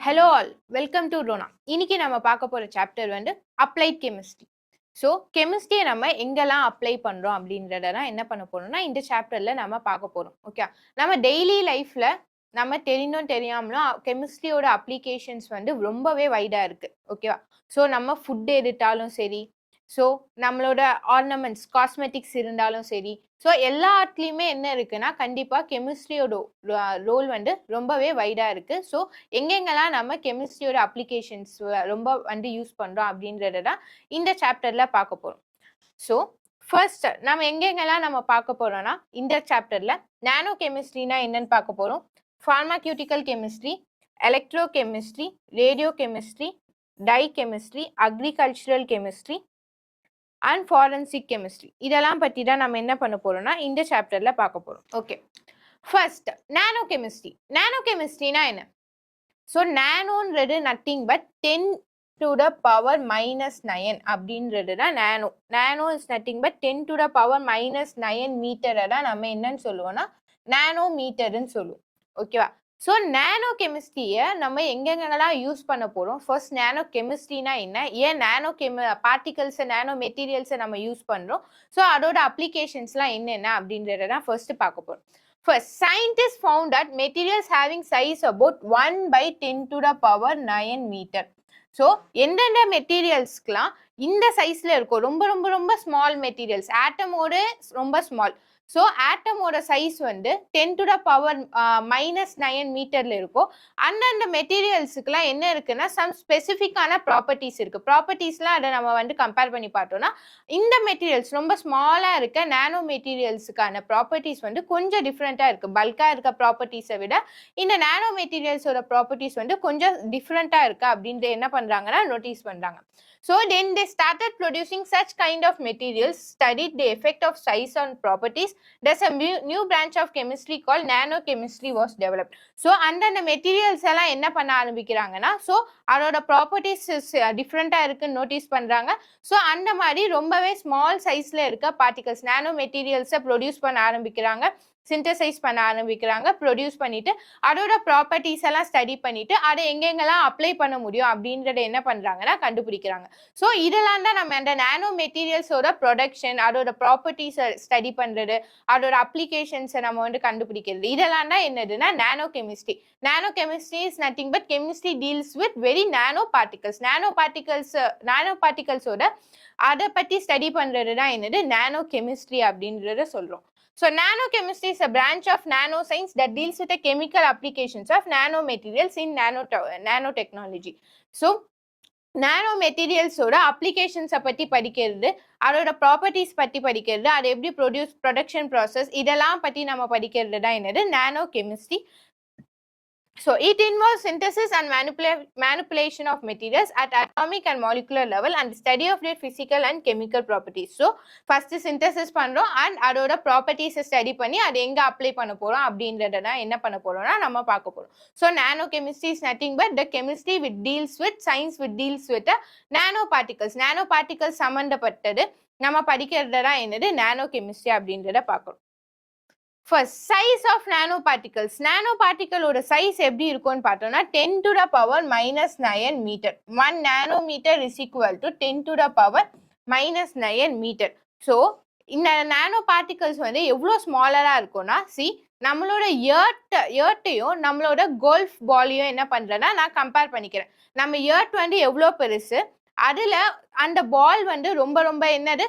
Hello all welcome to Rona. இன்னைக்கு நம்ம பார்க்க போற சாப்டர் வந்து அப்ளைட் கெமிஸ்ட்ரி. ஸோ கெமிஸ்ட்ரியை நம்ம எங்கெல்லாம் அப்ளை பண்றோம் அப்படின்றதெல்லாம் என்ன பண்ண போறோம்னா இந்த சாப்டர்ல நம்ம பார்க்க போறோம். ஓகே, நம்ம டெய்லி லைஃப்ல நம்ம தெரிந்தும் தெரியாமலும் கெமிஸ்ட்ரியோட அப்ளிகேஷன்ஸ் வந்து ரொம்பவே வைடா இருக்கு. ஓகேவா? ஸோ நம்ம ஃபுட் எடுத்தாலும் சரி, ஸோ நம்மளோட ஆர்னமெண்ட்ஸ் காஸ்மெட்டிக்ஸ் இருந்தாலும் சரி, ஸோ எல்லாத்துலேயுமே என்ன இருக்குன்னா கண்டிப்பாக கெமிஸ்ட்ரியோட ரோல் வந்து ரொம்பவே வைடா இருக்கு. ஸோ எங்கெங்கெல்லாம் நம்ம கெமிஸ்ட்ரியோட அப்ளிகேஷன்ஸ் ரொம்ப வந்து யூஸ் பண்றோம் அப்படின்றத தான் இந்த சாப்டர்ல பார்க்க போறோம். ஸோ ஃபர்ஸ்ட் நம்ம எங்கெங்கெல்லாம் நம்ம பார்க்க போறோம்னா இந்த சாப்டர்ல நானோ கெமிஸ்ட்ரினா என்னன்னு பார்க்க போறோம், pharmaceutical chemistry, electro chemistry, radio chemistry, dye chemistry, agricultural chemistry and forensic chemistry. இதெல்லாம் பற்றி தான் நம்ம என்ன பண்ண போறோம்னா இந்த சாப்டர்ல பார்க்க போறோம். Okay, first nano chemistry. Nano கெமிஸ்ட்ரினா என்ன? ஸோ நானோன்றது nothing but 10 to the power -9 அப்படின்றது தான் nano. Nano is nothing but 10 to the power -9 மீட்டரை தான் நம்ம என்னன்னு சொல்லுவோம்னா நானோ மீட்டர்ன்னு சொல்லுவோம். ஓகேவா? ஸோ நானோ கெமிஸ்ட்ரியை நம்ம எங்கெங்கெல்லாம் யூஸ் பண்ண போகிறோம், ஃபர்ஸ்ட் நானோ கெமிஸ்ட்ரினா என்ன, ஏன் நானோ பார்ட்டிகல்ஸை நானோ மெட்டீரியல்ஸை நம்ம யூஸ் பண்ணுறோம், ஸோ அதோட அப்ளிகேஷன்ஸ்லாம் என்னென்ன அப்படின்றத தான் ஃபர்ஸ்ட் பார்க்க போகிறோம். First, scientists found that materials having size about 1/10 to the power 9 meter. So எந்தெந்த மெட்டீரியல்ஸ்க்குலாம் இந்த சைஸ்ல இருக்கும், ரொம்ப ரொம்ப ரொம்ப ஸ்மால் மெட்டீரியல்ஸ், ஆட்டமோட ரொம்ப ஸ்மால். ஸோ ஆட்டமோட சைஸ் வந்து 10 to the power -9 மீட்டர்ல இருக்கும். அந்தந்த மெட்டீரியல்ஸுக்குலாம் என்ன இருக்குன்னா சம் ஸ்பெசிஃபிக்கான ப்ராப்பர்ட்டிஸ் இருக்கு. ப்ராப்பர்ட்டிஸ்லாம் அதை நம்ம வந்து கம்பேர் பண்ணி பார்த்தோம்னா இந்த மெட்டீரியல்ஸ் ரொம்ப ஸ்மாலாக இருக்க நானோ மெட்டீரியல்ஸுக்கான ப்ராப்பர்ட்டிஸ் வந்து கொஞ்சம் டிஃப்ரெண்ட்டாக இருக்குது. பல்காக இருக்க ப்ராப்பர்ட்டிஸை விட இந்த நானோ மெட்டீரியல்ஸோட ப்ராப்பர்ட்டிஸ் வந்து கொஞ்சம் டிஃப்ரெண்ட்டாக இருக்குது அப்படின்ட்டு என்ன பண்ணுறாங்கன்னா நோட்டீஸ் பண்ணுறாங்க. So then they started producing such kind of materials, studied the effect of size on properties. There's a new branch of chemistry called nanochemistry was developed. So அந்தந்த மெட்டீரியல்ஸ் எல்லாம் என்ன பண்ண ஆரம்பிக்கிறாங்கன்னா ஸோ அதோட ப்ராப்பர்ட்டிஸ் டிஃப்ரெண்ட்டாக இருக்குன்னு notice பண்ணுறாங்க. So அந்த மாதிரி ரொம்பவே ஸ்மால் சைஸில் இருக்க பார்ட்டிகல்ஸ் நானோ மெட்டீரியல்ஸை ப்ரொடியூஸ் பண்ண ஆரம்பிக்கிறாங்க, சிந்தசைஸ் பண்ண ஆரம்பிக்கிறாங்க, ப்ரொடியூஸ் பண்ணிட்டு அதோட ப்ராப்பர்ட்டிஸ் எல்லாம் ஸ்டடி பண்ணிட்டு அதை எங்கெங்கெல்லாம் அப்ளை பண்ண முடியும் அப்படின்றத என்ன பண்றாங்கன்னா கண்டுபிடிக்கிறாங்க. ஸோ இதெல்லாம் தான் நம்ம அந்த நானோ மெட்டீரியல்ஸோட ப்ரொடக்ஷன், அதோட ப்ராப்பர்ட்டிஸை ஸ்டடி பண்றது, அதோட அப்ளிகேஷன்ஸை நம்ம வந்து கண்டுபிடிக்கிறது, இதெல்லாம் தான் என்னதுன்னா nano chemistry. Nano chemistry is nothing but chemistry deals with very nano particles. Nano பார்ட்டிகல்ஸோட அதை பற்றி ஸ்டடி பண்றது தான் என்னது நானோ கெமிஸ்ட்ரி அப்படின்றத சொல்றோம். So nanochemistry is a branch of nanoscience that deals with the chemical applications of nanomaterials in nanotechnology. So நானோ மெட்டீரியல்ஸோட அப்ளிகேஷன்ஸை பற்றி படிக்கிறது, அதோட ப்ராப்பர்ட்டிஸ் பற்றி படிக்கிறது, அது எப்படி ப்ரொடக்ஷன் ப்ராசஸ், இதெல்லாம் பற்றி நம்ம படிக்கிறது தான் என்னது நானோ chemistry. So it involves synthesis and manipulation of materials at atomic and molecular level and study of their physical and chemical properties. So first synthesis பண்றோம் and அதோட ப்ராப்பர்ட்டிஸ் ஸ்டடி பண்ணி அது எங்க அப்ளை பண்ண போறோம் அப்படின்றத தான் என்ன பண்ண போறோம்னா நம்ம பார்க்க போறோம். So nano chemistry is nothing but the chemistry which deals with science which deals with the nano particles. Nano particles சம்பந்தப்பட்டது நம்ம படிக்கிறது தான் என்னது நானோ கெமிஸ்ட்ரி அப்படின்றத பார்க்கணும். First, size of nanoparticles. Nanoparticle size எப்படி இருக்கும்னு பார்த்தோம்னா 10 to the power -9 metre. 1 nanometer is equal to 10 to the power -9 metre. So இந்த நானோ பார்ட்டிகல்ஸ் வந்து எவ்வளோ ஸ்மாலராக இருக்கும்னா நம்மளோட எர்ட்டையும் நம்மளோட கோல்ஃப் பாலையும் என்ன பண்ணுறேன்னா நான் கம்பேர் பண்ணிக்கிறேன். நம்ம எர்ட் வந்து எவ்வளோ பெருசு, அதில் அந்த பால் வந்து ரொம்ப ரொம்ப என்னது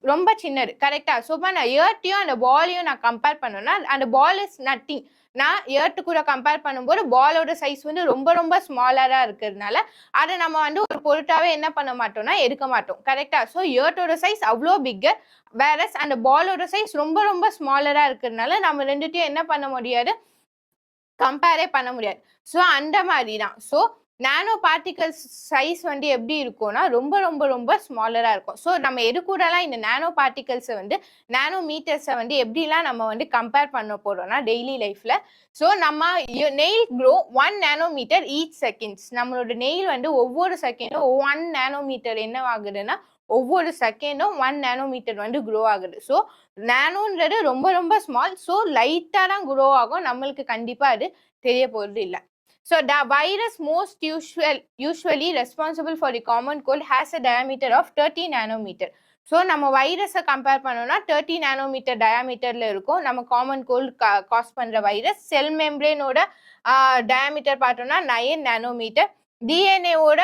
ரொம்ப சின்னது, கரெக்டா? ஸோ நான் எர்ட்டையும் அந்த பாலையும் நான் கம்பேர் பண்ணோம்னா அந்த பால் இஸ் நத்திங். நான் எர்த்து கூட கம்பேர் பண்ணும்போது பாலோட சைஸ் வந்து ரொம்ப ரொம்ப ஸ்மாலராக இருக்கிறதுனால அதை நம்ம வந்து ஒரு பொருட்டாவே என்ன பண்ண மாட்டோம்னா எடுக்க மாட்டோம், கரெக்டா? ஸோ எர்த்தோட சைஸ் அவ்வளோ பிக்கர், வேறஸ் அந்த பாலோட சைஸ் ரொம்ப ரொம்ப ஸ்மாலராக இருக்கிறதுனால நம்ம ரெண்டுத்தையும் என்ன பண்ண முடியாது, கம்பேரே பண்ண முடியாது. ஸோ அந்த மாதிரி தான். ஸோ நானோ பார்ட்டிகல்ஸ் சைஸ் வந்து எப்படி இருக்கும்னா ரொம்ப ரொம்ப ரொம்ப ஸ்மாலராக இருக்கும். ஸோ நம்ம எது கூடலாம் இந்த நானோ பார்ட்டிகல்ஸை வந்து நானோ மீட்டர்ஸை வந்து எப்படிலாம் நம்ம வந்து கம்பேர் பண்ண போகிறோம்னா டெய்லி லைஃப்பில். ஸோ நம்ம nail grow 1 nanometre each seconds. நம்மளோட நெயில் வந்து ஒவ்வொரு செகண்டும் 1 நானோமீட்டர் என்ன ஆகுதுன்னா ஒவ்வொரு செகண்டும் 1 நானோமீட்டர் வந்து க்ரோ ஆகுது. ஸோ நானோன்றது ரொம்ப ரொம்ப ஸ்மால். ஸோ லைட்டாக தான் க்ரோ ஆகும், நம்மளுக்கு கண்டிப்பாக அது தெரிய போகிறது இல்லை. So the virus usually responsible for the common cold has a diameter of 30 nanometer. So நம்ம வைரஸை கம்பேர் பண்ணோம்னா 30 நானோமீட்டர் டயாமீட்டர்ல இருக்கும் நம்ம காமன் கோல்டு காஸ் பண்ற வைரஸ். செல் மெம்ப்ரேனோட டயாமீட்டர் பார்த்தோம்னா 9 நானோமீட்டர். டிஎன்ஏவோட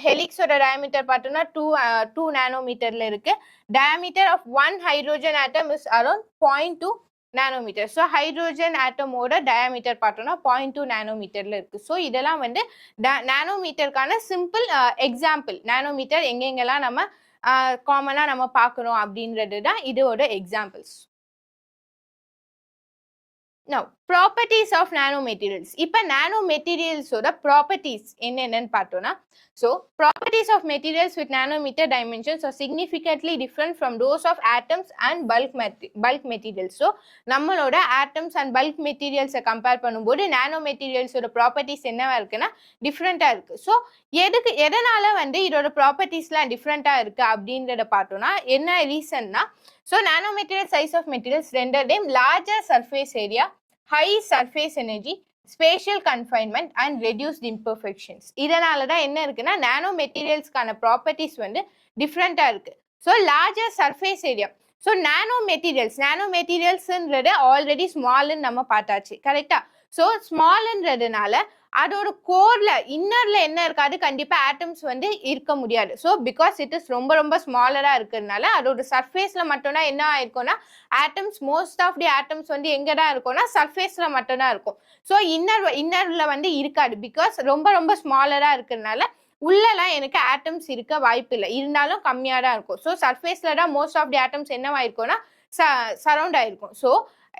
ஹெலிக்ஸோட டயாமீட்டர் பார்த்தோம்னா 2 நானோமீட்டர்ல இருக்கு. Diameter of one hydrogen atom is around 0.2 nanometre. So hydrogen ஆட்டமோட டயாமீட்டர் பார்த்தோம்னா 0.2 நானோமீட்டர்ல இருக்கு. ஸோ இதெல்லாம் வந்து நானோமீட்டருக்கான சிம்பிள் எக்ஸாம்பிள். நானோமீட்டர் எங்கெங்கெல்லாம் நம்ம காமனா நம்ம பார்க்குறோம் அப்படின்றது தான் இதோட examples. Now, properties of nanomaterials. இப்போ nanomaterialsோட properties என்னென்னு பார்த்தோம்னா, so properties of materials with nanometer dimensions are significantly different from those of atoms and bulk materials. So நம்மளோட atoms and bulk materials compare பண்ணும்போது nanomaterialsோட properties என்னவா இருக்குன்னா டிஃப்ரெண்டா இருக்கு. ஸோ எதனால வந்து இதோட ப்ராப்பர்ட்டிஸ்லாம் டிஃப்ரெண்டா இருக்கு அப்படின்றத பார்த்தோம்னா என்ன ரீசன்னா, so nanomaterial size of materials render them larger surface area, high surface energy, spatial confinement and reduced imperfections. இதனால தான் என்ன இருக்குன்னா நானோ மெட்டீரியல்ஸ்க்கான ப்ராப்பர்ட்டிஸ் வந்து டிஃப்ரெண்டா இருக்கு. So larger surface area. So nano மெட்டீரியல்ஸ்ன்றது ஆல்ரெடி ஸ்மால்னு நம்ம பார்த்தாச்சு, கரெக்டா? ஸோ ஸ்மால்ன்றதுனால அதோட கோர்ல இன்னர்ல என்ன இருக்காது, கண்டிப்பா ஆட்டம்ஸ் வந்து இருக்க முடியாது. ஸோ பிகாஸ் இட் இஸ் ரொம்ப ரொம்ப ஸ்மாலரா இருக்கிறதுனால அதோட சர்ஃபேஸ்ல மட்டும்தான் என்ன ஆயிருக்கும்னா atoms, most of the atoms வந்து எங்கதான் இருக்கும்னா சர்ஃபேஸ்ல மட்டும்தான் இருக்கும். ஸோ இன்னர்ல வந்து இருக்காது, பிகாஸ் ரொம்ப ரொம்ப ஸ்மாலரா இருக்கிறதுனால உள்ளலாம் எனக்கு ஆட்டம்ஸ் இருக்க வாய்ப்பு இல்லை, இருந்தாலும் கம்மியா தான் இருக்கும். ஸோ சர்ஃபேஸ்ல தான் மோஸ்ட் ஆஃப் தி ஆட்டம்ஸ் என்னவாயிருக்கும்னா சரௌண்ட் ஆயிருக்கும். ஸோ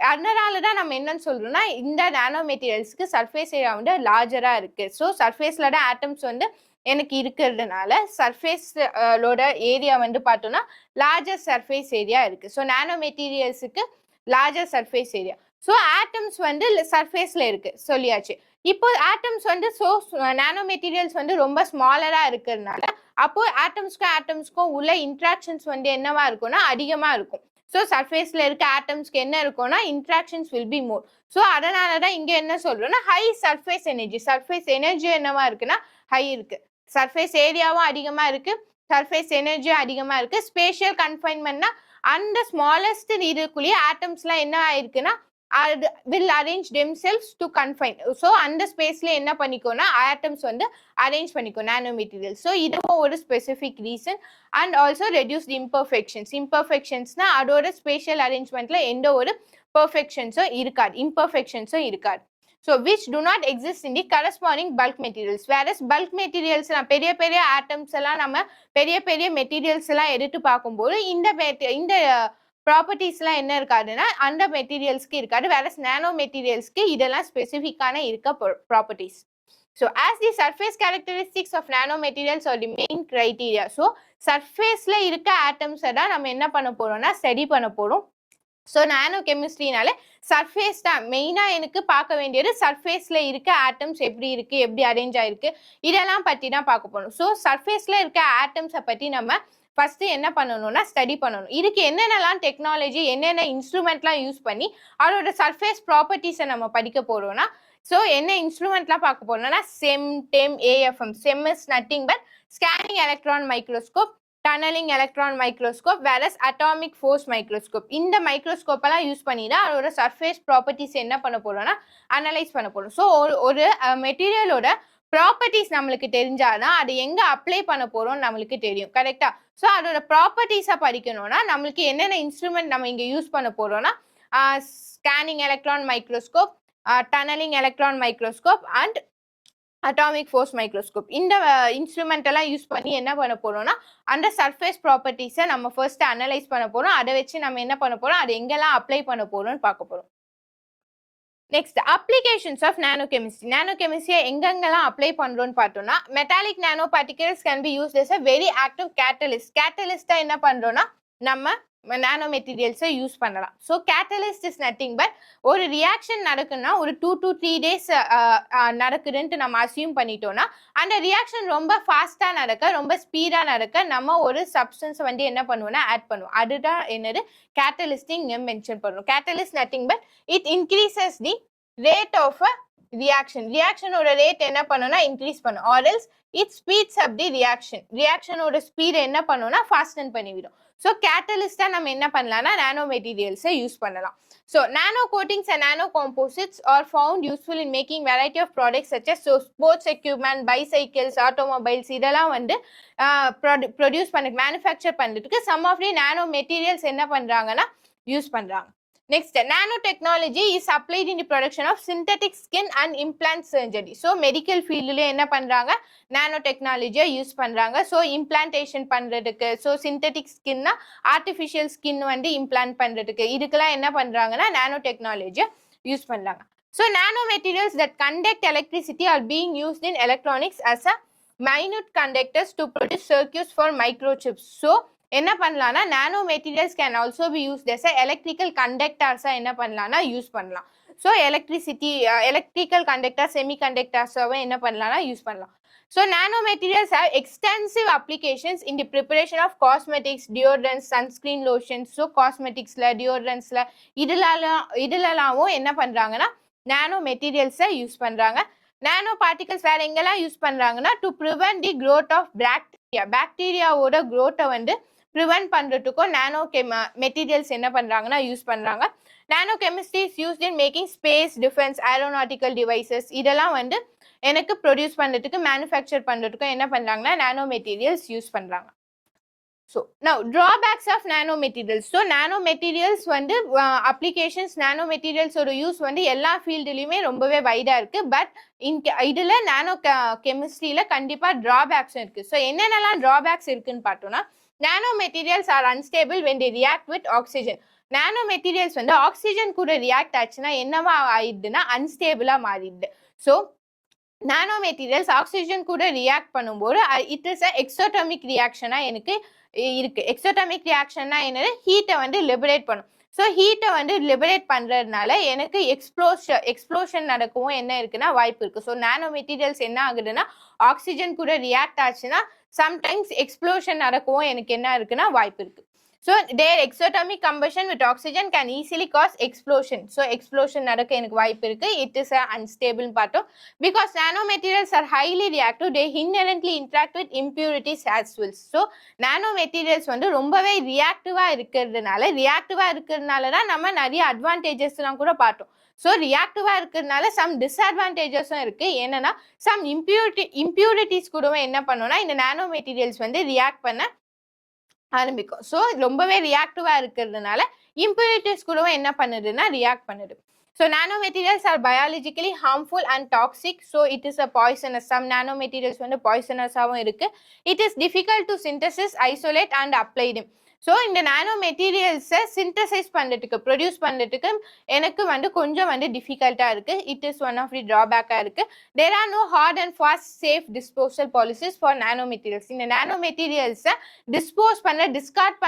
அதனால தான் நம்ம என்னன்னு சொல்றோம்னா இந்த நானோ மெட்டீரியல்ஸ்க்கு சர்ஃபேஸ் ஏரியா வந்து லார்ஜரா இருக்கு. ஸோ சர்ஃபேஸ்ல தான் ஆட்டம்ஸ் வந்து எனக்கு இருக்கிறதுனால சர்ஃபேஸோட ஏரியா வந்து பார்த்தோம்னா லார்ஜர் சர்ஃபேஸ் ஏரியா இருக்கு. ஸோ நானோ மெட்டீரியல்ஸுக்கு larger surface area. So atoms வந்து சர்ஃபேஸ்ல இருக்கு சொல்லியாச்சு. இப்போ ஆட்டம்ஸ் வந்து நானோ மெட்டீரியல்ஸ் வந்து ரொம்ப ஸ்மாலரா இருக்கிறதுனால அப்போ ஆட்டம்ஸ்க்கும் உள்ள இன்ட்ராக்ஷன்ஸ் வந்து என்னவா இருக்கும்னா அதிகமா இருக்கும். ஸோ சர்ஃபேஸ்ல இருக்க ஆட்டம்ஸ்க்கு என்ன இருக்கும்னா interactions will be more. So அதனால தான் இங்க என்ன சொல்றோம்னா ஹை சர்ஃபேஸ் எனர்ஜி என்னவா இருக்குன்னா ஹை இருக்கு. சர்ஃபேஸ் ஏரியாவும் அதிகமா இருக்கு, சர்ஃபேஸ் எனர்ஜியும் அதிகமா இருக்கு. ஸ்பேஷியல் கன்ஃபைன்மெண்ட்னா அந்த ஸ்மாலஸ்ட் இதுக்குள்ளேயே ஆட்டம்ஸ்லாம் என்ன ஆயிருக்குன்னா will arrange themselves to confine. So அந்த ஸ்பேஸ்ல என்ன பண்ணிக்கோன்னா ஆட்டம்ஸ் வந்து அரேஞ்ச் பண்ணிக்கும் நானோ மெட்டீரியல். ஸோ இதுவும் ஒரு specific reason. And also reduced இம்பர்ஃபெக்ஷன்ஸ்னா அதோட ஸ்பேஷியல் அரேஞ்ச்மெண்ட்ல எந்த ஒரு இம்பர்ஃபெக்ஷன்ஸும் இருக்காது. So which do not exist in the corresponding bulk materials. Whereas bulk materials பெரிய பெரிய ஆட்டம்ஸ் எல்லாம் நம்ம பெரிய பெரிய மெட்டீரியல்ஸ் எல்லாம் எடுத்து பார்க்கும்போது இந்த ப்ராப்பர்ட்டிஸ்லாம் என்ன இருக்காதுன்னா அந்த மெட்டீரியல்ஸ்க்கு இருக்காது. வேற நானோ மெட்டீரியல்ஸ்க்கு இதெல்லாம் ஸ்பெசிஃபிக்கான இருக்க properties. So as the surface characteristics of nano materials are the main criteria. So சர்ஃபேஸ்ல இருக்க ஆட்டம்ஸை தான் நம்ம என்ன பண்ண போறோம்னா ஸ்டடி பண்ண போறோம். ஸோ நானோ கெமிஸ்ட்ரினால சர்ஃபேஸ் தான் மெயினாக எனக்கு பார்க்க வேண்டியது. சர்ஃபேஸில் இருக்க ஆட்டம்ஸ் எப்படி இருக்குது, எப்படி அரேஞ்ச் ஆகிருக்கு, இதெல்லாம் பற்றி தான் பார்க்க போகணும். ஸோ சர்ஃபேஸில் இருக்க ஆட்டம்ஸை பற்றி நம்ம ஃபஸ்ட்டு என்ன பண்ணணும்னா ஸ்டடி பண்ணணும். இதுக்கு என்னென்னலாம் டெக்னாலஜி, என்னென்ன இன்ஸ்ட்ருமெண்ட்லாம் யூஸ் பண்ணி அதோட சர்ஃபேஸ் ப்ராப்பர்ட்டிஸை நம்ம படிக்க போகிறோம்னா, ஸோ என்ன இன்ஸ்ட்ருமெண்ட்லாம் பார்க்க போகிறோம்னா AFM. Sem is nothing but scanning electron microscope, tunnelling electron microscope, whereas atomic force microscope. இந்த மைக்ரோஸ்கோப் எல்லாம் யூஸ் பண்ணி தான் அதோட சர்ஃபேஸ் ப்ராப்பர்ட்டிஸ் என்ன பண்ண போறோம்னா அனலைஸ் பண்ண போறோம். ஸோ ஒரு மெட்டீரியலோட ப்ராப்பர்ட்டிஸ் நம்மளுக்கு தெரிஞ்சாதான் அது எங்க அப்ளை பண்ண போறோம் நம்மளுக்கு தெரியும், கரெக்டா? ஸோ அதோட ப்ராப்பர்ட்டிஸை படிக்கணும்னா நம்மளுக்கு என்னென்ன இன்ஸ்ட்ருமெண்ட் நம்ம இங்க யூஸ் பண்ண போறோம்னா scanning electron microscope, tunnelling electron microscope and atomic force microscope. இந்த இன்ஸ்ட்ருமெண்ட் எல்லாம் யூஸ் பண்ணி என்ன பண்ண போறோம்னா அந்த சர்ஃபேஸ் ப்ராப்பர்ட்டிஸை நம்ம ஃபர்ஸ்ட் அனலைஸ் பண்ண போறோம். அதை வச்சு நம்ம என்ன பண்ண போறோம், அது எங்கெல்லாம் அப்ளை பண்ண போறோம்னு பார்க்க போறோம். Next applications of nano chemistry. Nano கெமிஸ்ட்ரியை எங்கெங்கெல்லாம் அப்ளை பண்றோம்னு பார்த்தோம்னா metallic nano particles can be used as a very active catalyst. கேட்டலிஸ்டா என்ன பண்றோம்னா நம்ம நானோ மெட்டீரியல்ஸை யூஸ் பண்ணலாம். So catalyst is nothing but ஒரு ரியாக்ஷன் நடக்குன்னா ஒரு 2 to 3 days நடக்குதுன்ட்டு நம்ம அசியூம் பண்ணிட்டோம்னா அந்த ரியாக்ஷன் ரொம்ப ஃபாஸ்டா நடக்க, ரொம்ப ஸ்பீடா நடக்க நம்ம ஒரு சப்ஸ்டன்ஸ் வந்து என்ன பண்ணுவோம்னா ஆட் பண்ணுவோம். அதுதான் என்னது கேட்டலிஸ்டிங் மென்ஷன் பண்ணுவோம். Catalyst nothing but it increases the rate of ரியாக்ஷனோட ரேட் என்ன பண்ணும்னா இன்க்ரீஸ் பண்ணும், or else it speeds up the ரியாக்ஷனோட ஸ்பீட் என்ன பண்ணும்னா ஃபாஸ்டன் பண்ணிவிடும். ஸோ கேட்டலிஸ்டா நம்ம என்ன பண்ணலாம்னா நானோ மெட்டீரியல்ஸை யூஸ் பண்ணலாம். So nano coatings and nano composites are found useful in making variety of products such as sports equipment, bicycles, automobiles இதெல்லாம் வந்து ப்ரொடியூஸ் பண்ண மேனுஃபேக்சர் பண்ணுறதுக்கு some of the nano materials என்ன பண்ணுறாங்கன்னா யூஸ் பண்ணுறாங்க. Next, nanotechnology is applied in the production of synthetic skin and implant surgery. So, medical field la enna pandranga nanotechnology use pandranga. So, implantation pandradhukku. So, synthetic skin na artificial skin வந்து implant பண்றதுக்கு இதுக்கெல்லாம் என்ன பண்றாங்கன்னா nanotechnology use பண்றாங்க. So, nanomaterials that conduct electricity are being used in electronics as a minute conductors to produce circuits for microchips. So, என்ன பண்ணலாம்னா nano materials can also be used as electrical கண்டக்டர்ஸா என்ன பண்ணலாம்னா யூஸ் பண்ணலாம். So electrical conductor, செமி கண்டக்டர்ஸாவும் என்ன பண்ணலாம்னா யூஸ் பண்ணலாம். So nano materials have extensive applications in the preparation of cosmetics, deodorants, sunscreen lotions. So காஸ்மெட்டிக்ஸ்ல, டியோட்ரன்ஸ்ல இதுலலாவும் என்ன பண்றாங்கன்னா நானோ மெட்டீரியல்ஸை யூஸ் பண்றாங்க. நானோ பார்ட்டிகல்ஸ் வேற எங்கெல்லாம் யூஸ் பண்றாங்கன்னா to prevent the growth of பாக்டீரியாவோட க்ரோத்தை வந்து ப்ரிவென்ட் பண்றதுக்கும் நானோ மெட்டீரியல்ஸ் என்ன பண்றாங்கன்னா யூஸ் பண்றாங்க. Nano chemistry is used in making space, defence, aeronautical devices இதெல்லாம் வந்து எனக்கு ப்ரொடியூஸ் பண்றதுக்கு, மேனுஃபேக்சர் பண்றதுக்கும் என்ன பண்றாங்கன்னா நானோ மெட்டீரியல்ஸ் யூஸ் பண்றாங்க. So now drawbacks of nanomaterials. So nanomaterials வந்து applications, nanomaterials ஓட யூஸ் வந்து எல்லா ஃபீல்டுலயுமே ரொம்பவே வைடா இருக்கு. பட் இதுல நானோ கெமிஸ்ட்ரியில கண்டிப்பா டிராபேக்ஸ் இருக்கு. ஸோ என்னென்னலாம் டிராபேக்ஸ் இருக்குன்னு பார்த்தோம்னா nanomaterials are unstable when they react with oxygen. Nano materials வந்து ஆக்சிஜன் கூட ரியாக்ட் ஆச்சுன்னா என்னவா ஆயிடுதுன்னா அன்ஸ்டேபிளா மாறிடுது. ஸோ நானோ மெட்டீரியல்ஸ் ஆக்சிஜன் கூட ரியாக்ட் பண்ணும்போது இட் இஸ் எக்ஸோட்டோமிக் ரியாக்ஷனா எனக்கு இருக்கு. எக்ஸோட்டோமிக் ரியாக்ஷன்னா என்னது, ஹீட்டை வந்து லிபரேட் பண்ணும். ஸோ ஹீட்டை வந்து லிபரேட் பண்றதுனால எனக்கு எக்ஸ்ப்ளோஷன் நடக்கவும் என்ன இருக்குன்னா வாய்ப்பு இருக்கு. ஸோ நானோ மெட்டீரியல்ஸ் என்ன ஆகுதுன்னா ஆக்சிஜன் கூட ரியாக்ட் ஆச்சுன்னா சம்டைம்ஸ் எக்ஸ்ப்ளோஷன் நடக்கவும் எனக்கு என்ன இருக்குன்னா வாய்ப்பு இருக்கு. So their exothermic combustion with oxygen can easily cause explosion. So explosion நடக்க எனக்கு வாய்ப்பு இருக்கு. It is a unstable part of because nanomaterials are highly reactive. They inherently interact with impurities as well. So nanomaterials வந்து ரொம்பவே ரியாக்டிவா இருக்கிறதுனால தான் நம்ம நிறைய அட்வான்டேஜஸ்லாம் கூட பார்த்தோம். ஸோ ரியாக்டிவா இருக்கிறதுனால சம் டிஸ்அட்வான்டேஜஸும் இருக்கு. என்னன்னா சம் இம்பியூரிட்டிஸ் கூடவே என்ன பண்ணோம்னா இந்த நானோ மெட்டீரியல்ஸ் வந்து ரியாக்ட் பண்ண ஆரம்பிக்கும். ஸோ ரொம்பவே ரியாக்டிவா இருக்கிறதுனால இம்பியூரிட்டிஸ் கூடவும் என்ன பண்ணுதுன்னா ரியாக்ட் பண்ணுது. So nano materials are biologically harmful and toxic. So it is a poisonous. Some nano materials வந்து பாய்சனஸாகவும் இருக்கு. It is difficult to synthesis, isolate and applied. So இந்த நானோ மெட்டீரியல்ஸை சிந்தசைஸ் பண்ணுறதுக்கு, ப்ரொடியூஸ் பண்ணுறதுக்கு எனக்கு வந்து கொஞ்சம் வந்து டிஃபிகல்ட்டாக இருக்குது. It is one of the ட்ராபேக்காக இருக்குது. There are no hard and fast safe disposal policies for nano materials. இந்த நானோ மெட்டீரியல்ஸை டிஸ்கார்ட்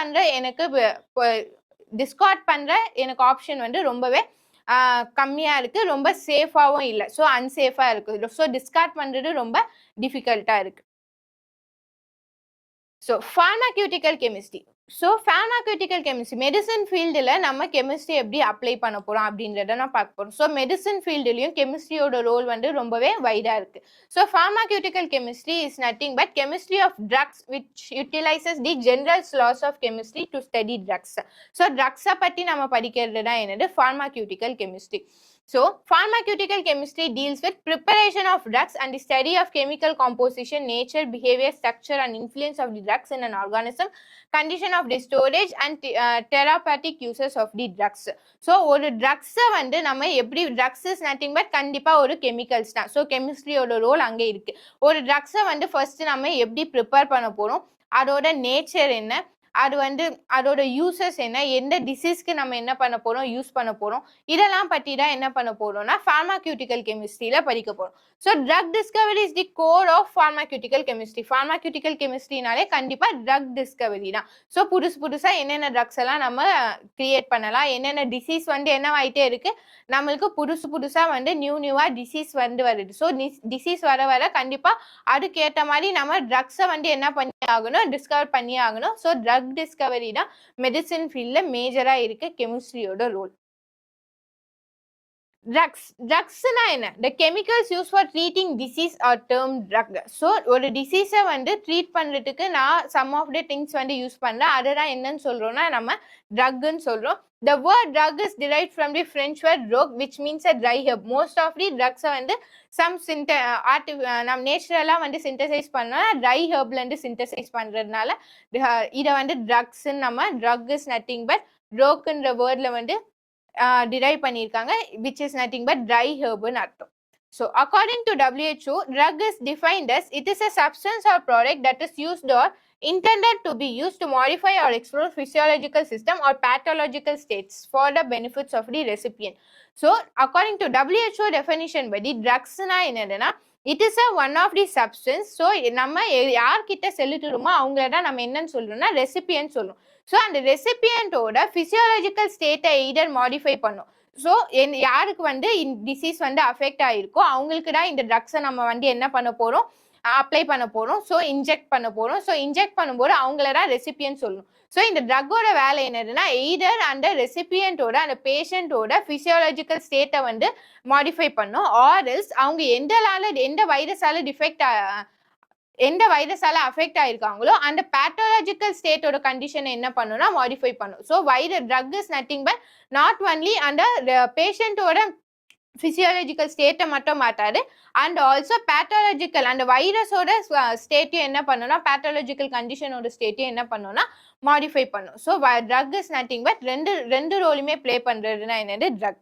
பண்ணுற எனக்கு ஆப்ஷன் வந்து ரொம்பவே கம்மியாக இருக்குது. ரொம்ப சேஃபாகவும் இல்லை. ஸோ அன்சேஃபாக இருக்குது. ஸோ டிஸ்கார்ட் பண்ணுறது ரொம்ப டிஃபிகல்ட்டாக இருக்குது. So pharmaceutical chemistry. So pharmaceutical chemistry medicine ஃபீல்டில் நம்ம கெமிஸ்ட்ரி எப்படி அப்ளை பண்ண போகிறோம் அப்படின்றத நான் பார்க்க போகிறோம். ஸோ மெடிசன் ஃபீல்டுலையும் கெமிஸ்ட்ரியோட ரோல் வந்து ரொம்பவே வைடாக இருக்குது. So pharmaceutical chemistry is nothing but chemistry of drugs which utilizes the general laws of chemistry to study drugs. So ட்ரக்ஸை பற்றி நம்ம படிக்கிறது தான் என்னது pharmaceutical chemistry. So, pharmaceutical chemistry deals with preparation of drugs and the study of chemical composition, nature, behavior, structure and influence of the drugs in an organism, condition of the storage and therapeutic uses of the drugs. So, ஒரு ட்ரக்ஸை வந்து நம்ம எப்படி drugs is nothing but கண்டிப்பாக ஒரு chemicals தான். So கெமிஸ்ட்ரியோட role அங்கே இருக்கு. ஒரு ட்ரக்ஸை வந்து ஃபர்ஸ்ட் நம்ம எப்படி ப்ரிப்பேர் பண்ண போகிறோம், அதோட நேச்சர் என்ன, அது வந்து அதோட யூசஸ் என்ன, எந்த டிசீஸ்க்கு நம்ம என்ன பண்ண போறோம், யூஸ் பண்ண போறோம், இதெல்லாம் பற்றி தான் என்ன பண்ண போறோம்னா pharmaceutical chemistryல படிக்க போறோம். So drug discovery is the core of pharmaceutical chemistry. pharmaceutical chemistryனாலே கண்டிப்பா ட்ரக் டிஸ்கவரி தான். ஸோ புதுசா என்னென்ன ட்ரக்ஸ் எல்லாம் நம்ம கிரியேட் பண்ணலாம், என்னென்ன டிசீஸ் வந்து என்னவாயிட்டே இருக்கு, நம்மளுக்கு புதுசா வந்து நியூவா டிசீஸ் வந்து வருது. ஸோ டிசீஸ் வர கண்டிப்பா அதுக்கேற்ற மாதிரி நம்ம ட்ரக்ஸை வந்து என்ன பண்ணி ஆகணும், டிஸ்கவர் பண்ணி ஆகணும். ஸோ ட்ரக் டிஸ்கவரி தான் மெடிசின் ஃபீல்ட்ல மேஜரா இருக்கு கெமிஸ்ட்ரியோட ரோல். ட்ரக்ஸ்னா என்ன? The chemicals used for treating disease are termed drug. So ஒரு டிசீஸை வந்து ட்ரீட் பண்ணுறதுக்கு நான் சம் ஆஃப் த திங்ஸ் வந்து யூஸ் பண்ணுறேன். அதுதான் என்னன்னு சொல்கிறோம்னா நம்ம ட்ரக்குன்னு சொல்கிறோம். The word drug is derived from the French word drogue, which means a dry herb. Most of the drugs வந்து நம்ம நேச்சுரலாக வந்து சிந்தசைஸ் பண்ணோம்னா ட்ரை ஹெர்ப்லேருந்து சிந்தசைஸ் பண்ணுறதுனால இதை வந்து ட்ரக்ஸ்ன்னு நம்ம ட்ரக் இஸ் நத்திங் பட் ட்ரோக்குன்ற வேர்டில் வந்து derive பண்ணியிருக்காங்க, which is nothing but dry herb ன்னு அர்த்தம். So according to WHO, drug is defined as it is a substance or product that is used or intended to be used to modify or explore physiological system or pathological states for the benefits of the recipient. So according to WHO definition படி ட்ரக்ஸ்னா என்னதுன்னா it is a one of the substance. So நம்ம யார்கிட்ட செலுத்துறோமோ அவங்கள தான் நம்ம என்னன்னு சொல்றோம்னா recipient சொல்றோம். ஸோ அந்த ரெசிபியன்ட்டோட ஃபிசியாலஜிக்கல் ஸ்டேட்டை எய்டர் மாடிஃபை பண்ணும். ஸோ யாருக்கு வந்து டிசீஸ் வந்து அஃபெக்ட் ஆகிருக்கோ அவங்களுக்கு தான் இந்த ட்ரக்ஸை நம்ம வந்து என்ன பண்ண போகிறோம், அப்ளை பண்ண போகிறோம். ஸோ இன்ஜெக்ட் பண்ண போகிறோம். ஸோ இன்ஜெக்ட் பண்ணும்போது அவங்கள தான் ரெசிபியன்ட் சொல்லணும். ஸோ இந்த ட்ரக்கோட வேலை என்னதுன்னா எய்டர் அந்த ரெசிபியன்ட்டோட அந்த பேஷண்ட்டோட ஃபிசியாலஜிக்கல் ஸ்டேட்டை வந்து மாடிஃபை பண்ணும். ஆர்எல்ஸ் அவங்க எந்த வைரஸால அஃபெக்ட் ஆயிருக்காங்களோ அந்த பேத்தாலஜிக்கல் ஸ்டேட்டோட கண்டிஷனை என்ன பண்ணும்னா மாடிஃபை பண்ணும். So drug is nothing but not only அந்த பேஷண்ட்டோட பிசியாலஜிக்கல் ஸ்டேட்டை மட்டும் மாட்டாரு அண்ட் ஆல்சோ பேத்தாலஜிக்கல் அந்த வைரஸோட ஸ்டேட்டையும் என்ன பண்ணும்னா பேத்தாலஜிக்கல் கண்டிஷனோட ஸ்டேட்டையும் என்ன பண்ணும்னா மாடிஃபை பண்ணும். So drug is nothing but ரெண்டு ரோலுமே பிளே பண்றதுன்னா என்னது drug.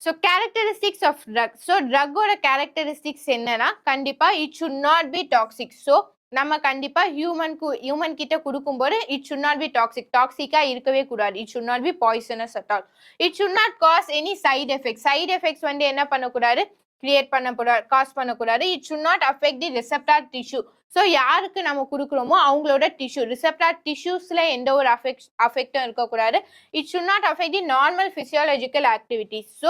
So characteristics of drug. So ட்ரக்கோட கேரக்டரிஸ்டிக்ஸ் என்னன்னா கண்டிப்பா it should not be toxic. So நம்ம கண்டிப்பா ஹியூமன் கிட்ட கொடுக்கும்போது இட் ஷுட் நாட் பி டாக்ஸிக்கா இருக்கவே கூடாது. It should not be poisonous at all. It should not cause any side effects வந்து என்ன பண்ணக்கூடாது, கிரியேட் பண்ணக்கூடாது, காஸ் பண்ணக்கூடாது. It should not affect the receptor tissue. So யாருக்கு நம்ம கொடுக்குறோமோ அவங்களோட டிஷ்யூ ரிசெப்டார் டிஷ்யூஸ்ல எந்த ஒரு அஃபெக்டும் இருக்கக்கூடாது. It should not affect the normal physiological activities. So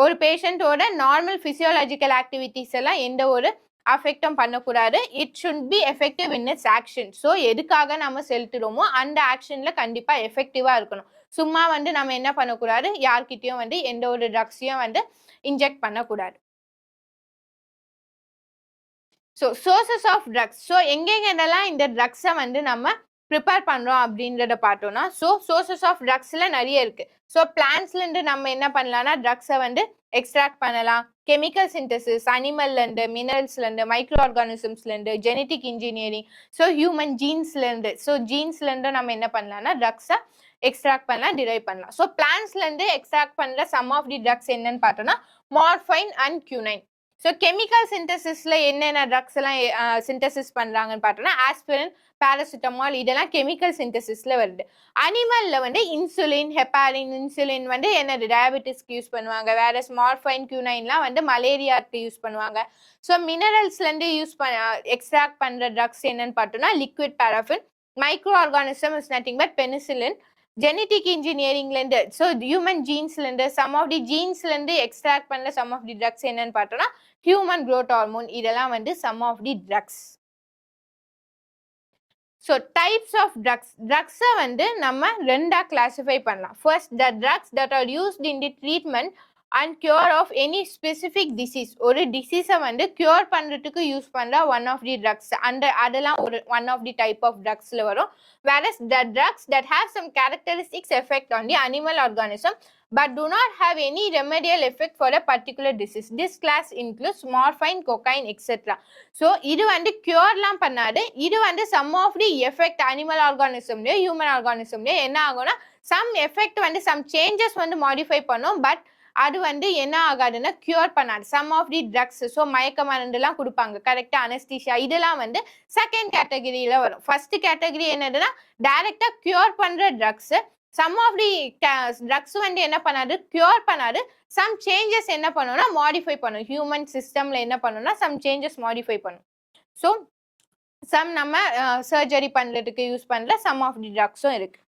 ஒரு பேஷண்ட்டோட நார்மல் பிசியாலஜிக்கல் ஆக்டிவிட்டிஸ் எல்லாம் எந்த ஒரு அஃபெக்டும் பண்ணக்கூடாது. It should B effective in it's action. So எதுக்காக நம்ம செலுத்துறோமோ அந்த ஆக்ஷன்ல கண்டிப்பா எஃபெக்டிவா இருக்கணும். சும்மா வந்து நம்ம என்ன பண்ணக்கூடாது, யார்கிட்டயும் வந்து எந்த ஒரு ட்ரக்ஸையும் வந்து இன்ஜெக்ட் பண்ணக்கூடாது. So sources of drugs. So எங்கெங்கெல்லாம் இந்த ட்ரக்ஸை வந்து நம்ம ப்ரிப்பேர் பண்ணுறோம் அப்படின்றத பார்த்தோம்னா ஸோ சோர்சஸ் ஆஃப் ட்ரக்ஸில் நிறைய இருக்குது. ஸோ பிளான்ஸ்லேருந்து நம்ம என்ன பண்ணலாம்னா ட்ரக்ஸை வந்து எக்ஸ்ட்ராக்ட் பண்ணலாம். கெமிக்கல் சிந்தசிஸ் அனிமல்லேருந்து, மினரல்ஸ்லேருந்து, மைக்ரோ ஆர்கானிசம்ஸ்லேருந்து, ஜெனட்டிக் இன்ஜினியரிங், ஸோ ஹியூமன் ஜீன்ஸ்லேருந்து. ஸோ ஜீன்ஸ்லேருந்து நம்ம என்ன பண்ணலாம்னா ட்ரக்ஸை எக்ஸ்ட்ராக்ட் பண்ணலாம், டிரைவ் பண்ணலாம். ஸோ பிளான்ஸ்லேருந்து எக்ஸ்ட்ராக்ட் பண்ணுற சம் ஆஃப் தி ட்ரக்ஸ் என்னன்னு பார்த்தோம்னா morphine and quinine. So chemical சிந்தசிஸ்ல என்னென்ன ட்ரக்ஸ் எல்லாம் சிந்தசிஸ் பண்றாங்கன்னு பார்த்தோம்னா ஆஸ்பிரின், பாராசிட்டமால் இதெல்லாம் கெமிக்கல் சிந்தசிஸ்ல வருது. அனிமல்ல வந்து இன்சுலின், ஹெப்பாரின், இன்சுலின் வந்து என்னது டயபெட்டிஸ்க்கு யூஸ் பண்ணுவாங்க. வேற மார்ஃபைன், கியூனைன்லாம் வந்து மலேரியாவுக்கு யூஸ் பண்ணுவாங்க. ஸோ மினரல்ஸ்ல இருந்து எக்ஸ்ட்ராக்ட் பண்ற ட்ரக்ஸ் என்னன்னு பார்த்தோம்னா liquid paraffin, micro organism is nothing but penicillin, genetic இன்ஜினியரிங்லேருந்து ஸோ ஹியூமன் ஜீன்ஸ்லேருந்து சம் ஆஃப் தி ஜீன்ஸ்லேருந்து எக்ஸ்ட்ராக்ட் பண்ணல சம் ஆஃப் தி ட்ரக்ஸ் என்னன்னு பார்த்தோம்னா ஹியூமன் க்ரோத் ஹார்மோன். இதெல்லாம் வந்து some of the drugs. So types of ட்ரக்ஸை வந்து நம்ம ரெண்டா கிளாசிஃபை பண்ணலாம். First the drugs that are used in the treatment and cure of any specific disease. ஒரு டிசீஸை வந்து கியூர் பண்ணுறதுக்கு யூஸ் பண்ணுற ஒன் ஆஃப் தி ட்ரக்ஸ் அதெல்லாம் ஒரு one of the type of ட்ரக்ஸில் வரும். Whereas the drugs that have some characteristics effect on the animal organism but do not have any remedial effect for a particular disease. This class includes morphine, cocaine, etc. So இது வந்து கியூர்லாம் பண்ணாது. இது வந்து some of the effect animal organismலயோ human organismலயோ என்ன ஆகும்னா some effect வந்து some changes வந்து modify பண்ணும். பட் அது வந்து என்ன ஆகாதுன்னா கியூர் பண்ணாது. Some of the drugs so மயக்க மருந்துலாம் கொடுப்பாங்க, கரெக்டா அனஸ்தீஷியா இதெல்லாம் வந்து செகண்ட் கேட்டகரியில வரும். ஃபர்ஸ்ட் கேட்டகரி என்னதுன்னா டைரக்டா கியூர் பண்ற drugs. Some of the drugs வந்து என்ன பண்ணாது, கியூர் பண்ணாது. சம் சேஞ்சஸ் என்ன பண்ணும்னா மாடிஃபை பண்ணும். ஹியூமன் சிஸ்டம்ல என்ன பண்ணும்னா சம் சேஞ்சஸ் மாடிஃபை பண்ணும். ஸோ சம் நம்ம சர்ஜரி பண்றதுக்கு யூஸ் பண்ற சம் ஆஃப் தி ட்ரக்ஸும் இருக்கு.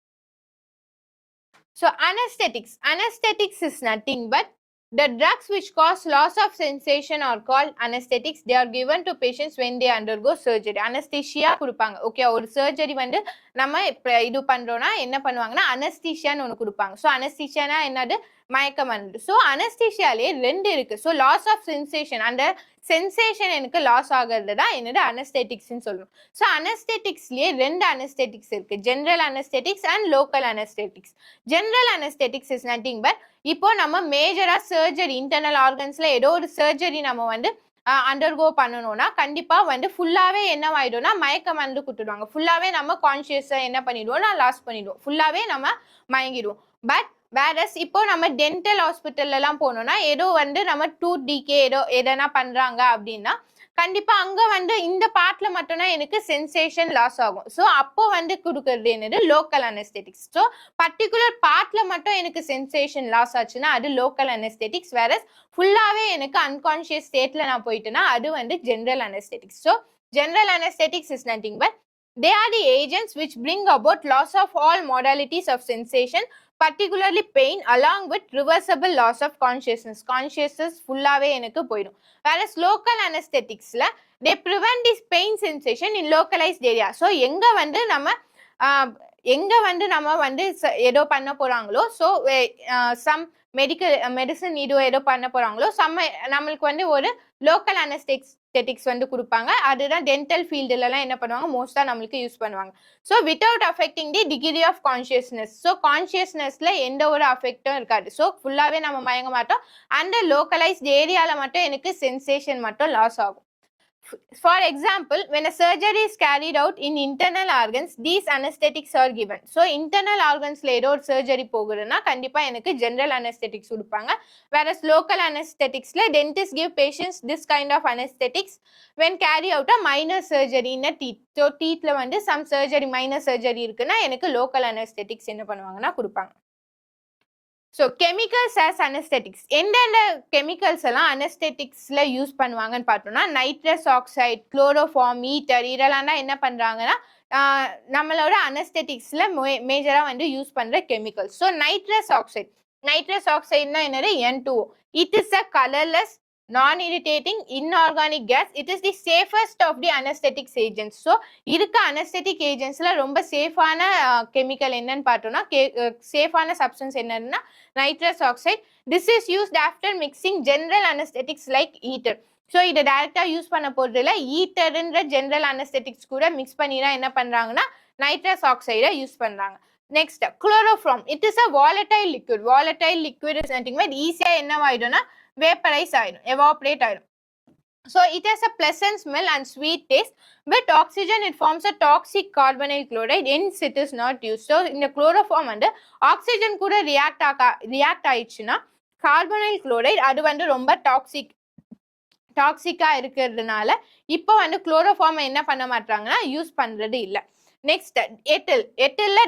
So anesthetics is nothing but the drugs which cause loss of sensation are called anesthetics. They are given to patients when they undergo surgery. Anesthesia கொடுப்பாங்க. Okay, ஒரு surgery வந்து நம்ம இது பண்றோம்னா என்ன பண்ணுவாங்கன்னா அனஸ்தீஷியான்னு ஒன்று கொடுப்பாங்க. ஸோ அனஸ்தீஷியானா என்னது, மயக்க மருந்து. ஸோ அனஸ்தீஷியாலே 2 இருக்கு. ஸோ லாஸ் ஆஃப் சென்சேஷன், அந்த சென்சேஷன் எனக்கு லாஸ் ஆகிறது தான் என்னோட அனஸ்தெட்டிக்ஸ்ன்னு சொல்லணும். ஸோ அனஸ்தெட்டிக்ஸ்லயே 2 அனஸ்தெட்டிக்ஸ் இருக்கு. General anaesthetics and local anaesthetics. General anaesthetics is nothing but இப்போ நம்ம மேஜரா சர்ஜரி, இன்டர்னல் ஆர்கன்ஸ்ல ஏதோ ஒரு சர்ஜரி நம்ம வந்து அண்டர்கோ பண்ணணும்னா கண்டிப்பா வந்து ஃபுல்லாவே என்னவாயிடும்னா மயக்க மருந்து கொடுத்துடுவாங்க. ஃபுல்லாவே நம்ம கான்சியஸை என்ன பண்ணிடுவோம்னா லாஸ் பண்ணிடுவோம். ஃபுல்லாவே நம்ம மயங்கிடுவோம். பட் வேறஸ் இப்போ நம்ம டென்டல் ஹாஸ்பிட்டல்ல எல்லாம் போனோம்னா ஏதோ வந்து நம்ம டூத் டிகே எதனா பண்றாங்க அப்படின்னா கண்டிப்பா அங்க வந்து இந்த பார்ட்ல மட்டும்தான் எனக்கு சென்சேஷன் லாஸ் ஆகும். ஸோ அப்போ வந்து கொடுக்கறது என்னது லோக்கல் அனஸ்தெட்டிக்ஸ். ஸோ பர்டிகுலர் பார்ட்ல மட்டும் எனக்கு சென்சேஷன் லாஸ் ஆச்சுன்னா அது லோக்கல் அனஸ்தெட்டிக்ஸ். வேற ஃபுல்லாவே எனக்கு அன்கான்சியஸ் ஸ்டேட்ல நான் போயிட்டேன்னா அது வந்து general anaesthetics. So general anaesthetics is nothing but they are the agents which bring about loss of all modalities of sensation, particularly pain, along with reversible loss of consciousness. Consciousness ஃபுல்லாவே எனக்கு போயிடும். whereas local anestheticsல they prevent this pain sensation in localized area. so எங்க வந்து நம்ம ஏதோ பண்ண போறாங்களோ, so some medicine ஏதோ பண்ண போறாங்களோ நம்மளுக்கு வந்து ஒரு லோக்கல் அனஸ்தெட்டிக்ஸ் வந்து கொடுப்பாங்க. அதுதான் டென்டல் ஃபீல்டுலலாம் என்ன பண்ணுவாங்க, மோஸ்டா நம்மளுக்கு யூஸ் பண்ணுவாங்க. So without affecting the degree of consciousness. So கான்சியஸ்னஸ்ல எந்த ஒரு அஃபெக்டும் இருக்காது. ஸோ ஃபுல்லாவே நம்ம மயங்க மாட்டோம். அந்த லோக்கலைஸ்ட் ஏரியால மட்டும் எனக்கு சென்சேஷன் மட்டும் லாஸ் ஆகும். For example, when a surgery is carried out in internal organs, these anesthetics are given. So internal organs la edo surgery poguruna kandipa enakku general anesthetics udupanga. Whereas local anesthetics la dentists give patients this kind of anesthetics when carry out a minor surgery in a teeth. So teeth la vandu some surgery, minor surgery irukuna enakku local anesthetics enna பண்ணுவாங்கன்னா கொடுப்பாங்க. So chemicals as anaesthetics. எந்தெந்த chemicals எல்லாம் அனஸ்தெட்டிக்ஸ்ல use பண்ணுவாங்கன்னு பார்த்தோம்னா nitrous oxide, chloroform, eater இதெல்லாம் தான் என்ன பண்றாங்கன்னா நம்மளோட அனஸ்தெட்டிக்ஸ்ல மேஜரா வந்து யூஸ் பண்ற கெமிக்கல்ஸ். ஸோ நைட்ரஸ் ஆக்சைடுனா என்னது, N2O. It is a colourless non-irritating inorganic gas. It is the safest of the anesthetic agents. So இருக்க anesthetic agentsல ரொம்ப சேஃபான கெமிக்கல் என்னன்னு பார்த்தோம்னா சேஃபான சப்ஸ்டன்ஸ் என்னன்னா nitrous oxide. This is used after mixing general anesthetics like ether. So இதை டைரக்டா use பண்ண போறதுல ஈட்டர்ன்ற ஜெனரல் அனஸ்தெட்டிக்ஸ் கூட மிக்ஸ் பண்ணி தான் என்ன பண்றாங்கன்னா நைட்ரஸ் ஆக்சைடை யூஸ் பண்றாங்க. Next chloroform. It is a volatile liquid. Volatile liquid is nothing but ஈஸியா என்னவாயிடும்னா vaporize ஆயிடும், evaporate ஆயிடும். So it has a pleasant smell and sweet taste. With oxygen it forms a toxic carbonyl chloride, hence it is not used. So இந்த chloroform வந்து oxygen கூட react ஆயிடுச்சுன்னா carbonyl chloride அது வந்து ரொம்ப டாக்ஸிக்கா இருக்கிறதுனால இப்போ வந்து குளோரோஃபார்ம் என்ன பண்ண மாட்டாங்கன்னா யூஸ் பண்றது இல்லை. நெக்ஸ்ட் எட்டில்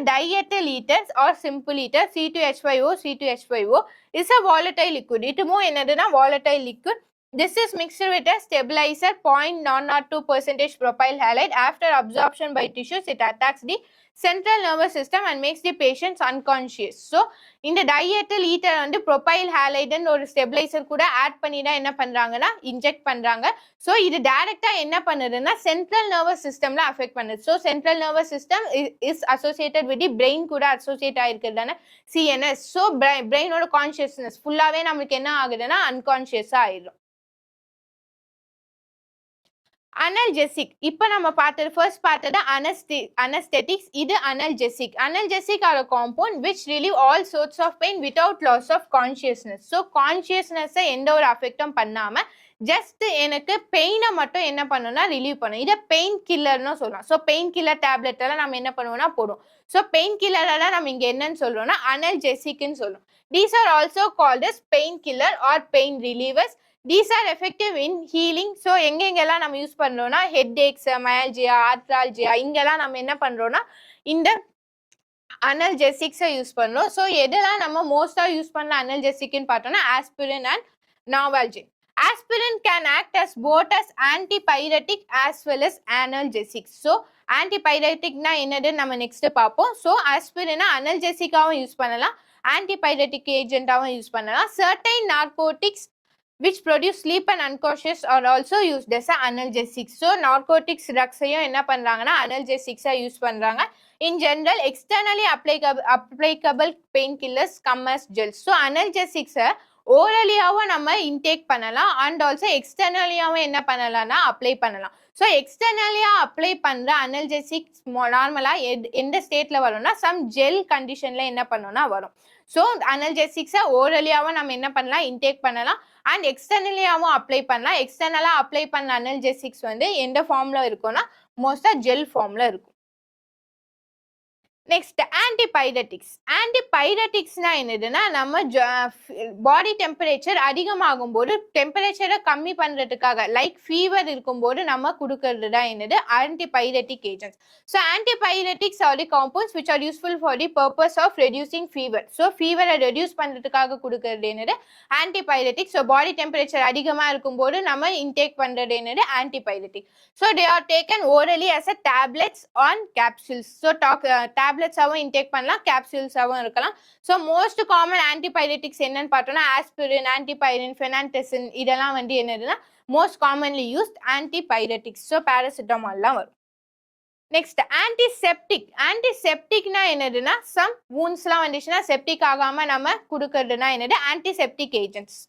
diethyl ethers or simple ether C2H5O is a volatile liquid. இதுவும் என்னதுன்னா volatile liquid. This is mixed with a stabilizer 0.002% propyl halide. After absorption by tissues, it attacks the central nervous system and makes the patients unconscious. So இந்த diethyl ether வந்து propyl halide ஒரு stabilizer கூட add பண்ணி தான் என்ன பண்றாங்கன்னா inject பண்றாங்க. So இது டைரக்டா என்ன பண்ணுதுன்னா சென்ட்ரல் நர்வஸ் சிஸ்டம்ல அஃபெக்ட் பண்ணுது. So central nervous system is associated with the brain கூட அசோசியேட் ஆயிருக்கிறதான CNS. ஸோ பிரெயினோட கான்சியஸ்னஸ் ஃபுல்லாவே நம்மளுக்கு என்ன ஆகுதுன்னா அன்கான்சியஸா ஆயிடும். அனல்ஜெசிக். இப்போ நம்ம பார்த்தது ஃபர்ஸ்ட் பார்த்தது அனஸ்தெட்டிக்ஸ். இது analgesic. Analgesic are compound which relieve all sorts of pain without loss of consciousness. So கான்சியஸ்னஸை எந்த ஒரு அஃபெக்டும் பண்ணாம ஜஸ்ட் எனக்கு பெயினை மட்டும் என்ன பண்ணணும்னா ரிலீவ் பண்ணும். இதை பெயின் கில்லர்னு சொல்லலாம். ஸோ பெயின் கில்லர் டேப்லெட் எல்லாம் நம்ம என்ன பண்ணுவோம்னா போடும். ஸோ பெயின் கில்லரெல்லாம் நம்ம இங்க என்னன்னு சொல்றோம்னா அனல்ஜெசிக்னு சொல்றோம். These are also called as painkiller or pain relievers. These are effective in healing. So எங்கெங்கெல்லாம் நம்ம யூஸ் பண்றோம்னா ஹெட்ஏக்ஸ், மயால்ஜியா, ஆர்த்ரால்ஜியா இங்கெல்லாம் நம்ம என்ன பண்றோம்னா இந்த அனல்ஜெசிக்ஸை யூஸ் பண்றோம். ஸோ எதெல்லாம் நம்ம மோஸ்டா யூஸ் பண்ண அனல்ஜெசிக்னு பார்த்தோம்னா aspirin and novalgin. Aspirin can act as both as antipyretic as well as analgesic. So antipyretic na என்னது நம்ம நெக்ஸ்ட் பார்ப்போம். ஸோ ஆஸ்பிரின் அனல்ஜெசிக்காவும் யூஸ் பண்ணலாம், ஆன்டிபைரட்டிக் ஏஜென்ட்டாவும் யூஸ் பண்ணலாம். Certain narcotics which produce sleep and unconscious are also used as analgesics. So narcotics drugs ஐயும் என்ன பண்றாங்கன்னா analgesics use பண்றாங்க. In general, externally applicable painkillers come as gels. So analgesics ஓரலியாவும் நம்ம intake பண்ணலாம் and also எக்ஸ்டர்னலியாவும் என்ன பண்ணலாம்னா apply பண்ணலாம். So எக்ஸ்டர்னலியா apply பண்ற அனல்ஜெசிக்ஸ் நார்மலா எந்த ஸ்டேட்ல வரும்னா சம் ஜெல் கண்டிஷன்ல என்ன பண்ணோம்னா வரும். ஸோ அனல்ஜெசிக்ஸை ஓரலியாவும் நம்ம என்ன பண்ணலாம் இன்டேக் பண்ணலாம் அண்ட் எக்ஸ்டர்னலியாவும் அப்ளை பண்ணலாம். எக்ஸ்டர்னலா அப்ளை பண்ண அனல்ஜெசிக்ஸ் எந்த ஃபார்ம்ல இருக்கும்னா மோஸ்டா ஜெல் ஃபார்ம்ல இருக்கும். நெக்ஸ்ட் ஆன்டிபைரட்டிக்ஸ். ஆன்டிபைரட்டிக்ஸ்னா என்னதுன்னா நம்ம பாடி டெம்பரேச்சர் அதிகமாகும் போது டெம்பரேச்சரை கம்மி பண்றதுக்காக லைக் ஃபீவர் இருக்கும்போது நம்ம கொடுக்கறது தான் என்னது antipyretic agents. So antipyretics are the compounds which are useful for the purpose of reducing fever. So ஃபீவரை ரெடியூஸ் பண்றதுக்காக கொடுக்கறது என்னது ஆன்டிபைரட்டிக். ஸோ பாடி டெம்பரேச்சர் அதிகமாக இருக்கும்போது நம்ம இன்டேக் பண்றது என்னது antipyretic. So they are taken orally as a tablets on capsules. So டேப்லெட்ஸாகவும் இன்டேக் பண்ணலாம், கேப்சூல்ஸாகவும் இருக்கலாம். ஸோ மோஸ்ட் காமன் ஆன்டிபைரட்டிக்ஸ் என்னன்னு பார்த்தோம்னா ஆஸ்பிரின், ஆன்டிபைரின், ஃபெனான்டெசின் இதெல்லாம் என்னதுன்னா மோஸ்ட் காமன்லி யூஸ்ட் ஆன்டிபைரட்டிக்ஸ். ஸோ பேராசிட்டமால்லாம் வரும். Next antiseptic. ஆன்டிசெப்டிக்னா என்னதுன்னா சம் வூண்ட்ஸ்லாம் வந்துச்சுன்னா செப்டிக் ஆகாம நம்ம கொடுக்கறதுனா என்னது antiseptic agents.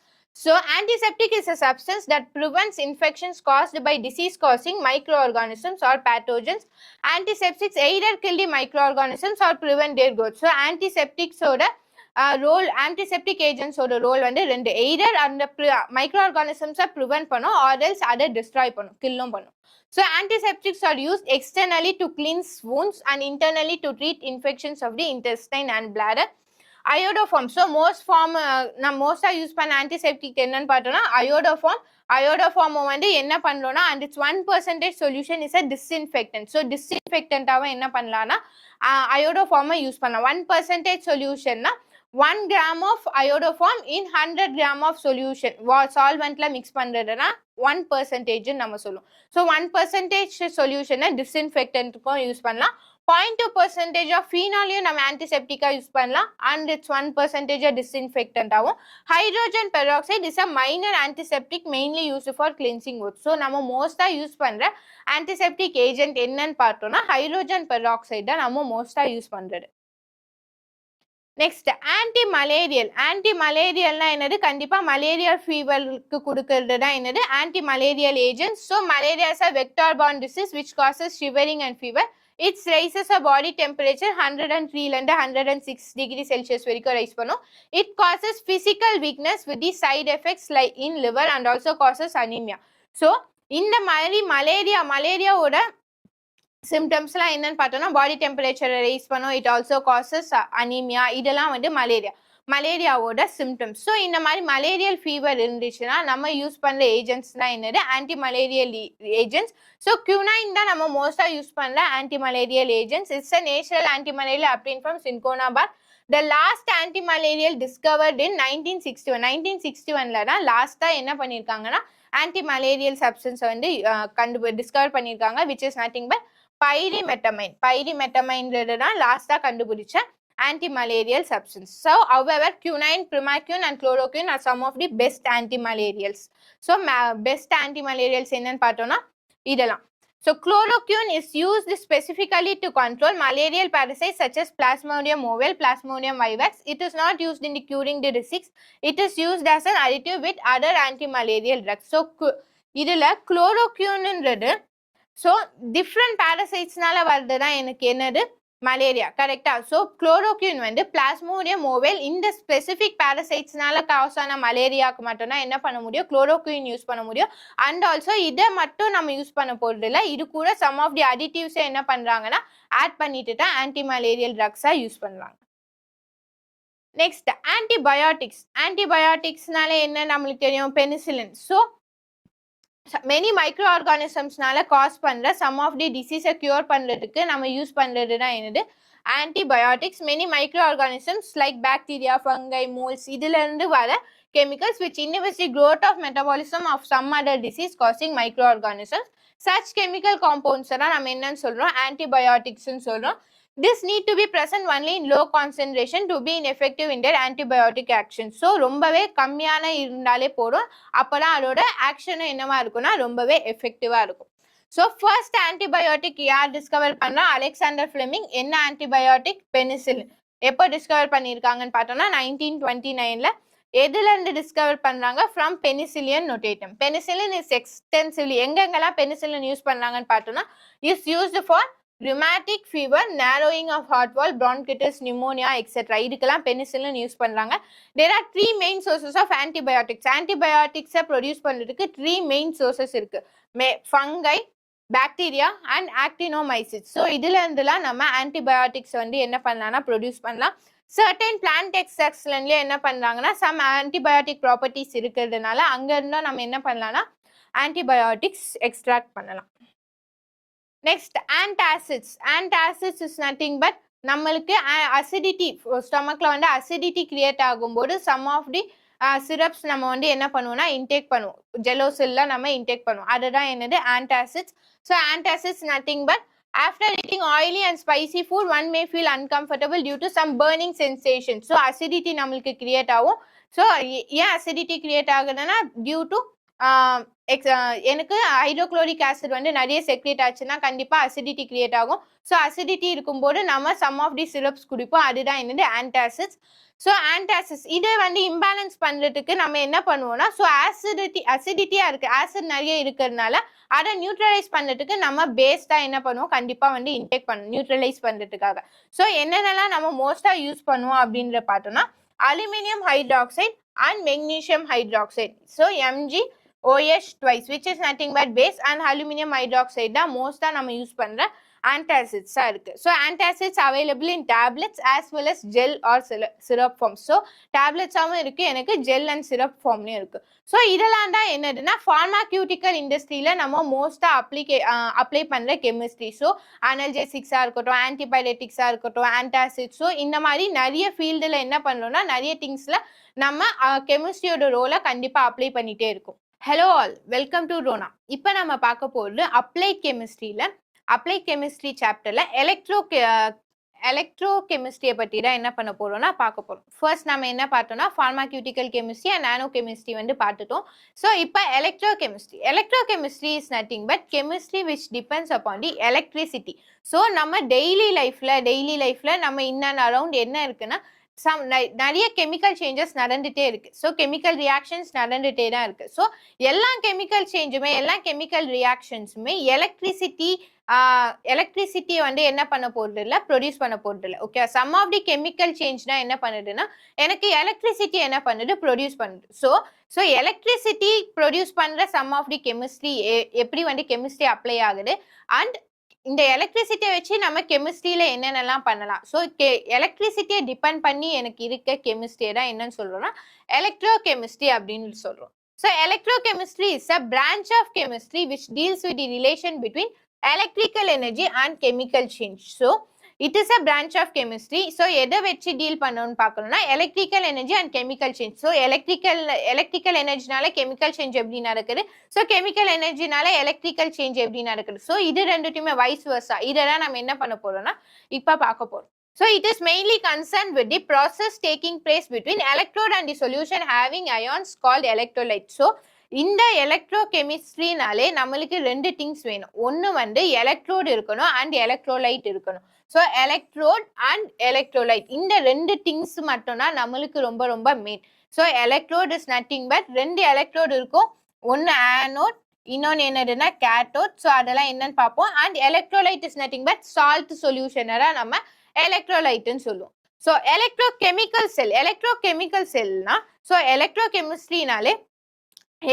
So antiseptic is a substance that prevents infections caused by disease-causing microorganisms or pathogens. Antiseptics either kill the microorganisms or prevent their growth. So antiseptics oda role, antiseptic agents oda role rendu either and microorganisms prevent pannu or else other destroy pannu, killum pannu. So antiseptics are used externally to cleanse wounds and internally to treat infections of the intestine and bladder. Iodoform. So நம்ம மோஸ்டா use பண்ண antiseptic என்னன்னு பார்த்தோம்னா iodoform. Iodoform என்ன பண்ணோம்னா and it's 1% solution is a disinfectant. So டிஸ்இன்ஃபெக்டன்ட்டாகவும் என்ன பண்ணலாம்னா அயோடோஃபார்மை யூஸ் பண்ணலாம். 1% சொல்யூஷன்னா 1 gram of iodoform in 100 gram of solution சால்வெண்ட்ல மிக்ஸ் பண்றதுனா 1% நம்ம சொல்லுவோம். ஸோ 1% சொல்யூஷனை டிஸ்இன்ஃபெக்டன்ட்டுக்கும் யூஸ் பண்ணலாம். 0.2% ஆஃப் ஃபீனாலையும் நம்ம ஆன்டிசெப்டிக்கா யூஸ் பண்ணலாம் அண்ட் இட்ஸ் 1% டிஸ்இன்ஃபெக்டன்ட் ஆகும். Hydrogen peroxide is a minor antiseptic mainly use for cleansing would. So நம்ம மோஸ்டா யூஸ் பண்ற ஆன்டிசெப்டிக் ஏஜென்ட் என்னன்னு பார்த்தோம்னா ஹைட்ரோஜன் பெராக்சைடு தான் நம்ம மோஸ்டா யூஸ் பண்றது. நெக்ஸ்ட் ஆன்டிமலேரியல். ஆன்டிமலேரியல்னா என்னது கண்டிப்பா மலேரியா ஃபீவருக்கு கொடுக்கறது தான் என்னது antimalarial agent. So malaria is a vector borne disease which causes shivering and fever. It raises a body temperature 103 and 106 degree Celsius வரைக்கும் ரைஸ் பண்ணும். It causes physical weakness with the side effects like in liver and also causes anemia. So இந்த மாதிரி மலேரியாவோட சிம்டம்ஸ்லாம் என்னன்னு பார்த்தோம்னா பாடி டெம்பரேச்சரை rice பண்ணும். It also causes anaemia. இதெல்லாம் மலேரியாவோட symptoms. So இந்த மாதிரி மலேரியல் ஃபீவர் இருந்துச்சுன்னா நம்ம யூஸ் பண்ணுற ஏஜென்ட்ஸ்லாம் என்னது anti malarial agents. So quinine தான் நம்ம மோஸ்ட்டாக யூஸ் பண்ணுற anti malarial agents. It's a natural anti malarial obtained from cinchona bark. The last anti-malarial discovered in 1961. 1961ல தான் லாஸ்ட்டாக என்ன பண்ணியிருக்காங்கன்னா ஆன்டி-மலேரியல் சப்ஸ்டன்ஸ் டிஸ்கவர் பண்ணியிருக்காங்க which is nothing but pyrimethamine. pyrimethamine தான் லாஸ்ட்டாக கண்டுபிடிச்ச anti-malarial substance. So however quinine, primaquine and chloroquine are some of the best anti-malarials. So best anti-malarials என்னன்னு பார்த்தோம்னா இதெல்லாம். So chloroquine is used specifically to control malarial parasites such as Plasmodium ovale, Plasmodium vivax. It is not used in curing the disease. It is used as an additive with other anti-malarial drugs. So இதுல chloroquineன்றது so different parasitesனால வருதுதான் எனக்கு என்னது malaria கரெக்டா. So chloroquine plasmodium ஓவேல் இந்த specific பாரசைட்ஸ்னால cos ஆன மலேரியாவுக்கு மட்டும்தான் என்ன பண்ண முடியும் குளோரோக்யூன் யூஸ் பண்ண முடியும். அண்ட் ஆல்சோ இதை மட்டும் நம்ம யூஸ் பண்ண போறது இல்லை. இது கூட சம் ஆஃப் தி அடிட்டிவ்ஸை என்ன பண்றாங்கன்னா ஆட் பண்ணிட்டு தான் ஆன்டி மலேரியல் ட்ரக்ஸா யூஸ் பண்றாங்க. Next antibiotics. ஆன்டிபயோட்டிக்ஸ்னால என்ன நம்மளுக்கு தெரியும் பெனிசிலின். ஸோ மெனி மைக்ரோ ஆர்கானிசம்ஸ்னால காஸ் பண்ற சம் ஆஃப் தி டிசீஸை கியூர் பண்றதுக்கு நம்ம யூஸ் பண்றது தான் என்னது antibiotics. Many micro organisms like bacteria, fungi, moulds இதுல இருந்து வர chemicals which inhibits the growth of metabolism of some other disease causing microorganisms. Such chemical compounds தான் நம்ம என்னன்னு சொல்றோம் ஆன்டிபயோட்டிக்ஸ்னு சொல்றோம். This need to be present only in low concentration to be ineffective in their antibiotic action. So ரொம்பவே கம்மியான இருந்தாலே போதும். அப்பதான் அதோட ஆக்ஷன் என்னவா இருக்கும்னா ரொம்பவே எஃபெக்டிவா இருக்கும். ஸோ ஃபர்ஸ்ட் ஆன்டிபயோட்டிக் யார் டிஸ்கவர் பண்ணா? Alexander Fleming. என்ன ஆன்டிபயோட்டிக்? பெனிசிலின். எப்போ டிஸ்கவர் பண்ணியிருக்காங்கன்னு பார்த்தோம்னா 1929ல. எதுல இருந்து டிஸ்கவர் பண்றாங்க? From penicillium notatum. Penicillin is extensively எங்கெங்கெல்லாம் பெனிசிலின் யூஸ் பண்றாங்கன்னு பார்த்தோம்னா is used for rheumatic fever, narrowing of heart wall, bronchitis, pneumonia, etc. இதுக்கெல்லாம் பெனிசிலின் யூஸ் பண்றாங்க. There are three main sources of antibiotics. Antibiotics produce பண்றதுக்கு three main sources இருக்கு. Fungi, bacteria and actinomycetes. So இதுல இருந்துலாம் நம்ம antibiotics வந்து என்ன பண்ணலாம்னா ப்ரொடியூஸ் பண்ணலாம். சர்டன் பிளான்ட் எக்ஸ்ட்ராக்ட்ஸ்லேயே என்ன பண்றாங்கன்னா சம் ஆன்டிபயோட்டிக் ப்ராப்பர்ட்டிஸ் இருக்கிறதுனால அங்க இருந்தா நம்ம என்ன பண்ணலாம்னா ஆன்டிபயோட்டிக்ஸ் எக்ஸ்ட்ராக்ட் பண்ணலாம். Next antacids. Antacids is nothing but நம்மளுக்கு அசிடிட்டி ஸ்டொமக்ல வந்து அசிடிட்டி கிரியேட் ஆகும்போது சம் ஆஃப் தி சிரப்ஸ் நம்ம வந்து என்ன பண்ணுவோம்னா இன்டேக் பண்ணுவோம். ஜெலோசில்ல நம்ம இன்டேக் பண்ணுவோம். அதுதான் என்னது antacids. So antacids nothing but after eating oily and spicy food one may feel uncomfortable due to some burning sensation. So acidity நம்மளுக்கு கிரியேட் ஆகும். ஸோ ஏன் அசிடிட்டி கிரியேட் ஆகுதுன்னா டியூ டு எனக்கு ஹைட்ரோக்ளோரிக் ஆசிட் வந்து நிறைய செக்ரேட் ஆச்சுன்னா கண்டிப்பா acidity create ஆகும். ஸோ அசிடிட்டி இருக்கும்போது நம்ம சம் ஆஃப் தி சிரப்ஸ் குடிப்போம். அதுதான் என்னது ஆன்டாசிட்ஸ். ஸோ ஆன்டாசிட்ஸ் இதை வந்து இம்பேலன்ஸ் பண்றதுக்கு நம்ம என்ன பண்ணுவோம்னா ஸோ அசிடிட்டியா இருக்கு, ஆசிட் நிறைய இருக்கிறதுனால அதை நியூட்ரலைஸ் பண்றதுக்கு நம்ம பேஸ்டா என்ன பண்ணுவோம் கண்டிப்பா வந்து இன்டேக் பண்ணுவோம் நியூட்ரலைஸ் பண்றதுக்காக. ஸோ என்னென்னலாம் நம்ம மோஸ்டா யூஸ் பண்ணுவோம் அப்படின்ற பார்த்தோம்னா aluminium hydroxide and magnesium hydroxide. So MG OH twice which is nothing but base and aluminum hydroxide தான் மோஸ்டா நம்ம யூஸ் பண்ற ஆன்டாசிட்ஸா இருக்கு. So antacids available in tablets as well as gel or syrup form. So டேப்லெட்ஸாகவும் இருக்கு, எனக்கு gel and syrup ஃபார்ம்லயும் இருக்கு. ஸோ இதெல்லாம் தான் என்னதுன்னா ஃபார்மாக்யூட்டிக்கல் இண்டஸ்ட்ரியில நம்ம மோஸ்டா அப்ளை பண்ற கெமிஸ்ட்ரி. ஸோ அனல்ஜெசிக்ஸா இருக்கட்டும், ஆன்டிபயோட்டிக்ஸா இருக்கட்டும், ஆன்டாசிட்ஸ். ஸோ இந்த மாதிரி நிறைய ஃபீல்டுல என்ன பண்றோம்னா நிறைய திங்ஸ்ல நம்ம கெமிஸ்ட்ரியோட ரோலை கண்டிப்பா அப்ளை பண்ணிட்டே இருக்கும். Hello all, welcome to Rona. இப்போ நம்ம பார்க்க போகிறது அப்ளைட் கெமிஸ்ட்ரியில் அப்ளைட் கெமிஸ்ட்ரி சாப்டரில் எலக்ட்ரோ கெமிஸ்ட்ரியை பற்றி தான் என்ன பண்ண போகிறோம்னா பார்க்க போகிறோம். ஃபர்ஸ்ட் நம்ம என்ன பார்த்தோம்னா pharmaceutical chemistry and nano chemistry வந்து பார்த்துட்டோம். ஸோ இப்போ electro chemistry is nothing but chemistry which depends upon the electricity. So நம்ம டெய்லி லைஃப்பில் நம்ம இன் அண்ட் அரவுண்ட் என்ன இருக்குன்னா நிறைய கெமிக்கல் சேஞ்சஸ் நடந்துட்டே இருக்கு. ஸோ கெமிக்கல் ரியாக்ஷன்ஸ் நடந்துட்டே தான் இருக்கு. ஸோ எல்லா கெமிக்கல் சேஞ்சுமே எல்லா கெமிக்கல் ரியாக்ஷன்ஸுமே எலக்ட்ரிசிட்டியை வந்து என்ன பண்ண போறது இல்லை, ப்ரொடியூஸ் பண்ண போறது இல்லை. Okay, some of the chemical சேஞ்ச்னா என்ன பண்ணுதுன்னா எனக்கு எலக்ட்ரிசிட்டி என்ன பண்ணுது, ப்ரொடியூஸ் பண்ணுது. ஸோ எலக்ட்ரிசிட்டி ப்ரொடியூஸ் பண்ற சம் ஆஃப் தி கெமிஸ்ட்ரி எப்படி வந்து கெமிஸ்ட்ரி அப்ளை ஆகுது அண்ட் இந்த எலக்ட்ரிசிட்டியை வச்சு நம்ம கெமிஸ்ட்ரியில என்னென்னலாம் பண்ணலாம். ஸோ எலக்ட்ரிசிட்டியை டிபெண்ட் பண்ணி எனக்கு இருக்க கெமிஸ்ட்ரியை தான் என்னன்னு சொல்றோம்னா எலக்ட்ரோ கெமிஸ்ட்ரி அப்படின்னு சொல்றோம். So electrochemistry is a branch of chemistry which deals with the relation between electrical energy and chemical change. So it is a branch of chemistry. So எதை வச்சு டீல் பண்ணணும்னு பார்க்கணும்னா electrical energy and chemical change. So electrical எனர்ஜினால chemical change எப்படி நடக்குது, so chemical எனர்ஜினால electrical change எப்படி நடக்குது. ஸோ இது ரெண்டுத்தையுமே வைஸ் வர்சா இதெல்லாம் நம்ம என்ன பண்ண போறோம்னா இப்போ பார்க்க போறோம். So it is mainly concerned with the process taking place between electrode and the solution having ions called electrolyte. So இந்த எலக்ட்ரோ கெமிஸ்ட்ரினாலே நம்மளுக்கு ரெண்டு திங்ஸ் வேணும். ஒன்று வந்து எலக்ட்ரோடு இருக்கணும் அண்ட் எலக்ட்ரோலைட் இருக்கணும். ஸோ எலக்ட்ரோட் அண்ட் எலக்ட்ரோலைட் இந்த ரெண்டு திங்ஸ் மட்டும்தான் நம்மளுக்கு ரொம்ப ரொம்ப main. So electrode is nothing but ரெண்டு எலக்ட்ரோடு இருக்கும், ஒன்று ஆனோட் இன்னொன்று என்னதுன்னா கேட்டோட். ஸோ அதெல்லாம் என்னன்னு பார்ப்போம். And electrolyte is nothing but salt சொல்யூஷனரா நம்ம எலக்ட்ரோலைட்னு சொல்லுவோம். ஸோ எலக்ட்ரோகெமிக்கல் செல்னா ஸோ எலக்ட்ரோ கெமிஸ்ட்ரினாலே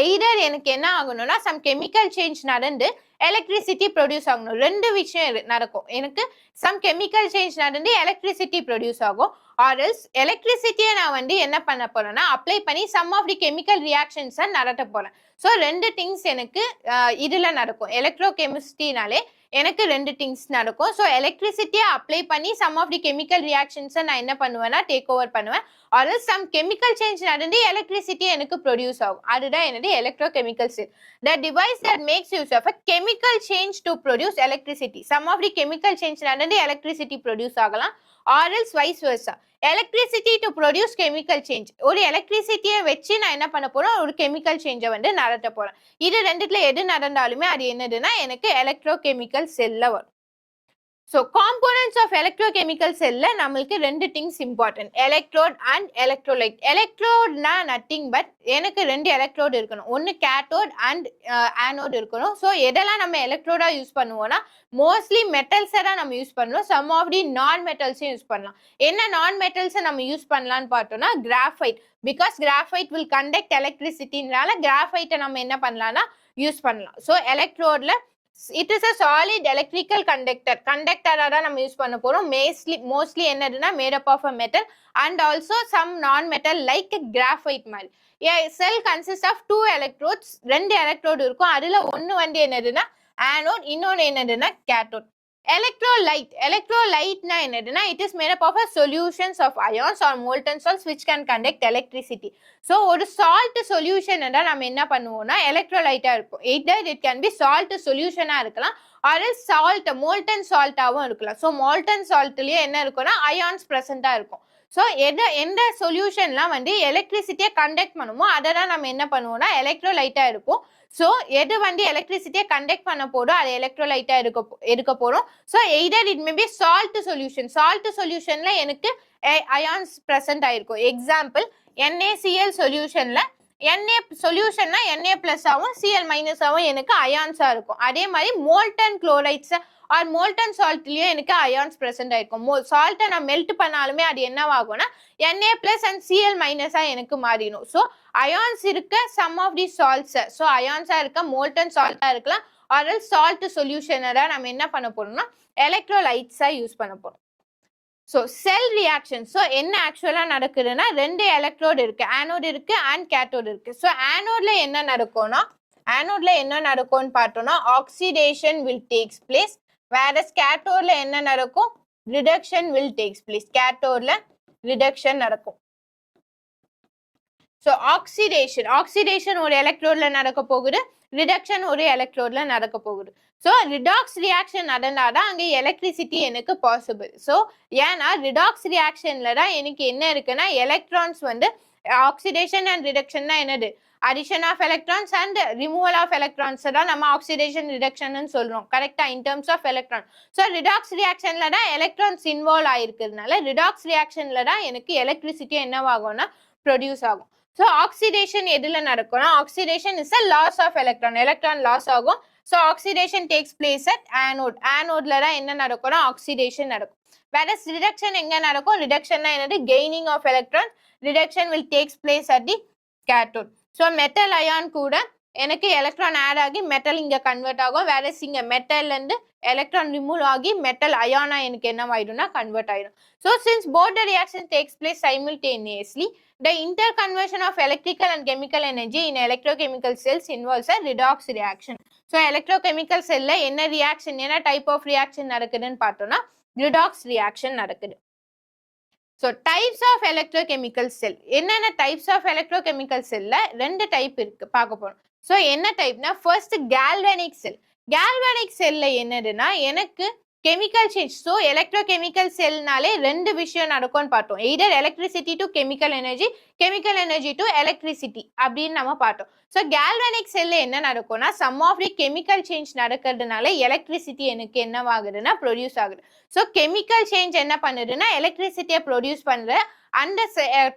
எய்தர் எனக்கு என்ன ஆகணும்னா சம் கெமிக்கல் சேஞ்ச் நடந்து எலக்ட்ரிசிட்டி ப்ரொடியூஸ் ஆகணும். ரெண்டு விஷயம் நடக்கும். எனக்கு சம் கெமிக்கல் சேஞ்ச் நடந்து எலக்ட்ரிசிட்டி ப்ரொடியூஸ் ஆகும். ஆர்எல்ஸ் எலக்ட்ரிசிட்டியை நான் வந்து என்ன பண்ண போறேன்னா அப்ளை பண்ணி சம் ஆஃப் தி கெமிக்கல் ரியாக்ஷன்ஸை நடத்த போறேன். ஸோ ரெண்டு திங்ஸ் எனக்கு இதுல நடக்கும். எலக்ட்ரோ கெமிஸ்ட்ரினாலே எனக்கு ரெண்டு திங்ஸ் நடக்கும். ஸோ எலக்ட்ரிசிட்டியை அப்ளை பண்ணி சம் ஆஃப் தி கெமிக்கல் ரியாக்ஷன்ஸை நான் என்ன பண்ணுவேன்னா டேக் ஓவர் பண்ணுவேன். ஆர் சம் கெமிக்கல் சேஞ்ச் நடந்து எலக்ட்ரிசிட்டி எனக்கு ப்ரொடியூஸ் ஆகும். அதுதான் என்னது electro chemical cell. The device that makes use of a chemical change to produce electricity. Some of the chemical change நடந்து எலக்ட்ரிசிட்டி ப்ரொடியூஸ் ஆகலாம். Or else vice versa. Electricity to produce chemical change. ஒரு எலக்ட்ரிசிட்டியை வச்சு நான் என்ன பண்ண போறேன், ஒரு கெமிக்கல் சேஞ்சை வந்து நடத்த போறேன். இது ரெண்டுத்துல எது நடந்தாலுமே அது என்னதுன்னா எனக்கு எலக்ட்ரோகெமிக்கல் செல்ல வரும். So components of electrochemical cell நம்மளுக்கு ரெண்டு things important, electrode and electrolyte. electrode na nothing but எனக்கு ரெண்டு electrode இருக்கணும், ஒன்னு cathode and anode இருக்கணும். so எதெல்லாம் நம்ம electrode யூஸ் பண்ணுவோம்னா mostly metals தான் நம்ம யூஸ் பண்ணுவோம். some of the non metals use பண்ணலாம். என்ன non metals நம்ம யூஸ் பண்ணலாம்னு பார்த்தோம்னா graphite, because graphite will conduct electricity னால graphite நம்ம என்ன பண்ணலாம்னா யூஸ் பண்ணலாம். so electrode it is a solid electrical conductor. conductor தான் நம்ம யூஸ் பண்ண போறோம். mostly என்னதுன்னா made up of a metal and also some non metal like graphite மாதிரி. a cell consists of two electrodes. ரெண்டு electrode இருக்கும். அதுல ஒன்னு வந்து என்னதுன்னா anode, இன்னொன்னு என்னதுன்னா cathode. electrolyte na என்னதுன்னா it is made up of a solutions of ions or molten salts which can conduct electricity. so ஒரு salt solution னா நம்ம என்ன பண்ணுவோம்னா electrolyte இருக்கும். either it can be salt solution இருக்கலாம் or else salt molten salt ஆவும் இருக்கலாம். so molten salt லயே என்ன இருக்கும்னா ions present இருக்கும். so எந்த சொல்யூஷன்லாம் வந்து எலக்ட்ரிசிட்டியை கண்டக்ட் பண்ணுமோ அதை தான் நம்ம என்ன பண்ணுவோம்னா எலக்ட்ரோலைட்டா இருக்கும். so எது வந்து எலக்ட்ரிசிட்டியை கண்டக்ட் பண்ண போதோ அது எலக்ட்ரோலைட்டா எடுக்க போறோம். so either it may be salt solutionல எனக்கு ions present ஆயிருக்கும். example NaCl சொல்யூஷன்ல Na சொல்யூஷன்னா Na plus ஆகும் Cl minus ஆகும் எனக்கு அயான்ஸா இருக்கும். அதே மாதிரி மோல்டன் குளோரைட்ஸ் ஆர் மோல்டன் சால்ட்லயே எனக்கு அயான்ஸ் பிரசன்ட் ஆயிருக்கும். சால்ட்டை நான் மெல்ட் பண்ணாலுமே அது என்னவாகும்னா Na plus and Cl minus எனக்கு மாறிடும். ஸோ அயான்ஸ் இருக்க some of the salts, so அயான்ஸா இருக்க மோல்டன் சால்ட்டா இருக்கலாம் ஆர் சால்ட் சொல்யூஷனை தான் நம்ம என்ன பண்ண போறோம்னா எலக்ட்ரோலைட்ஸா யூஸ் பண்ண போறோம். ஸோ செல் ரியாக்ஷன். ஸோ என்ன ஆக்சுவலாக நடக்குதுன்னா ரெண்டு எலக்ட்ரோடு இருக்கு, ஆனோடு இருக்கு அண்ட் கேத்தோடு இருக்கு. ஸோ ஆனோட்ல என்ன நடக்கும்னு பார்த்தோம்னா oxidation will takes place, whereas கேத்தோட்ல என்ன நடக்கும், ரிடக்ஷன் வில் டேக்ஸ் பிளேஸ். கேத்தோட்ல ரிடக்ஷன் நடக்கும். ஸோ ஆக்சிடேஷன் ஒரு எலக்ட்ரோட்ல நடக்க போகுது, ரிடக்ஷன் ஒரு எலக்ட்ரோட்ல நடக்க போகுது. ஸோ ரிடாக்ஸ் ரியாக்ஷன் நடந்தாதான் அங்கே எலக்ட்ரிசிட்டி எனக்கு பாசிபிள். ஸோ ஏன்னா ரிடாக்ஸ் ரியாக்ஷன்ல தான் எனக்கு என்ன இருக்குன்னா எலக்ட்ரான்ஸ் வந்து ஆக்சிடேஷன் அண்ட் ரிடக்ஷன் தான் என்னது addition of electrons and removal of electrons தான் நம்ம ஆக்சிடேஷன் ரிடக்ஷன் சொல்றோம். கரெக்டா in terms of electron. So redox ரியாக்ஷன்ல தான் எலக்ட்ரான்ஸ் இன்வால்வ் ஆயிருக்கிறதுனால ரிடாக்ஸ் ரியாக்ஷன்ல தான் எனக்கு எலக்ட்ரிசிட்டி என்னவாகும்னா ப்ரொடியூஸ் ஆகும். ஸோ ஆக்சிடேஷன் எதுல நடக்கும்னா oxidation is a loss of electron loss ஆகும். So oxidation takes place at ஆனோட்ல தான் என்ன நடக்கும்னா ஆக்சிடேஷன் நடக்கும். வேற ரிடக்ஷன் எங்க நடக்கும், ரிடக்ஷன்னா என்னது gaining of electron, reduction will takes place at the cathode. So metal ion கூட எனக்கு எலக்ட்ரான் ஆட் ஆகி மெட்டல் இங்க கன்வெர்ட் ஆகும், வேற இங்க மெட்டல்ல இருந்து எலக்ட்ரான் ரிமூவ் ஆகி மெட்டல் அயானா எனக்கு என்ன ஆயிடும்னா கன்வெர்ட் ஆயிடும். So since both the reaction takes place simultaneously, the interconversion of electrical and chemical energy in electrochemical cells involves a redox reaction. So electrochemical cellல என்ன ரியாக்ஷன், என்ன டைப் ஆஃப் ரியாக்ஷன் நடக்குதுன்னு பார்த்தோம்னா ரிடாக்ஸ் ரியாக்ஷன் நடக்குது. So types of electrochemical செல். என்னென்ன types of electrochemical செல்ல ரெண்டு type இருக்கு பார்க்க போறோம். ஸோ என்ன டைப்னா ஃபர்ஸ்ட் கேல்வனிக் செல். கேல்வனிக் செல்ல என்னதுன்னா எனக்கு கெமிக்கல் சேஞ்ச். ஸோ எலக்ட்ரோகெமிக்கல் செல்னாலே ரெண்டு விஷயம் நடக்கும்னு பார்த்தோம். Either electricity to chemical energy to electricity அப்படின்னு நம்ம பார்த்தோம். ஸோ கேல்வனிக் செல்ல என்ன நடக்கும்னா some of the chemical change நடக்கிறதுனால எலக்ட்ரிசிட்டி எனக்கு என்னவாகுதுன்னா ப்ரொடியூஸ் ஆகுது. ஸோ கெமிக்கல் சேஞ்ச் என்ன பண்ணுதுன்னா எலக்ட்ரிசிட்டியை ப்ரொடியூஸ் பண்ற அந்த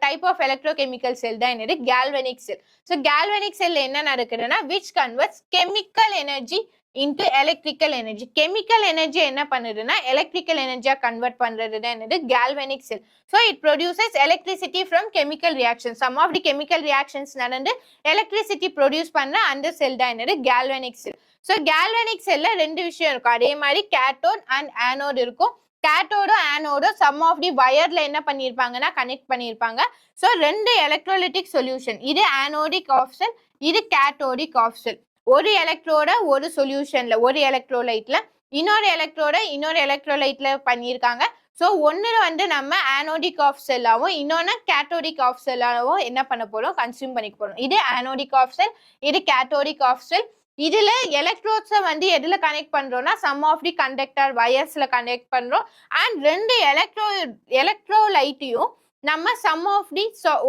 டைப் ஆஃப் எலக்ட்ரோகெமிக்கல் செல் தான் என்னது கேல்வனிக் செல். ஸோ கேல்வனிக் செல்ல என்ன நடக்குதுன்னா which converts chemical energy into electrical energy. chemical energy என்ன பண்ணுதுன்னா electrical energy convert பண்றது தான் என்னது galvanic cell. so it produces electricity from chemical reactions. some of the chemical reactions நடந்து electricity produce பண்ற அந்த செல் தான் என்னது galvanic cell. so galvanic cellல ரெண்டு விஷயம் இருக்கும். அதே மாதிரி cathode and anode இருக்கும். கேத்தோட ஆனோட சம் ஆஃப் தி வயர்ல என்ன பண்ணிருப்பாங்கன்னா கனெக்ட் பண்ணிருப்பாங்க. ஸோ ரெண்டு எலக்ட்ரோலிட்டிக் சொல்யூஷன், இது ஆனோடிக் ஆஃப் செல், இது கேத்தோடிக் ஆஃப் செல். ஒரு எலக்ட்ரோட ஒரு சொல்யூஷன்ல ஒரு எலக்ட்ரோலைட்ல இன்னொரு எலக்ட்ரோலைட்ல பண்ணியிருக்காங்க. ஸோ ஒன்னு வந்து நம்ம ஆனோடிக் ஆஃப் செல்லாவும் இன்னொன்னு கேத்தோடிக் ஆஃப் செல்லாவும் என்ன பண்ண போறோம் கன்சியூம் பண்ணிக்க போறோம். இது ஆனோடிக் ஆஃப் செல், இது கேத்தோடிக் ஆஃப் செல். இதுல எலக்ட்ரோட்ஸை வந்து எதுல கனெக்ட் பண்றோம்னா சம் ஆஃப் தி கண்டக்டர் வயர்ஸ்ல கனெக்ட் பண்றோம். அண்ட் ரெண்டு எலக்ட்ரோலைட்டையும் நம்ம சம் ஆஃப் தி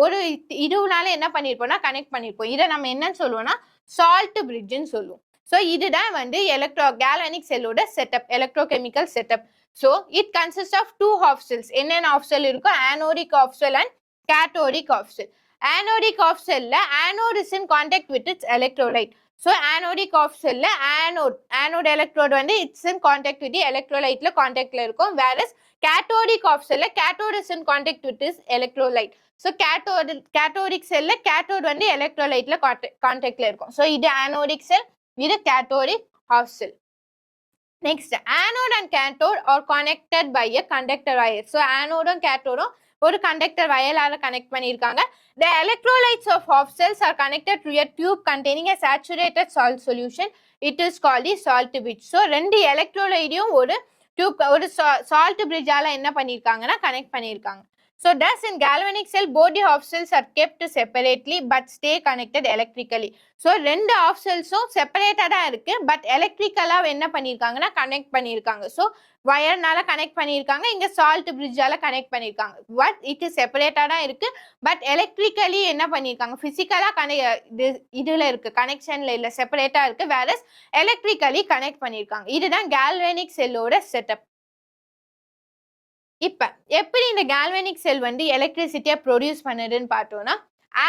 ஒரு இதுனால என்ன பண்ணிருப்போம்னா கனெக்ட் பண்ணிருப்போம். இதை நம்ம என்னன்னு சொல்லுவோம்னா சால்ட் பிரிட்ஜ்னு சொல்லுவோம். ஸோ இதுதான் வந்து கேல்வனிக் செல்லோட setup, electrochemical setup. So it consist of two half cells. என்னென்ன ஆஃப் செல் இருக்கும்? Anodic half cell and cathodic half cell. Anodic half செல்ல anode is in contact with its electrolyte. So anodic half செல்ல anode electrode வந்து it's in contact with எலக்ட்ரோலைட்ல கான்டாக்ட்ல இருக்கும். Whereas cathodic of cell cathode is in contact with this electrolyte. So cathodic cell cathode வந்து electrolyteல contactல இருக்கும். So இது anodic cell, இது cathodic half cell. Next, anode and cathode are connected by a conductor wire. So anode and cathode ஒரு conductor wireல connect பண்ணிருக்காங்க. The electrolytes of half cells are connected through a tube containing a saturated salt solution. It is called the salt bridge. So ரெண்டு electrolyteயும் ஒரு salt பிரிட்ஜால என்ன பண்ணிருக்காங்கன்னா connect பண்ணிருக்காங்க. So thus in galvanic cell both the half cells are kept separately but stay connected electrically. So ரெண்டு half cellsம் செப்பரேட்டடா இருக்கு but எலக்ட்ரிக்கலா என்ன பண்ணிருக்காங்கன்னா connect பண்ணிருக்காங்க. So வயர்னால connect பண்ணிருக்காங்க, இங்க சால்ட் பிரிட்ஜால கனெக்ட் பண்ணிருக்காங்க. பட் இட் இஸ் செப்பரேட்டடா இருக்கு பட் எலக்ட்ரிக்கலி என்ன பண்ணிருக்காங்க பிசிக்கலா இதுல இருக்கு, கனெக்ஷன்ல இல்ல, செப்பரேட்டா இருக்கு. வேற எலக்ட்ரிக்கலி கனெக்ட் பண்ணிருக்காங்க. இதுதான் galvanic செல்லோட செட்டப். இப்ப எப்படி இந்த galvanic செல் வந்து எலக்ட்ரிசிட்டியை ப்ரொடியூஸ் பண்ணுதுன்னு பார்த்தோம்னா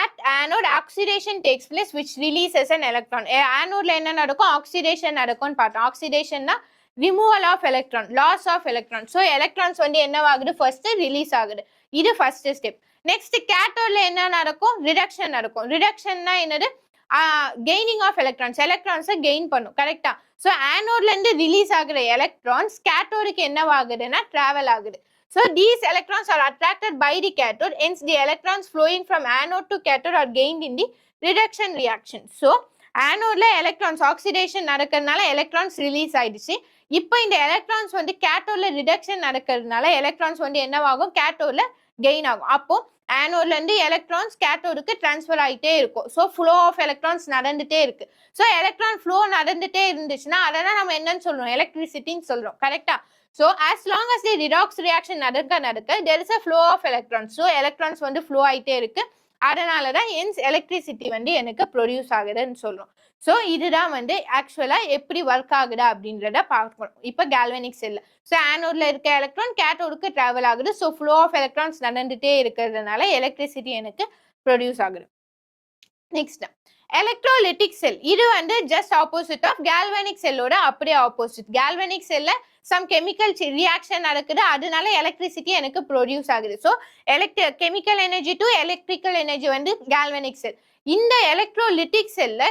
at anode oxidation takes place which releases an electron. ஆனோட்ல என்ன நடக்கும்? ஆக்சிடேஷன் நடக்கும்னு பார்த்தோம். ஆக்சிடேஷன்னா removal of electron, loss of electron. So electrons வந்து என்னவாகுது? ஃபர்ஸ்ட் ரிலீஸ் ஆகுது. இது ஃபர்ஸ்ட் ஸ்டெப். நெக்ஸ்ட் கேத்தோட்ல என்ன நடக்கும்? ரிடக்ஷன் நடக்கும். ரிடக்ஷன்னா என்னது? கெய்னிங் ஆஃப் எலக்ட்ரான்ஸ், எலக்ட்ரான்ஸை கெயின் பண்ணும். கரெக்டா? ஸோ ஆனோட்ல இருந்து ரிலீஸ் ஆகுற எலக்ட்ரான்ஸ் கேத்தோடுக்கு என்னவாகுதுன்னா டிராவல் ஆகுது. So these electrons are attracted by the cathode. Hence the electrons flowing from anode to cathode are gained in the reduction reaction. So anode electrons oxidation நடக்கிறதுனால electrons release ஆயிடுச்சு. இப்போ இந்த electrons வந்து cathode reduction நடக்கிறதுனால electrons வந்து என்னவாகும்? cathode gain ஆகும். அப்போ ஆனோட்ல இருந்து எலக்ட்ரான்ஸ் கேத்தோடுக்கு டிரான்ஸ்ஃபர் ஆகிட்டே இருக்கும். ஸோ ஃப்ளோ ஆஃப் எலக்ட்ரான்ஸ் நடந்துட்டே இருக்கு. ஸோ எலக்ட்ரான் ஃப்ளோ நடந்துட்டே இருந்துச்சுன்னா அதெல்லாம் நம்ம என்னன்னு சொல்றோம்? எலக்ட்ரிசிட்டின்னு சொல்றோம். கரெக்டா? So as long as the redox reaction நடக்க there is a flow of electrons. So electrons வந்து flow ஆயிட்டே இருக்கு. அதனால தான் hence electricity வந்து எனக்கு ப்ரொடியூஸ் ஆகுதுன்னு சொல்றோம். ஸோ இதுதான் வந்து ஆக்சுவலா எப்படி ஒர்க் ஆகுதா அப்படின்றத பார்க்கணும். இப்போ galvanic செல். ஸோ ஆனோட்ல இருக்க எலக்ட்ரான் கேத்தோடுக்கு டிராவல் ஆகுது. ஸோ ஃப்ளோ ஆஃப் எலக்ட்ரான்ஸ் நடந்துட்டே இருக்கிறதுனால எலக்ட்ரிசிட்டி எனக்கு ப்ரொடியூஸ் ஆகுது. Next electrolytic cell. இது வந்து ஜஸ்ட் ஆப்போசிட் ஆஃப் galvanic செல்லோட அப்படியே ஆப்போசிட். galvanic செல்ல சம் கெமிக்கல் ரியாக்ஷன் நடக்குது, அதனால எலக்ட்ரிசிட்டி எனக்கு ப்ரொடியூஸ் ஆகுது. So chemical energy to electrical energy வந்து galvanic செல். இந்த எலக்ட்ரோலிட்டிக் செல்ல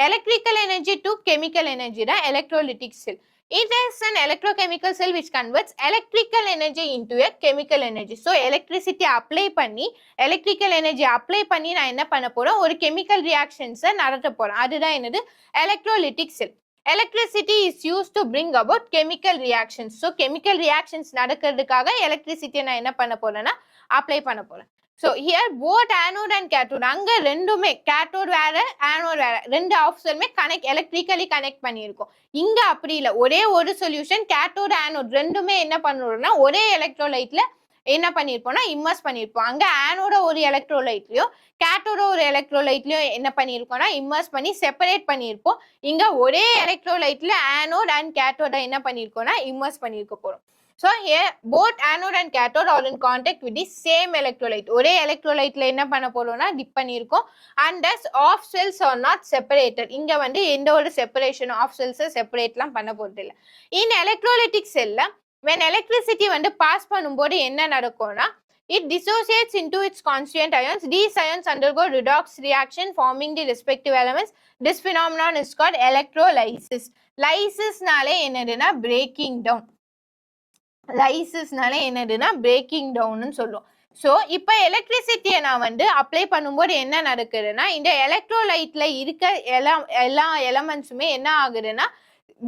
electrical energy to chemical energy தான் electrolytic cell. It is an electrochemical cell which converts electrical energy into a chemical energy. So electricity apply பண்ணி electrical energy apply பண்ணி நான் என்ன பண்ண போறேன்? ஒரு chemical reactions நடத்த போறேன். அதுதான் என்னது? electrolytic cell. Electricity is used to bring about chemical reactions. So chemical reactions நடக்கிறதுக்காக electricity நான் என்ன பண்ண போறேன்னா apply பண்ண போறேன். So here both anode and cathode, அங்க ரெண்டுமே cathode வேற anode வேற, ரெண்டு ஆஃப் செல்லுமே எலக்ட்ரிக்கலி கனெக்ட் பண்ணியிருக்கோம். இங்க அப்படி இல்லை, ஒரே ஒரு சொல்யூஷன் cathode anode ரெண்டுமே என்ன பண்ணுறோம்னா ஒரே எலக்ட்ரோலைட்ல என்ன பண்ணியிருப்போம்னா இம்மர்ஸ் பண்ணியிருப்போம். அங்க ஆனோட ஒரு எலக்ட்ரோலைட்லயோ கேத்தோட ஒரு எலக்ட்ரோலைட்லயோ என்ன பண்ணியிருக்கோம்னா இம்மர்ஸ் பண்ணி செப்பரேட் பண்ணியிருப்போம். இங்க ஒரே எலக்ட்ரோலைட்ல ஆனோட் அண்ட் கேத்தோட என்ன பண்ணியிருக்கோம்னா இம்மர்ஸ் பண்ணியிருக்க போறோம். So here both anode and cathode are in contact with the same electrolyte. ஒரே எலக்ட்ரோலைட்ல என்ன பண்ண போறோம்னா டிப் பண்ணியிருக்கோம். And thus off cells are not separated. இங்க வந்து எந்த ஒரு செப்பரேஷன் ஆஃப் செல்ஸ் செப்பரேட்லாம் பண்ண போறது இல்லை. In electrolytic cell when electricity வந்து பாஸ் பண்ணும்போது என்ன நடக்கும்னா it dissociates into its constituent ions. These ions undergo redox reaction forming the respective elements. This phenomenon is called electrolysis. Lysisனாலே என்னதுன்னா breaking down. லைசிஸ்னால என்னதுன்னா braking டவுன்னு சொல்லுவோம். ஸோ இப்போ எலக்ட்ரிசிட்டியை நான் வந்து அப்ளை பண்ணும்போது என்ன நடக்குதுன்னா இந்த எலக்ட்ரோலைட்ல இருக்க எல்லா எலமெண்ட்ஸுமே என்ன ஆகுதுன்னா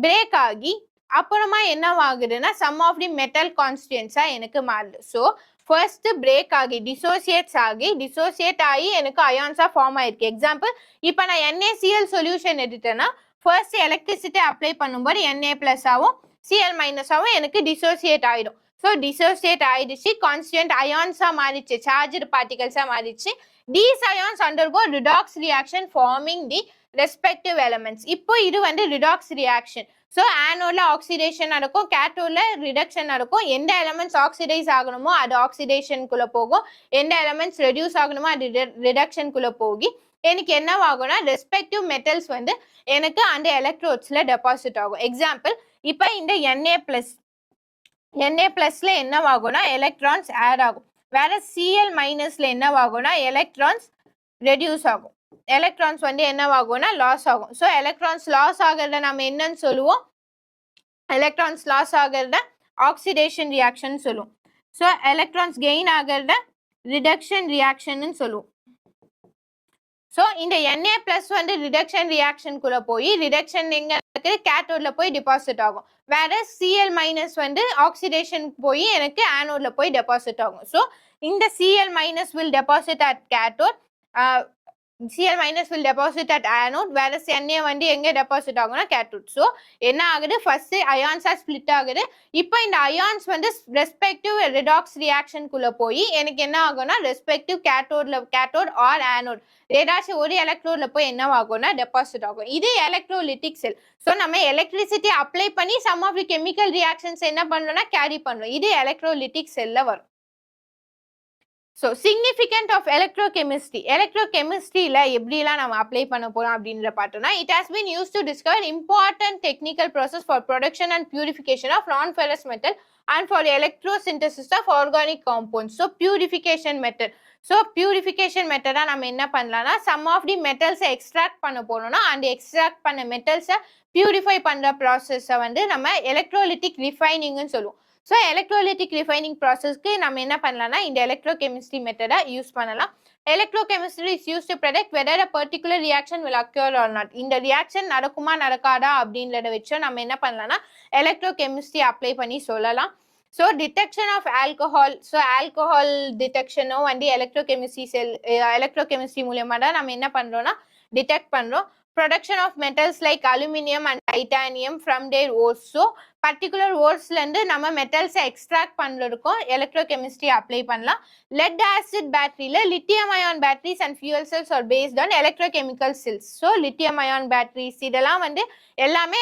பிரேக் ஆகி அப்புறமா என்ன ஆகுதுன்னா சம் ஆஃப் தி மெட்டல் கான்ஸ்டியன்ஸா எனக்கு மாறுது. ஸோ ஃபர்ஸ்ட் பிரேக் ஆகி டிசோசியேட் ஆகி எனக்கு அயான்ஸா ஃபார்ம் ஆயிருக்கு. எக்ஸாம்பிள் இப்போ நான் NaCl சொல்யூஷன் எடுத்தேன்னா ஃபர்ஸ்ட் எலக்ட்ரிசிட்டி அப்ளை பண்ணும்போது Na+ ஆகும் Cl- ஆகும் எனக்கு டிசோசியேட் ஆயிடும் ஸோ டிசோசியேட் ஆயிடுச்சு கான்ஸ்டன்ட் அயான்ஸா மாறிடுச்சு சார்ஜ்டு பார்ட்டிகல்ஸா மாறிடுச்சு these ions undergo redox reaction forming the respective elements இப்போ இது வந்து redox reaction ஸோ ஆனோட்ல ஆக்சிடேஷன் நடக்கும் கேத்தோட்ல ரிடக்ஷன் நடக்கும் எந்த எலமெண்ட்ஸ் ஆக்சிடைஸ் ஆகணுமோ அது ஆக்சிடேஷனுக்குள்ள போகும் எந்த எலமெண்ட்ஸ் ரெடியூஸ் ஆகணுமோ அது ரிடக்ஷனுக்குள்ள போகி எனக்கு என்னவாகும்னா ரெஸ்பெக்டிவ் மெட்டல்ஸ் வந்து எனக்கு அந்த எலக்ட்ரோட்ஸ்ல டெபாசிட் ஆகும் எக்ஸாம்பிள் இப்போ இந்த Na+ல என்னவாகும்னா எலக்ட்ரான்ஸ் ஆட் ஆகும் வேற Cl- என்னவாகும்னா எலக்ட்ரான்ஸ் ரெடியூஸ் ஆகும் எலக்ட்ரான்ஸ் வந்து என்னவாகும்னா லாஸ் ஆகும் ஸோ எலக்ட்ரான்ஸ் லாஸ் ஆகிறத நம்ம என்னன்னு சொல்லுவோம் எலக்ட்ரான்ஸ் லாஸ் ஆகிறத ஆக்சிடேஷன் ரியாக்ஷன் சொல்லுவோம் ஸோ எலக்ட்ரான்ஸ் கெயின் ஆகிறத ரிடக்ஷன் ரியாக்ஷன் சொல்லுவோம் ஸோ இந்த Na+ வந்து ரிடக்ஷன் ரியாக்ஷனுக்குள்ள போய் ரிடக்ஷன் எங்க இருக்குது கேத்தோட்ல போய் டெபாசிட் ஆகும் வேற Cl- வந்து ஆக்சிடேஷன் போய் எனக்கு ஆனோட்ல போய் டெபாசிட் ஆகும் ஸோ இந்த Cl- will deposit at cathode Cl- will deposit at anode whereas Na வந்து எங்க டெபாசிட் ஆகும்னா கேத்தோட் ஸோ என்ன ஆகுது ஃபர்ஸ்ட் அயான்ஸா ஸ்பிளிட் ஆகுது இப்போ இந்த அயான்ஸ் வந்து ரெஸ்பெக்டிவ் ரிடாக்ஸ் ரியாக்ஷனுக்குள்ள போய் எனக்கு என்ன ஆகும்னா ரெஸ்பெக்டிவ் கேத்தோட் ஆர் ஆனோட் ஏதாச்சும் ஒரு எலக்ட்ரோட்ல போய் என்ன ஆகும்னா டெபாசிட் ஆகும் இது எலக்ட்ரோலிட்டிக் செல் ஸோ நம்ம எலக்ட்ரிசிட்டி அப்ளை பண்ணி some of the chemical reactions என்ன பண்ணோம்னா கேரி பண்றோம் இது எலக்ட்ரோலிட்டிக் செல்ல வரும் ஸோ சிக்னிஃபிகண்ட் ஆஃப் எலக்ட்ரோகெமிஸ்ட்ரி எலக்ட்ரோகெமிஸ்ட்ரியில் எப்படிலாம் நம்ம அப்ளை பண்ண போகிறோம் அப்படின்ற பார்த்தோம்னா it has been use to discover important technical process for production and purification of non ferrous metal and for electrosynthesis of organic compounds so purification method so purification மெத்தடாக நம்ம என்ன பண்ணலாம்னா சம் ஆஃப் தி மெட்டல்ஸை எக்ஸ்ட்ராக்ட் பண்ண போனோம்னா அந்த extract பண்ண மெட்டல்ஸை purify பண்ணுற ப்ராசஸை வந்து நம்ம எலக்ட்ரோலிட்டிக் ரிஃபைனிங்னு சொல்லுவோம் ஸோ எலக்ட்ரோலிட்டிக் ரிஃபைனிங் ப்ராசஸ்க்கு நம்ம என்ன பண்ணலாம்னா இந்த எலக்ட்ரோகெமிஸ்ட்ரி மெத்தடை யூஸ் பண்ணலாம் electrochemistry is use to predict whether a particular reaction will occur or not இந்த ரியாக்ஷன் நடக்குமா நடக்காதா அப்படின்றத வச்சு நம்ம என்ன பண்ணலாம்னா எலக்ட்ரோகெமிஸ்ட்ரி அப்ளை பண்ணி சொல்லலாம் so detection of alcohol so alcohol டிடெக்ஷனும் வந்து எலக்ட்ரோகெமிஸ்ட்ரி மூலியமாக தான் நம்ம என்ன பண்ணுறோம்னா டிடெக்ட் பண்ணுறோம் production of metals like aluminium and titanium from their ores so particular ஓர்ஸ்லேருந்து நம்ம மெட்டல்ஸை எக்ஸ்ட்ராக்ட் பண்ணுறதுக்கும் எலக்ட்ரோகெமிஸ்ட்ரி அப்ளை பண்ணலாம் லெட் ஆசிட் பேட்டரியில் lithium ion batteries and fuel cells are based on electrochemical cells so lithium ion batteries இதெல்லாம் வந்து எல்லாமே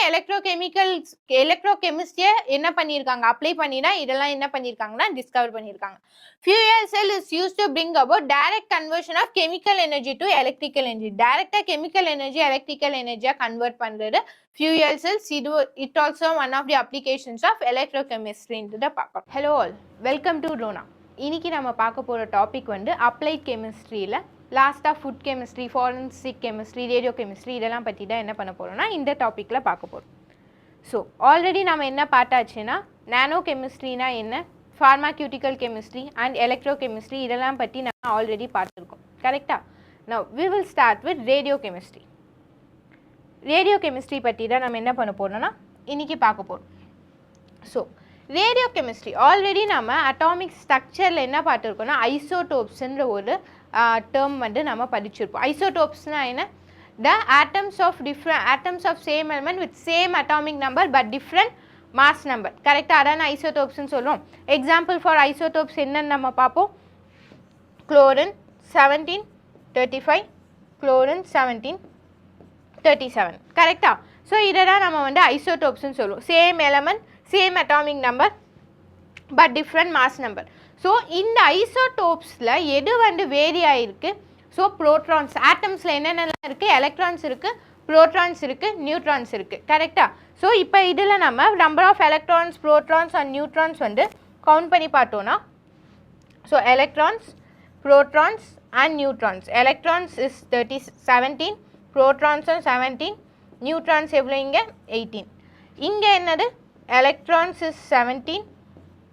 எலக்ட்ரோகெமிஸ்ட்ரியை என்ன பண்ணியிருக்காங்க அப்ளை பண்ணி தான் இதெல்லாம் என்ன பண்ணியிருக்காங்கன்னா டிஸ்கவர் பண்ணியிருக்காங்க fuel cell is use to bring about direct conversion of chemical energy to electrical energy டைரக்டாக கெமிக்கல் எனர்ஜி எலக்ட்ரிக்கல் எனர்ஜியாக கன்வெர்ட் பண்ணுறது fuel cells it also one of the applications of electrochemistry into the பார்க்கலாம் hello all welcome to Rona இன்னைக்கு நம்ம பார்க்க போற topic வந்து applied chemistryல லாஸ்டா food chemistry forensic chemistry radio chemistry இதெல்லாம் பத்தி தான் என்ன பண்ண போறோம்னா இந்த டாபிக்ல பார்க்க போறோம் ஸோ ஆல்ரெடி நம்ம என்ன பார்த்தாச்சுன்னா நானோ கெமிஸ்ட்ரினா என்ன pharmaceutical chemistry and electrochemistry இதெல்லாம் பத்தி நம்ம ஆல்ரெடி பார்த்துருக்கோம் கரெக்டா now we will start with radio chemistry radio chemistry பற்றி தான் நம்ம என்ன பண்ண போகிறோம்னா இன்றைக்கி பார்க்க போகிறோம் ஸோ ரேடியோ கெமிஸ்ட்ரி ஆல்ரெடி நம்ம அட்டாமிக் ஸ்ட்ரக்சரில் என்ன பார்த்துருக்கோம்னா ஐசோடோப்ஸ்ன்ற ஒரு டேர்ம் வந்து நம்ம படிச்சிருப்போம் ஐசோடோப்ஸ்னால் என்ன த atoms of same element with same atomic number but different mass number கரெக்டாக அதான் ஐசோடோப்ஸ்ன்னு சொல்லுவோம் எக்ஸாம்பிள் ஃபார் ஐசோடோப்ஸ் என்னன்னு நம்ம பார்ப்போம் குளோரின் 1735 குளோரின் 1737 கரெக்டா ஸோ இதை தான் நம்ம வந்து ஐசோடோப்ஸ்ன்னு சொல்லுவோம் same element same atomic number but different mass number so இந்த ஐசோடோப்ஸில் எது வந்து வேரி ஆகிருக்கு ஸோ ப்ரோட்டான்ஸ் ஆட்டம்ஸில் என்னென்னலாம் இருக்குது எலக்ட்ரான்ஸ் இருக்குது ப்ரோட்டான்ஸ் இருக்குது நியூட்ரான்ஸ் இருக்குது கரெக்டாக ஸோ இப்போ இதில் நம்ம number of electrons protons and neutrons வந்து கவுண்ட் பண்ணி பார்த்தோன்னா so electrons protons and neutrons electrons is 17 protons 17 neutrons எவ்வளோ இங்கே 18 இங்கே என்னது electrons is 17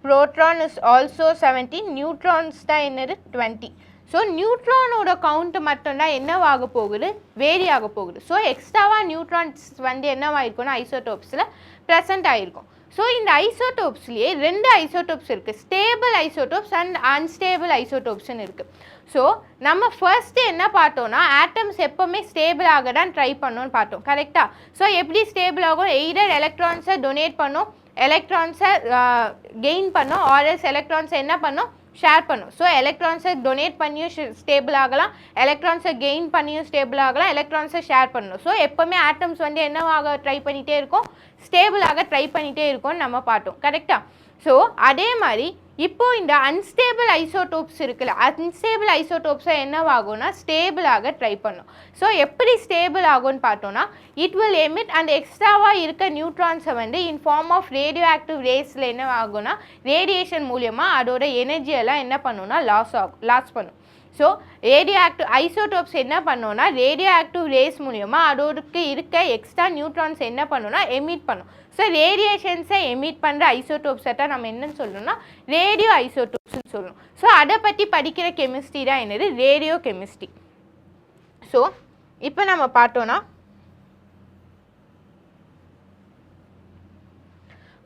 proton is also 17 neutrons தான் என்னது 20 ஸோ நியூட்ரானோட கவுண்ட் மட்டும்தான் என்னவாக போகுது வேரி ஆக போகுது ஸோ எக்ஸ்ட்ராவாக நியூட்ரான்ஸ் வந்து என்னவாயிருக்கும்னா ஐசோடோப்ஸில் ப்ரெசென்ட் ஆகிருக்கும் ஸோ இந்த ஐசோடோப்ஸ்லேயே 2 ஐசோடோப்ஸ் இருக்குது, ஸ்டேபிள் ஐசோடோப்ஸ் அண்ட் அன்ஸ்டேபிள் ஐசோடோப்ஸ்ன்னு இருக்குது. ஸோ நம்ம ஃபர்ஸ்ட்டு என்ன பார்த்தோன்னா ஆட்டம்ஸ் எப்போவுமே ஸ்டேபிள் ஆக தான் ட்ரை பண்ணோன்னு பார்த்தோம், கரெக்டாக? ஸோ எப்படி ஸ்டேபிள் ஆகும்? எய்தர் எலக்ட்ரான்ஸை டொனேட் பண்ணோம், எலக்ட்ரான்ஸை கெயின் பண்ணோம், ஆர்எஸ் எலக்ட்ரான்ஸை என்ன பண்ணோம்? ஷேர் பண்ணும். ஸோ எலக்ட்ரான்ஸை டொனேட் பண்ணியும் ஸ்டேபிள் ஆகலாம், எலக்ட்ரான்ஸை கெயின் பண்ணியும் ஸ்டேபிள் ஆகலாம், எலக்ட்ரான்ஸை ஷேர் பண்ணணும். ஸோ எப்போவுமே ஆட்டம்ஸ் வந்து என்னவாக ட்ரை பண்ணிகிட்டே இருக்கும்? ஸ்டேபிளாக ட்ரை பண்ணிகிட்டே இருக்கும்னு நம்ம பார்த்தோம், கரெக்டாக? ஸோ அதே மாதிரி இப்போது இந்த அன்ஸ்டேபிள் ஐசோடோப்ஸ் இருக்குல்ல, அன்ஸ்டேபிள் ஐசோடோப்ஸை என்னவாகும்னா ஸ்டேபிளாக ட்ரை பண்ணும். ஸோ எப்படி ஸ்டேபிள் ஆகும்னு பார்த்தோன்னா இட் வில் எமிட் அந்த எக்ஸ்ட்ராவாக இருக்க நியூட்ரான்ஸை வந்து in form of radio active ரேஸில் என்ன ஆகும்னா ரேடியேஷன் மூலியமாக அதோட எனர்ஜியெல்லாம் என்ன பண்ணுன்னா லாஸ் பண்ணும். ஸோ ரேடியோ ஆக்டிவ் ஐசோடோப்ஸ் என்ன பண்ணோன்னா ரேடியோ ஆக்டிவ் ரேஸ் மூலியமாக அதோடுக்கு இருக்க எக்ஸ்ட்ரா நியூட்ரான்ஸ் என்ன பண்ணுன்னா எமிட் பண்ணும். ஸோ ரேடியேஷன்ஸை எமிட் பண்ணுற ஐசோடோப்ஸை தான் நம்ம என்னன்னு சொல்லணும்னா ரேடியோ ஐசோடோப்ஸ்ன்னு சொல்லணும். ஸோ அதை பற்றி படிக்கிற கெமிஸ்ட்ரி தான் என்னது? Radio chemistry. ஸோ இப்போ நம்ம பார்த்தோன்னா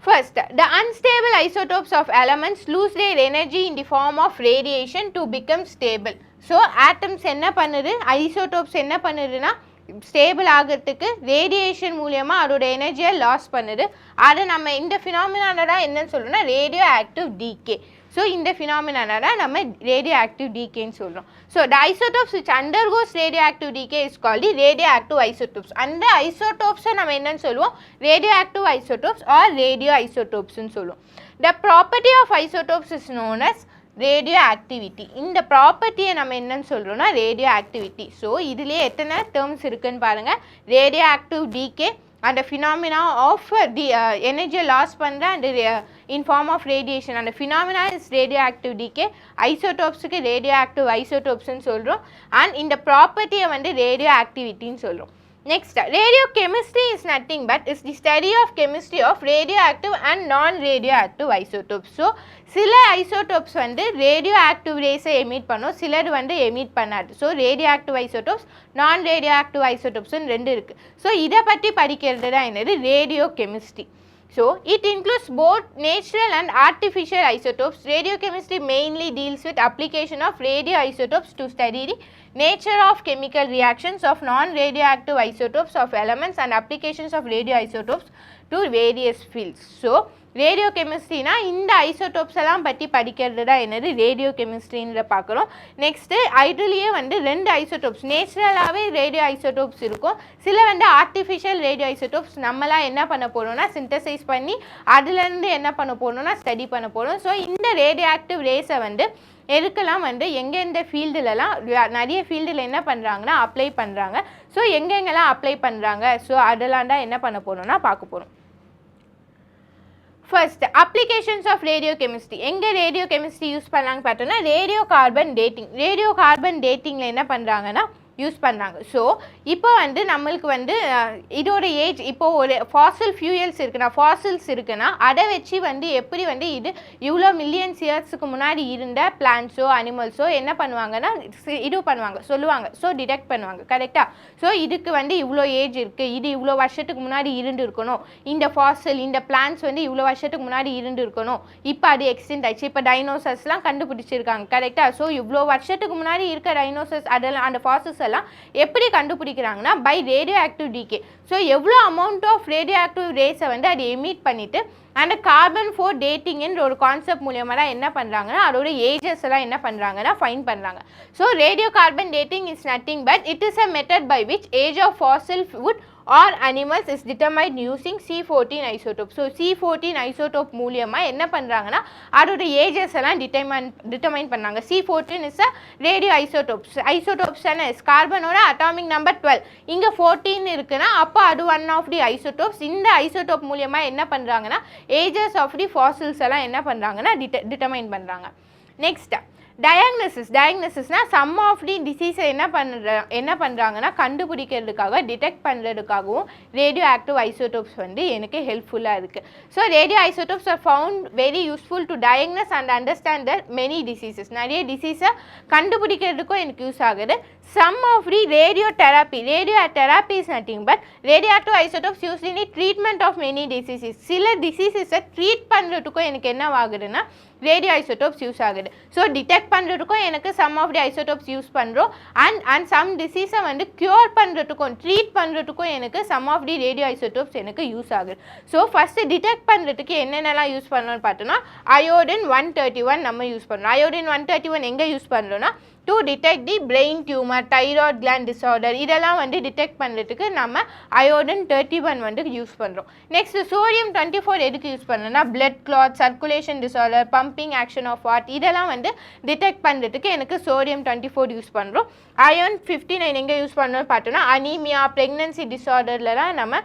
first, the unstable isotopes of elements lose their energy in the form of radiation to become stable. So atoms என்ன பண்ணுது? ஐசோடோப்ஸ் என்ன பண்ணுதுன்னா ஸ்டேபிள் ஆகிறதுக்கு ரேடியேஷன் மூலியமாக அதோட எனர்ஜியை லாஸ் பண்ணுது. அதை நம்ம இந்த ஃபினாமினான தான் என்னன்னு சொல்லணும்னா ரேடியோ ஆக்டிவ் டீகே. ஸோ இந்த ஃபினாமினான தான் நம்ம ரேடியோ ஆக்டிவ் டீகேன்னு சொல்கிறோம். So the isotopes which undergoes radioactive decay is called the radio active isotopes. அந்த ஐசோடோப்ஸை நம்ம என்னன்னு சொல்லுவோம்? Radio active isotopes or radio ஐசோடோப்ஸ்ன்னு சொல்லுவோம். The property of isotopes is known as radioactivity. இந்த ப்ராப்பர்ட்டியை நம்ம என்னன்னு சொல்கிறோம்னா ரேடியோ ஆக்டிவிட்டி. ஸோ இதுலேயே எத்தனை டேர்ம்ஸ் இருக்குன்னு பாருங்கள். Radio active decay and the phenomena of the energy loss பண்ற and in form of radiation, and the phenomena is radioactive decay. Isotopes க்கு radioactive isotopes ன்னு சொல்றோம், and இந்த property வந்து radioactivity ன்னு சொல்றோம். Next, radiochemistry is nothing but is the study of chemistry of radioactive and non-radioactive isotopes. So சில isotopes வந்து radioactive rays emit பண்ணும், சிலது வந்து emit பண்ணாது. So radioactive isotopes, non-radioactive isotopes ன்னு ரெண்டு இருக்கு. So இதை பற்றி படிக்கிறது தான் என்னது? radiochemistry. So it includes both natural and artificial isotopes. Radiochemistry mainly deals with application of radioisotopes to study the nature of chemical reactions of non-radioactive isotopes of elements and applications of radioisotopes to various fields. So ரேடியோ கெமிஸ்ட்ரினா இந்த isotopes எல்லாம் பற்றி படிக்கிறது தான் என்னது? Radio கெமிஸ்ட்ரின்னு பார்க்குறோம். Next இதுலேயே வந்து ரெண்டு ஐசோடோப்ஸ் நேச்சுரலாகவே ரேடியோ ஐசோடோப்ஸ் இருக்கும், சில வந்து ஆர்டிஃபிஷியல் ரேடியோ ஐசோடோப்ஸ் நம்மளாம் என்ன பண்ண போகிறோம்னா சிந்தசைஸ் பண்ணி அதுலேருந்து என்ன பண்ண போகணும்னா ஸ்டடி பண்ண போகிறோம். ஸோ இந்த ரேடியோ ஆக்டிவ் ரேஸை வந்து எதுக்கெல்லாம் வந்து எங்கெந்த ஃபீல்டுலலாம் நிறைய ஃபீல்டில் என்ன பண்ணுறாங்கன்னா அப்ளை பண்ணுறாங்க. ஸோ எங்கெங்கெல்லாம் அப்ளை பண்ணுறாங்க, ஸோ அதெல்லாம் தான் என்ன பண்ண போகிறோம்னா பார்க்க போகிறோம். First, applications of radiochemistry. எங்கே ரேடியோ கெமிஸ்ட்ரி யூஸ் பண்ணலான்னு பார்த்தோன்னா radio carbon dating. Radiocarbon டேட்டிங்கில் என்ன பண்ணுறாங்கன்னா யூஸ் பண்ணுறாங்க. ஸோ இப்போ வந்து நம்மளுக்கு வந்து இதோட ஏஜ் இப்போது ஒரு ஃபாசில் ஃபியூயல்ஸ் இருக்குன்னா ஃபாசில்ஸ் இருக்குன்னா அதை வச்சு வந்து எப்படி வந்து இது இவ்வளோ மில்லியன்ஸ் இயர்ஸுக்கு முன்னாடி இருந்த பிளான்ட்ஸோ அனிமல்ஸோ என்ன பண்ணுவாங்கன்னா இது பண்ணுவாங்க சொல்லுவாங்க. ஸோ டிடெக்ட் பண்ணுவாங்க, கரெக்டாக? ஸோ இதுக்கு வந்து இவ்வளோ ஏஜ் இருக்குது, இது இவ்வளோ வருஷத்துக்கு முன்னாடி இருந்து இருக்கணும், இந்த ஃபாசில் இந்த பிளான்ட்ஸ் வந்து இவ்வளோ வருஷத்துக்கு முன்னாடி இருந்து இருக்கணும், இப்போ அது எக்ஸ்டெண்ட் ஆயிடுச்சு, இப்போ டைனோசர்ஸ்லாம் கண்டுபிடிச்சிருக்காங்க, கரெக்டாக? ஸோ இவ்வளோ வருஷத்துக்கு முன்னாடி இருக்க டைனோசர்ஸ் அதெல்லாம் அந்த ஃபாசில்ஸ் எல்லாம் எப்படி கண்டுபிடிக்கிறாங்கன்னா by radioactive decay. So எவ்வளோ அமௌண்ட் ஆஃப் ரேடியோ ஆக்டிவ் ரேஸை வந்து அதை எமிட் பண்ணிவிட்டு அந்த கார்பன் 4 டேட்டிங்ன்ற ஒரு கான்செப்ட் மூலியமாக தான் என்ன பண்ணுறாங்கன்னா அதோட ஏஜஸ் எல்லாம் என்ன பண்ணுறாங்கன்னா ஃபைன் பண்ணுறாங்க. So radio carbon dating is nothing but it is a method by which age of fossil wood or animals is determined using C14 isotope. So C14 isotope மூலியமாக என்ன பண்ணுறாங்கன்னா அதோட ஏஜஸ் எல்லாம் டிட்டர்மைன் பண்ணாங்க. C14 is a radio isotopes. Isotopes என்ன? கார்பனோட atomic number 12, இங்கே 14 இருக்குன்னா அப்போ அது ஒன் ஆஃப் தி ஐசோடோப்ஸ். இந்த ஐசோடோப் மூலியமாக என்ன பண்ணுறாங்கன்னா ஏஜஸ் ஆஃப் தி ஃபாசில்ஸ் எல்லாம் என்ன பண்ணுறாங்கன்னா டிட்டர்மைன் பண்ணுறாங்க. நெக்ஸ்ட், டயக்னோசிஸ்னா சம் ஆஃப் தி டிசீஸை என்ன பண்ணுறாங்கன்னா கண்டுபிடிக்கிறதுக்காக டிடெக்ட் பண்ணுறதுக்காகவும் ரேடியோ ஆக்டிவ் ஐசோடோப்ஸ் வந்து எனக்கு ஹெல்ப்ஃபுல்லாக இருக்குது. So radio isotopes are found very useful to diagnose and understand the many diseases. நிறைய டிசீஸை கண்டுபிடிக்கிறதுக்கும் எனக்கு யூஸ் ஆகுது. Some of the radio therapy is nothing but radio active isotopes used in the treatment of many diseases. சில டிசீசஸை treat பண்ணுறதுக்கும் எனக்கு என்ன ஆகுதுன்னா ரேடியோ ஐசோடோப்ஸ் யூஸ் ஆகுது. ஸோ டிடெக்ட் பண்ணுறதுக்கும் எனக்கு some of the isotopes use பண்ணுறோம். அண்ட் சம் டிசீஸை வந்து க்யூர் பண்ணுறதுக்கும் ட்ரீட் பண்ணுறதுக்கும் எனக்கு some of the radio isotopes எனக்கு யூஸ் ஆகுது. ஸோ ஃபஸ்ட்டு டிடெக்ட் பண்ணுறதுக்கு என்னென்னலாம் யூஸ் பண்ணணும்னு பார்த்தோன்னா அயோடின் 131 நம்ம யூஸ் பண்ணுறோம். அயோடின் 131 எங்கே யூஸ் பண்ணுறோன்னா to detect the brain tumour, thyroid gland disorder, இதெல்லாம் வந்து டிடெக்ட் பண்ணுறதுக்கு நம்ம அயோடின் 31 வந்து யூஸ் பண்ணுறோம். நெக்ஸ்ட் சோடியம் 24 எதுக்கு யூஸ் பண்ணோம்னா blood clot, circulation disorder, pumping action of heart, இதெல்லாம் வந்து டிடெக்ட் பண்ணுறதுக்கு எனக்கு சோடியம் 24 யூஸ் பண்ணுறோம். அயர்ன் 59 எங்கே யூஸ் பண்ணணும்னு பார்த்தோன்னா அனீமியா, ப்ரெக்னன்சி டிஸார்டர்லாம் நம்ம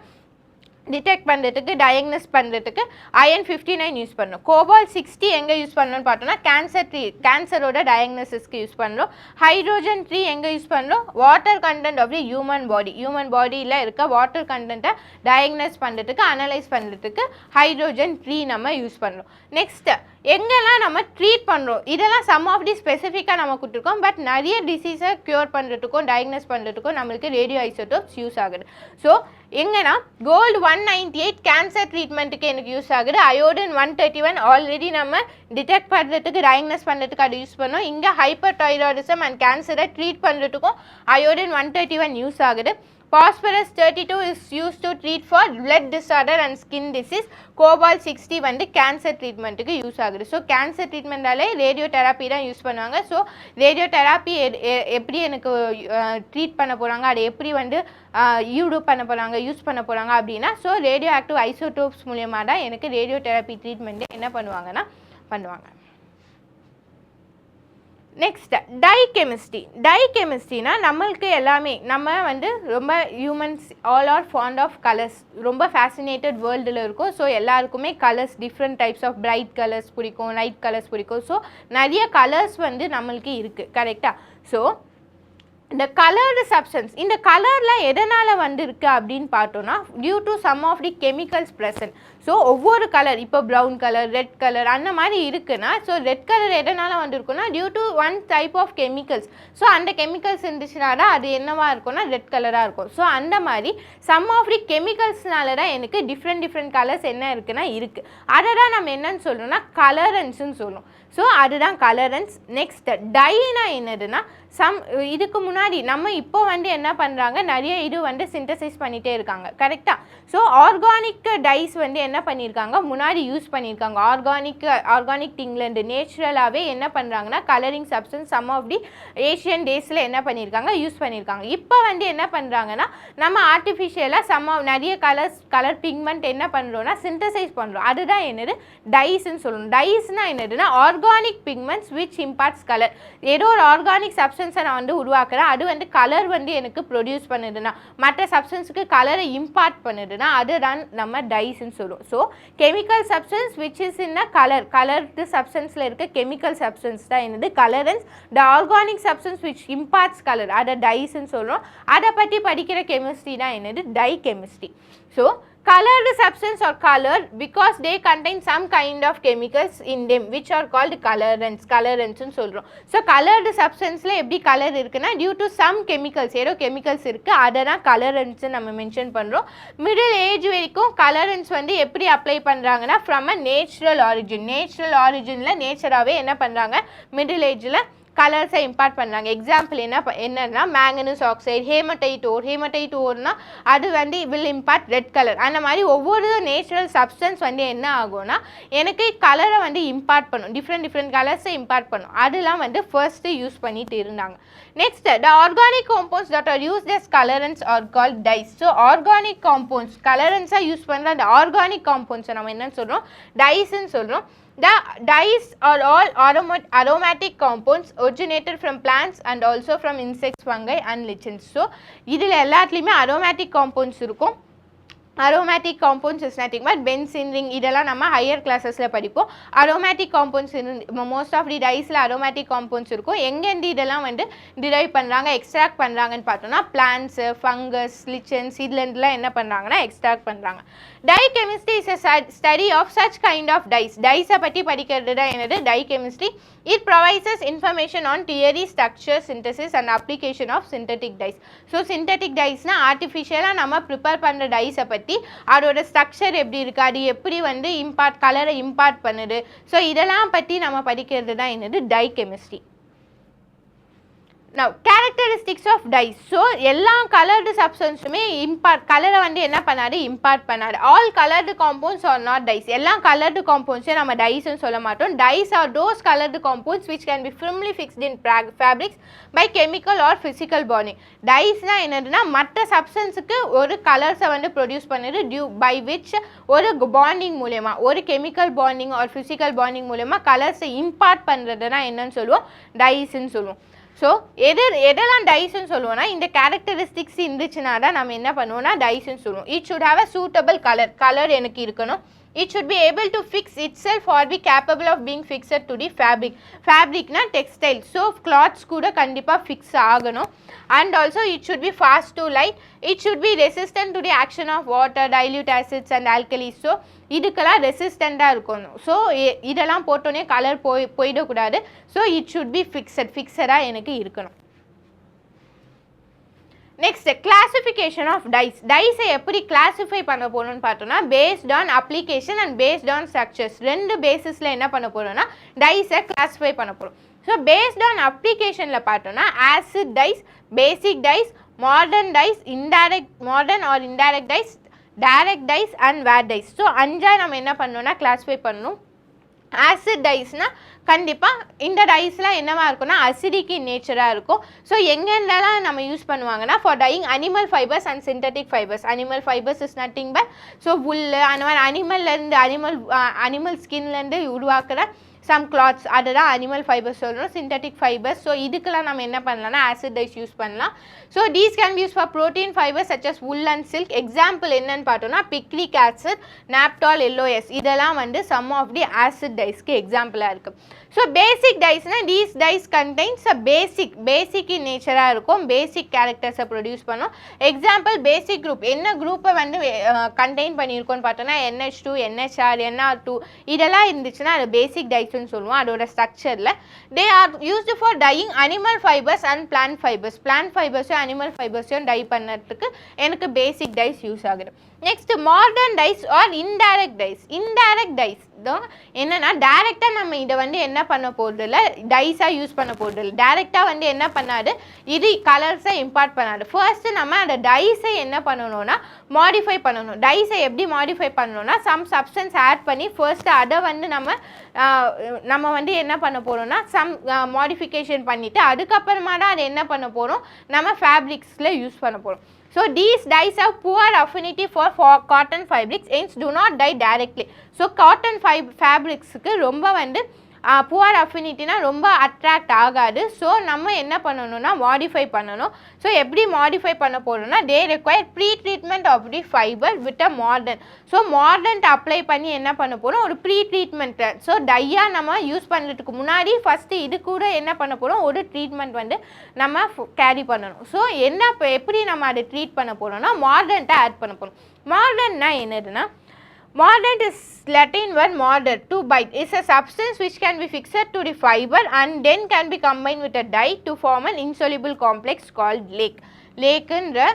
டிடெக்ட் பண்ணுறதுக்கு டயக்னஸ் பண்ணுறதுக்கு அயர்ன் 59 யூஸ் பண்ணோம். கோபால் 60 எங்கே யூஸ் பண்ணணும்னு பார்த்தோன்னா கேன்சரோட டயக்னோசிஸ்க்கு யூஸ் பண்ணுறோம். ஹைட்ரோஜன் 3 எங்கே யூஸ் பண்ணுறோம் water content of the human பாடியில் இருக்க வாட்டர் கண்டென்ட்டை டயக்னஸ் பண்ணுறதுக்கு அனலைஸ் பண்ணுறதுக்கு ஹைட்ரோஜன் 3 நம்ம யூஸ் பண்ணுறோம். நெக்ஸ்ட்டு எங்கெல்லாம் நம்ம ட்ரீட் பண்ணுறோம் இதெல்லாம் சம் ஆஃப் தி ஸ்பெசிஃபிக்காக நம்ம கொடுத்துருக்கோம். பட் நிறைய டிசீஸை க்யூர் பண்ணுறதுக்கும் டயக்னஸ் பண்ணுறதுக்கும் நம்மளுக்கு ரேடியோ ஐசோடோப்ஸ் யூஸ் ஆகுது. ஸோ எங்கன்னா கோல்டு 198 கேன்சர் ட்ரீட்மெண்ட்டுக்கு எனக்கு யூஸ் ஆகுது. அயோடின் 131 ஆல்ரெடி நம்ம டிடெக்ட் பண்ணுறதுக்கு டயக்னஸ் பண்ணுறதுக்கு அது யூஸ் பண்ணோம். இங்கே ஹைப்பர் தைராய்டிசம் அண்ட் கேன்சரை ட்ரீட் பண்ணுறதுக்கும் அயோடின் 131 யூஸ் ஆகுது. Phosphorus 32 is used to treat for blood disorder and skin disease. Cobalt 60 வந்து கேன்சர் ட்ரீட்மெண்ட்டுக்கு யூஸ் ஆகுது. ஸோ கேன்சர் ட்ரீட்மெண்ட்டாலே ரேடியோ தெராப்பி தான் யூஸ் பண்ணுவாங்க. ஸோ ரேடியோ தெராப்பி எப்படி எனக்கு ட்ரீட் பண்ண போகிறாங்க, அதை எப்படி வந்து யூஸ் பண்ண போகிறாங்க அப்படின்னா ஸோ ரேடியோ ஆக்டிவ் ஐசோடோப்ஸ் மூலியமாக தான் எனக்கு ரேடியோ தெராப்பி ட்ரீட்மெண்ட்டு என்ன பண்ணுவாங்கன்னா பண்ணுவாங்க. நெக்ஸ்ட் டைகெமிஸ்ட்ரினா நம்மளுக்கு எல்லாமே நம்ம வந்து ரொம்ப humans all are fond of colours, ரொம்ப ஃபேசினேட்டட் வேர்ல்டில் இருக்கும். ஸோ எல்லாருக்குமே colours different types of bright colours பிடிக்கும், லைட் கலர்ஸ் பிடிக்கும். ஸோ நிறைய கலர்ஸ் வந்து நம்மளுக்கு இருக்குது கரெக்டாக. ஸோ இந்த கலர்டு சப்ஸ்டன்ஸ் இந்த கலர்லாம் எதனால் வந்துருக்கு அப்படின்னு பார்த்தோன்னா due to some of the chemicals present. So ஒவ்வொரு கலர் இப்போ ப்ரௌன் கலர், ரெட் கலர் அந்த மாதிரி இருக்குன்னா ஸோ ரெட் கலர் எதனால் வந்திருக்குன்னா due to one type of chemicals. So அந்த கெமிக்கல்ஸ் இருந்துச்சுனா தான் அது என்னவா இருக்கும்னா ரெட் கலராக இருக்கும். ஸோ அந்த மாதிரி சம் ஆஃப் தி கெமிக்கல்ஸ்னால தான் எனக்கு டிஃப்ரெண்ட் கலர்ஸ் என்ன இருக்குன்னா இருக்குது. அதை தான் நம்ம என்னன்னு சொல்லணும்னா கலரன்ஸ்ன்னு சொல்லணும். ஸோ அதுதான் கலரன்ஸ். நெக்ஸ்ட் டைனா என்னதுன்னா இதுக்கு முன்னாடி நம்ம இப்போ வந்து என்ன பண்ணுறாங்க நிறைய இது வந்து சிந்தசைஸ் பண்ணிகிட்டே இருக்காங்க கரெக்டாக. ஸோ ஆர்கானிக் டைஸ் வந்து என்ன பண்ணியிருக்காங்க முன்னாடி யூஸ் பண்ணியிருக்காங்க. ஆர்கானிக் திங்லேருந்து நேச்சுரலாகவே என்ன பண்ணுறாங்கன்னா colouring substance some of the Asian டேஸில் என்ன பண்ணியிருக்காங்க யூஸ் பண்ணியிருக்காங்க. இப்போ வந்து என்ன பண்ணுறாங்கன்னா நம்ம ஆர்டிஃபிஷியலாக நிறைய கலர் பிக்மெண்ட் என்ன பண்ணுறோன்னா சிந்தசைஸ் பண்ணுறோம். அதுதான் என்னது டைஸ்ன்னு சொல்லணும். டைஸ்னால் என்னதுன்னா organic pigments which imparts colour. ஏதோ ஒரு ஆர்கானிக் சப்ஸ்டன்ஸை நான் வந்து உருவாக்குறேன், அது வந்து கலர் வந்து எனக்கு ப்ரொடியூஸ் பண்ணுதுன்னா மற்ற சப்ஸ்டன்ஸுக்கு கலரை இம்பார்ட் பண்ணுதுன்னா அதுதான் நம்ம டைஸ்ன்னு சொல்லுவோம். So chemical substance which is in coloured சப்ஸ்டன்ஸில் இருக்க கெமிக்கல் சப்ஸ்டன்ஸ் தான் என்னது colourants. The organic substance which imparts colour அதை டைஸ்ன்னு சொல்கிறோம். அதை பற்றி படிக்கிற கெமிஸ்ட்ரி தான் என்னது dye chemistry. So colored substance or colored because they contain some kind of chemicals in them which are called colorants ன்னு சொல்கிறோம். ஸோ colored substanceல எப்படி கலர் இருக்குன்னா டியூ டு சம் கெமிக்கல்ஸ் ஏதோ கெமிக்கல்ஸ் இருக்குது அதை தான் கலரன்ஸ் நம்ம மென்ஷன் பண்ணுறோம். மிடில் ஏஜ் வரைக்கும் கலரன்ஸ் வந்து எப்படி அப்ளை பண்ணுறாங்கன்னா ஃப்ரம் அ நேச்சுரல் ஆரிஜினில் நேச்சராகவே என்ன பண்ணுறாங்க மிடில் ஏஜில் கலர்ஸை இம்பார்ட் பண்ணுறாங்க. எக்ஸாம்பிள் என்னன்னா மேங்கனஸ் ஆக்சைடு, ஹேமடைட் ஓர்னா அது வந்து வில் இம்பார்ட் ரெட் கலர். அந்த மாதிரி ஒவ்வொரு நேச்சுரல் சப்ஸ்டன்ஸ் வந்து என்ன ஆகும்னா எனக்கு கலரை வந்து இம்பார்ட் பண்ணும், டிஃப்ரெண்ட் கலர்ஸை இம்பார்ட் பண்ணும். அதெல்லாம் வந்து ஃபர்ஸ்ட்டு யூஸ் பண்ணிட்டு இருந்தாங்க. Next the organic compounds that are used as colourants are called dyes. So organic compounds கலரன்ஸாக யூஸ் பண்ணுற அந்த ஆர்கானிக் காம்பவுண்ட்ஸை நம்ம என்னன்னு சொல்கிறோம் டைஸ்ன்னு சொல்கிறோம். The dyes are all aromatic compounds originated from plants and also from insects, fungi and lichens. So இதில் எல்லாத்துலேயுமே aromatic compounds இருக்கும். aromatic compounds is nothing but benzene ring இதெல்லாம் நம்ம higher classes-ல படிப்போம். aromatic compounds most of the dyes-ல aromatic compounds இருக்கும். எங்கேருந்து இதெல்லாம் வந்து derive பண்றாங்க extract பண்றாங்கன்னு பார்த்தோம்னா plants, fungus, lichens இதுலேருந்துலாம் என்ன பண்றாங்கன்னா extract பண்றாங்க. Dye chemistry is a study of such kind of dyes. dyes பற்றி படிக்கிறது தான் என்னது dye chemistry. It provides us information on theory, structure, synthesis and application of synthetic dyes. So synthetic dyes na artificial நம்ம prepare பண்ற dyes பத்தி அதோட structure எப்படி இருக்கு அது எப்படி வந்து color impart பண்ணுது so இதெல்லாம் பத்தி நம்ம படிக்கிறது தான் என்னது dye chemistry. Now characteristics of dyes. So எல்லா colored substance color வந்து என்ன பண்ணாது impart பண்ணாது. All colored compounds are not dyes. எல்லா colored compounds நம்ம dyes னு சொல்ல மாட்டோம். Dyes are those colored compounds which can be firmly fixed in fabrics by chemical or physical bonding. Dyes னா என்னதுன்னா மற்ற substanceக்கு ஒரு colors வந்து produce பண்ணுது due by which ஒரு bonding மூலமா ஒரு chemical bonding or physical bonding மூலமா colors impart பண்றதுனா என்னன்னு சொல்லுவோம் dyes னு சொல்லுவோம். So எதெல்லாம் dyes னு சொல்லுவோம்னா இந்த characteristics இருந்துச்சுனா தான் நம்ம என்ன பண்ணுவோம்னா dyes னு சொல்லுவோம். It should have a suitable color எனக்கு இருக்கணும். It should be able to fix itself or be capable of being fixed to the fabric na textile so cloths கூட கண்டிப்பா fix ஆகணும். And also it should be fast to light. It should be resistant to the action of water, dilute acids and alkalis. So இதுக்கெல்லாம் ரெசிஸ்டண்டா இருக்கணும். So இதெல்லாம் போட்டோன்னே colour போயிடக்கூடாது. So it should be ஃபிக்ஸடாக எனக்கு இருக்கணும். Next classification of dyes. டைஸை எப்படி கிளாஸிஃபை பண்ண போகணும்னு பார்த்தோம்னா based on application and based on structures ரெண்டு பேசிஸில் என்ன பண்ண போகிறோம்னா டைஸை கிளாஸிஃபை பண்ண போகிறோம். ஸோ பேஸ்ட் ஆன் அப்ளிகேஷனில் பார்த்தோம்னா acid dyes, basic dyes, modern dyes, modern or indirect dyes, direct dyes and vat dyes. So அஞ்சா நம்ம என்ன பண்ணணும்னா கிளாஸிஃபை பண்ணணும். ஆசிட் டைஸ்னால் கண்டிப்பாக இந்த டைஸ்லாம் என்னவா இருக்கும்னா அசிடிக் இன் நேச்சராக இருக்கும். ஸோ எங்கெல்லாம் நம்ம யூஸ் பண்ணுவாங்கன்னா for dyeing animal fibres and synthetic fibres. Animal fibres is nothing but so புல் அந்த மாதிரி அனிமல்லேருந்து அனிமல் ஸ்கின்லேருந்து உருவாக்குற some cloths அதுதான் அனிமல் ஃபைபர்ஸ் சொல்கிறோம். Synthetic fibres. ஸோ இதுக்கெல்லாம் நம்ம என்ன பண்ணலாம்னா ஆசிட் டைஸ் யூஸ் பண்ணலாம். So these can be used for protein fibers such as wool and silk. Example என்னன்னு பார்த்தோம்னா பிக்ரிக் ஆசிட், நாப்டால், LOS இதெல்லாம் வந்து சம் ஆஃப் தி ஆசிட் டைஸ்க்கு எக்ஸாம்பிளாக இருக்குது. ஸோ பேசிக் டைஸ்னால் these dyes contains a basic in நேச்சராக இருக்கும். பேசிக் கேரக்டர்ஸை ப்ரொடியூஸ் பண்ணும். எக்ஸாம்பிள் பேசிக் குரூப் என்ன குரூப்பை வந்து கண்டெயின் பண்ணியிருக்கோன்னு பார்த்தோன்னா NH2, NHR, NR2 இதெல்லாம் இருந்துச்சுன்னா அது பேசிக் டைஸ்ன்னு சொல்லுவோம். அதோட ஸ்ட்ரக்சரில் they are used for dyeing animal fibres and plant fibres. Plant ஃபைபர்ஸும் அனிமல் ஃபைபர்ஸையும் டை பண்ணுறதுக்கு எனக்கு பேசிக் டைஸ் யூஸ் ஆகுது. நெக்ஸ்ட் மாடர்ன் dyes or indirect dyes. Indirect dyes தான் என்னன்னா டைரெக்டாக நம்ம இதை வந்து என்ன பண்ண போகிறது இல்லை டைஸாக யூஸ் பண்ண போகிறது இல்லை. டைரெக்டாக வந்து என்ன பண்ணாது இது கலர்ஸை இம்பார்ட் பண்ணாது. ஃபர்ஸ்ட்டு நம்ம அந்த டைஸை என்ன பண்ணணும்னா மாடிஃபை பண்ணணும். டைஸை எப்படி மாடிஃபை பண்ணணும்னா சம் சப்ஸ்டன்ஸ் ஆட் பண்ணி ஃபர்ஸ்ட்டு அதை வந்து நம்ம வந்து என்ன பண்ண போகிறோம்னா சம் மாடிஃபிகேஷன் பண்ணிவிட்டு அதுக்கப்புறமா தான் அதை என்ன பண்ண போகிறோம் நம்ம ஃபேப்ரிக்ஸில் யூஸ் பண்ண போகிறோம். So these dyes have poor affinity for cotton fabrics, hence do not dye directly. So cotton fabrics க்கு ரொம்ப வந்து புவர் அஃபினிட்டினா ரொம்ப அட்ராக்ட் ஆகாது. ஸோ நம்ம என்ன பண்ணணும்னா மாடிஃபை பண்ணணும். ஸோ எப்படி மாடிஃபை பண்ண போகிறோம்னா they require pretreatment of the fibre with a மாடர்ன். ஸோ மாடர்ன்ட் அப்ளை பண்ணி என்ன பண்ண போகிறோம் ஒரு ப்ரீ ட்ரீட்மெண்ட். ஸோ டையாக நம்ம யூஸ் பண்ணுறதுக்கு முன்னாடி ஃபஸ்ட்டு இது கூட என்ன பண்ண போகிறோம் ஒரு ட்ரீட்மெண்ட் வந்து நம்ம கேரி பண்ணணும். ஸோ எப்படி நம்ம அதை ட்ரீட் பண்ண போகிறோம்னா மாடர்ன்ட்டை ஆட் பண்ண போகிறோம். மாடர்ன்னா என்னதுன்னா mordant is Latin word morder, to bite. It's a substance which can be fixed to the fiber and then can be combined with a dye to form an insoluble complex called lake. Lake என்ற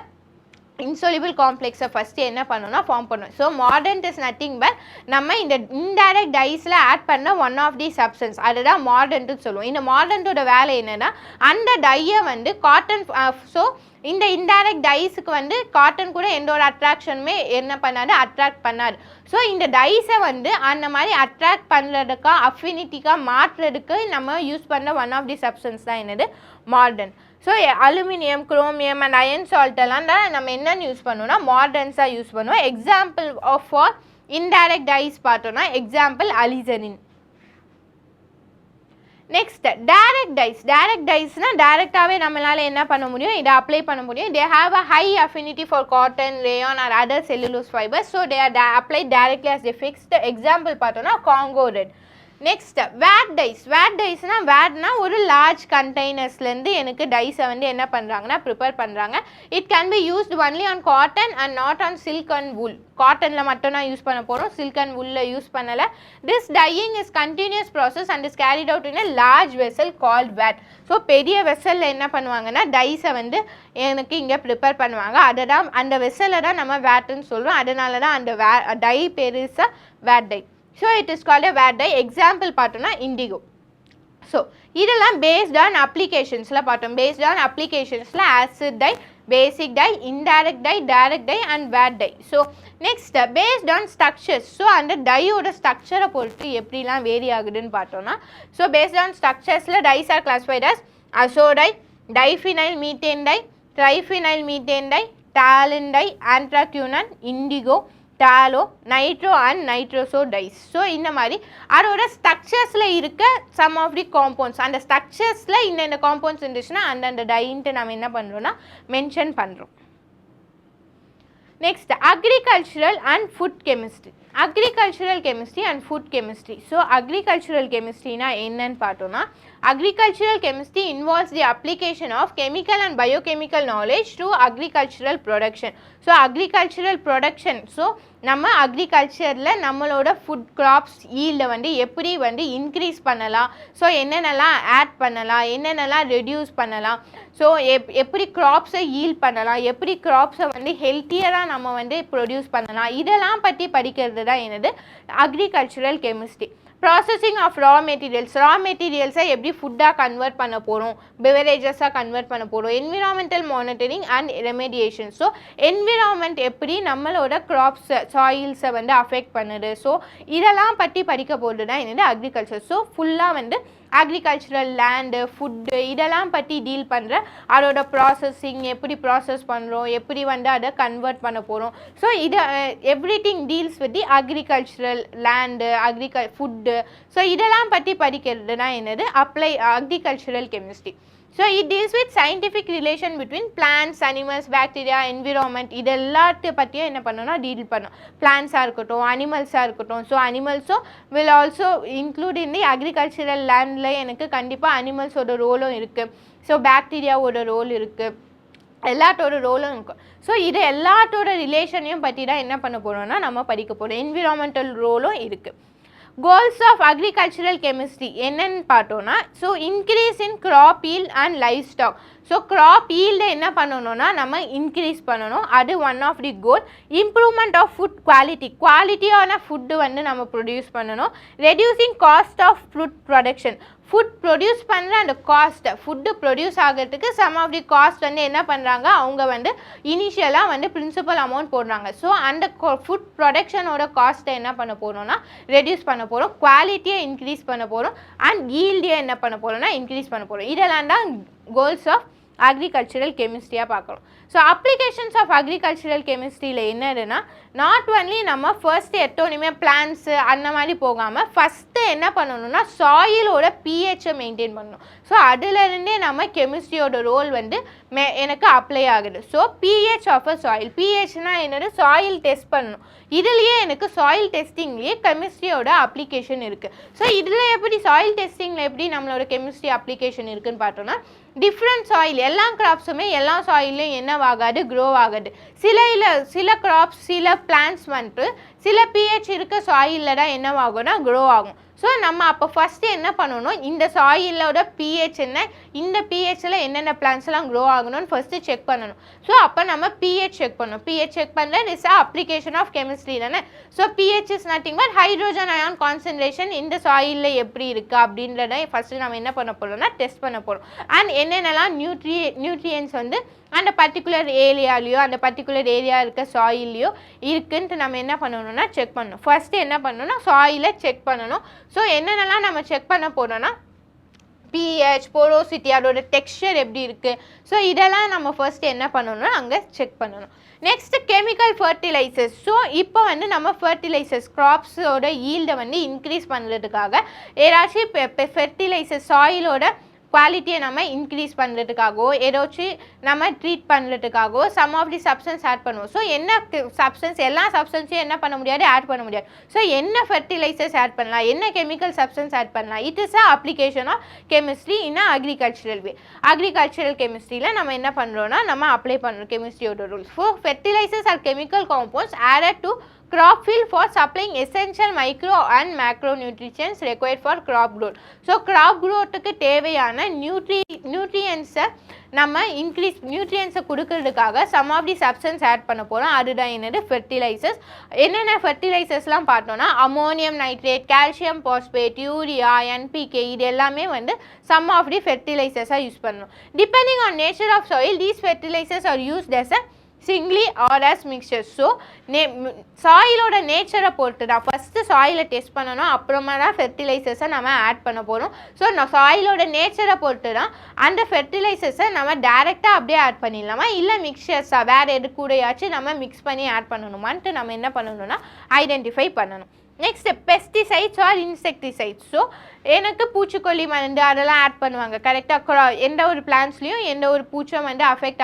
insoluble complex first என்ன பண்ணணும்னா form பண்ணணும். So மாடர்ன்ட் is nothing but நம்ம இந்த indirect டைஸில் add பண்ண one of the substance அதுதான் மாடர்ன்ட்னு சொல்லுவோம். இந்த மாடர்ன்ட்டோட வேலை என்னென்னா அந்த டையை வந்து காட்டன் ஸோ இந்த இன்டைரக்ட் டைஸுக்கு வந்து காட்டன் கூட எந்த ஒரு அட்ராக்ஷனுமே என்ன பண்ணாது அட்ராக்ட் பண்ணாது. ஸோ இந்த டைஸை வந்து அந்த மாதிரி அட்ராக்ட் பண்ணுறதுக்கா அஃபினிட்டிக்காக மாற்றுறதுக்கு நம்ம யூஸ் பண்ண ஒன் ஆஃப் தி சப்ஸ்டன்ஸ் தான் என்னது மாடர்ன். So aluminium, chromium and iron சால்ட்டெல்லாம் தான் நம்ம என்னென்னு யூஸ் பண்ணுவோம்னா மாடர்ன்ஸாக யூஸ் பண்ணுவோம். Example of for indirect dyes பார்த்தோன்னா எக்ஸாம்பிள் அலிசரின். நெக்ஸ்ட் டைரக்ட் டைஸ்னா டைரக்டாகவே நம்மளால என்ன பண்ண முடியும், இதை அப்ளை பண்ண முடியும். They have a high affinity for cotton, rayon or other cellulose fibres. So they are applied directly as the fixed. Example பார்த்தோன்னா காங்கோ ரெட். நெக்ஸ்ட் வேட் டைஸ்னால் வேட்னா ஒரு லார்ஜ் கண்டெய்னர்ஸ்லேருந்து எனக்கு டைஸை வந்து என்ன பண்ணுறாங்கன்னா ப்ரிப்பேர் பண்ணுறாங்க. It can be used only on cotton and not on silk and wool. காட்டனில் மட்டும் தான் யூஸ் பண்ண போகிறோம், சில்க் அண்ட் woolல யூஸ் பண்ணலை. This dyeing is continuous process and is carried out in a large vessel called vat. So பெரிய வெசலில் என்ன பண்ணுவாங்கன்னா டைஸை வந்து எனக்கு இங்கே ப்ரிப்பேர் பண்ணுவாங்க. அதை தான் அந்த வெசலை தான் நம்ம வேட்டுன்னு சொல்கிறோம். அதனால தான் அந்த டை பெருசாக vat dye. So it is called a vat dye. Example பார்த்தோன்னா இண்டிகோ. ஸோ இதெல்லாம் பேஸ்ட் ஆன் அப்ளிகேஷன்ஸில் பார்த்தோம். பேஸ்ட் ஆன் அப்ளிகேஷன்ஸில் acid dye, basic dye, indirect dye, direct dye and vat dye. So next based on structures. So அந்த டையோட ஸ்ட்ரக்சரை பொறுத்து எப்படிலாம் வேரி ஆகுதுன்னு பார்த்தோன்னா, ஸோ பேஸ்ட் ஆன் ஸ்ட்ரக்சர்ஸில் dyes are classified as azo dye, diphenyl methane dye, triphenyl methane dye, phthalein dye, anthraquinone, indigo, டாலோ, nitro and nitroso dyes. So இந்த மாதிரி அதோட ஸ்ட்ரக்சர்ஸில் இருக்க சம் ஆஃப் தி காம்பவுண்ட்ஸ், அந்த ஸ்ட்ரக்சர்ஸில் இந்த காம்பவுண்ட்ஸ் இருந்துச்சுன்னா அந்தந்த டைன்ட்டு நம்ம என்ன பண்ணுறோன்னா மென்ஷன் பண்ணுறோம். Next agricultural and food chemistry. Agricultural chemistry and food chemistry. So agricultural கெமிஸ்ட்ரினா என்னன்னு பார்த்தோன்னா, agricultural chemistry involves the application of chemical and biochemical knowledge to agricultural production. So agricultural production, so நம்ம அக்ரிகல்ச்சரில் நம்மளோட ஃபுட் கிராப்ஸ் ஈல்டை வந்து எப்படி வந்து increase பண்ணலாம், so என்னென்னலாம் ஆட் பண்ணலாம், என்னென்னலாம் ரெடியூஸ் பண்ணலாம், ஸோ எப்படி கிராப்ஸை ஈல்ட் பண்ணலாம், எப்படி கிராப்ஸை வந்து ஹெல்த்தியராக நம்ம வந்து ப்ரொடியூஸ் பண்ணலாம், இதெல்லாம் பற்றி படிக்கிறது தான் என்னது agricultural chemistry. Processing of raw மெட்டீரியல்ஸை எப்படி ஃபுட்டாக கன்வெர்ட் பண்ண போகிறோம், பெவரேஜஸாக கன்வெர்ட் பண்ண போகிறோம், environmental monitoring and remediation. So environment எப்படி நம்மளோட கிராப்ஸ் சாயில்ஸை வந்து அஃபெக்ட் பண்ணுது, ஸோ இதெல்லாம் பற்றி படிக்க போகிறது தான் என்னது அக்ரிகல்ச்சர். ஸோ ஃபுல்லாக வந்து அக்ரிகல்ச்சுரல் லேண்டு, ஃபுட்டு இதெல்லாம் பற்றி டீல் பண்ணுற அதோட ப்ராசஸிங், எப்படி ப்ராசஸ் பண்ணுறோம், எப்படி வந்து அதை கன்வெர்ட் பண்ண போகிறோம். ஸோ இது everything deals with the agricultural land, food. So இதெல்லாம் பற்றி படிக்கிறது தான் என்னது agricultural chemistry. So it deals with scientific relation between plants, animals, bacteria, environment இது எல்லாத்த பற்றியும் என்ன பண்ணணும்னா டீல் பண்ணும். பிளான்ஸாக இருக்கட்டும், அனிமல்ஸாக இருக்கட்டும். ஸோ அனிமல்ஸும் will also include in the agricultural லேண்டில் எனக்கு கண்டிப்பாக அனிமல்ஸோட ரோலும் இருக்குது. ஸோ பாக்டீரியாவோட ரோல் இருக்குது, எல்லாத்தோட ரோலும் இருக்கும். ஸோ இது எல்லாத்தோட ரிலேஷனையும் பற்றி தான் என்ன பண்ண போகிறோம்னா நம்ம படிக்க போகிறோம். என்விரான்மெண்டல் ரோலும் இருக்குது. கோல்ஸ் ஆஃப் அக்ரிகல்ச்சுரல் கெமிஸ்ட்ரி என்னன்னு பார்த்தோன்னா, so increase in crop yield and life stock. So crop ஈல்டை என்ன பண்ணணும்னா நம்ம இன்க்ரீஸ் பண்ணணும், அது one of the goal. Improvement of food குவாலிட்டியான ஃபுட்டு வந்து நம்ம ப்ரொடியூஸ் பண்ணணும். Reducing cost of food production, food produce பண்ணுற அந்த காஸ்ட்டை, ஃபுட்டு ப்ரொடியூஸ் ஆகிறதுக்கு சம் ஆஃப் தி காஸ்ட் வந்து என்ன பண்ணுறாங்க, அவங்க வந்து இனிஷியலாக வந்து பிரின்சிபல் அமௌண்ட் போடுறாங்க. ஸோ அந்த ஃபுட் ப்ரொடக்ஷனோட காஸ்ட்டை என்ன பண்ண போகிறோம்னா ரெடியூஸ் பண்ண போகிறோம், குவாலிட்டியை இன்க்ரீஸ் பண்ண போகிறோம், அண்ட் ஈல்டியை என்ன பண்ண போகிறோம்னா இன்க்ரீஸ் பண்ண போகிறோம். இதெல்லாம் தான் கோல்ஸ் ஆஃப் அக்ரிகல்ச்சுரல் கெமிஸ்ட்ரியாக பார்க்குறோம். ஸோ அப்ளிகேஷன்ஸ் ஆஃப் அக்ரிகல்ச்சுரல் கெமிஸ்ட்ரியில் என்னதுன்னா, நாட் ஒன்லி நம்ம ஃபர்ஸ்ட் எடுத்தோன்னே பிளான்ஸு அந்த மாதிரி போகாமல் ஃபஸ்ட்டு என்ன பண்ணணும்னா சாயிலோட பிஹெச்சை மெயின்டைன் பண்ணணும். ஸோ அதுலேருந்தே நம்ம கெமிஸ்ட்ரியோட ரோல் வந்து எனக்கு அப்ளை ஆகுது. So pH of a soil, பிஹெச்னால் என்னது சாயில் டெஸ்ட் பண்ணணும். இதுலேயே எனக்கு சாயில் டெஸ்டிங்லேயே கெமிஸ்ட்ரியோட அப்ளிகேஷன் இருக்குது. ஸோ இதில் எப்படி சாயில் டெஸ்டிங்கில் எப்படி நம்மளோட கெமிஸ்ட்ரி அப்ளிகேஷன் இருக்குதுன்னு பார்த்தோன்னா, டிஃப்ரெண்ட் சாயில், எல்லா கிராப்ஸுமே எல்லா சாயிலையும் என்னவாகாது, க்ரோ ஆகாது. சில கிராப்ஸ், சில பிளான்ட்ஸ் வந்துட்டு சில பிஹெச் இருக்க சாயிலில் தான் என்னவாகும்னா க்ரோ ஆகும். ஸோ நம்ம அப்போ ஃபஸ்ட்டு என்ன பண்ணணும், இந்த சாயிலோட பிஹெச் என்ன, இந்த பிஹெச்சில் என்னென்ன பிளான்ஸ்லாம் க்ரோ ஆகணும்னு ஃபஸ்ட்டு செக் பண்ணணும். ஸோ அப்போ நம்ம பிஹெச் செக் பண்ணணும். பிஹெச் செக் பண்ணுறது இஸ் அப்ளிகேஷன் ஆஃப் கெமிஸ்ட்ரி தானே. So pH is nothing but hydrogen ion concentration இந்த சாயிலில் எப்படி இருக்குது அப்படின்றத ஃபஸ்ட்டு நம்ம என்ன பண்ண போகிறோம்னா டெஸ்ட் பண்ண போகிறோம். அண்ட் என்னென்னலாம் நியூட்ரியன்ஸ் வந்து அந்த பர்டிகுலர் ஏரியாலேயோ அந்த பர்டிகுலர் ஏரியா இருக்க சாயில்லையோ இருக்குன்ட்டு நம்ம என்ன பண்ணணும்னா செக் பண்ணணும். ஃபஸ்ட்டு என்ன பண்ணணும்னா சாயிலை செக் பண்ணணும். ஸோ என்னென்னலாம் நம்ம செக் பண்ண போகிறோன்னா pH, porosity, அதோட டெக்ஸ்சர் எப்படி இருக்குது. ஸோ இதெல்லாம் நம்ம ஃபர்ஸ்ட் என்ன பண்ணணும்னா அங்கே செக் பண்ணணும். Next chemical fertilisers. ஸோ இப்போ வந்து நம்ம ஃபர்டிலைசர்ஸ் கிராப்ஸோட ஈல்டை வந்து இன்க்ரீஸ் பண்ணுறதுக்காக ஏதாச்சும் ஃபெர்டிலைசர் சாயிலோட குவாலிட்டியை நம்ம இன்க்ரீஸ் பண்ணுறதுக்காகவோ ஏதாச்சும் நம்ம ட்ரீட் பண்ணுறதுக்காகவோ some of the substance add பண்ணுவோம். ஸோ என்ன சப்ஸ்டன்ஸ், எல்லா சப்ஸ்டன்ஸையும் என்ன பண்ண முடியாது, ஆட் பண்ண முடியாது. ஸோ என்ன ஃபெர்டிலைசர்ஸ் ஆட் பண்ணலாம், என்ன கெமிக்கல் சப்ஸ்டன்ஸ் ஆட் பண்ணலாம், it is a application of chemistry in agricultural way. Agricultural கெமிஸ்ட்ரியில் நம்ம என்ன பண்ணுறோம்னா நம்ம அப்ளை பண்ணுறோம் கெமிஸ்ட்ரியோட rules. So fertilizers are chemical compounds added to crop field for supplying essential micro and macronutrients required for crop growth. So crop growthக்கு தேவையான நியூட்ரியன்ஸை நம்ம இன்க்ரீஸ் நியூட்ரியன்ஸை கொடுக்கறதுக்காக some of the substance add பண்ண போகிறோம். அதுதான் என்னது ஃபெர்டிலைசர்ஸ். என்னென்ன ஃபெர்டிலைசர்ஸ்லாம் பார்த்தோன்னா ammonium nitrate, calcium phosphate, urea, NPK, இது எல்லாமே வந்து சம் ஆஃப் தி ஃபெர்டிலைசர்ஸாக யூஸ் பண்ணணும். Depending on nature of soil these fertilisers are used as a singly or as mixtures. So சாயிலோட நேச்சரை பொறுத்து தான் ஃபஸ்ட்டு சாயிலை டெஸ்ட் பண்ணணும், அப்புறமா தான் ஃபெர்டிலைசர்ஸை நம்ம ஆட் பண்ண போகிறோம். ஸோ சாயிலோட நேச்சரை பொறுத்து தான் அந்த ஃபெர்டிலைசர்ஸை நம்ம டேரெக்டாக அப்படியே ஆட் பண்ணிடலாமா இல்லை மிக்சர்ஸாக வேறு எது கூடயாச்சும் நம்ம மிக்ஸ் பண்ணி ஆட் பண்ணணுமான்ட்டு நம்ம என்ன பண்ணணும்னா ஐடென்டிஃபை பண்ணணும். Next pesticides or insecticides. So எனக்கு பூச்சிக்கொல்லி மருந்து அதெல்லாம் ஆட் பண்ணுவாங்க கரெக்டாக. எந்த ஒரு பிளான்ஸ்லையும் எந்த ஒரு பூச்சும் வந்து அஃபெக்ட்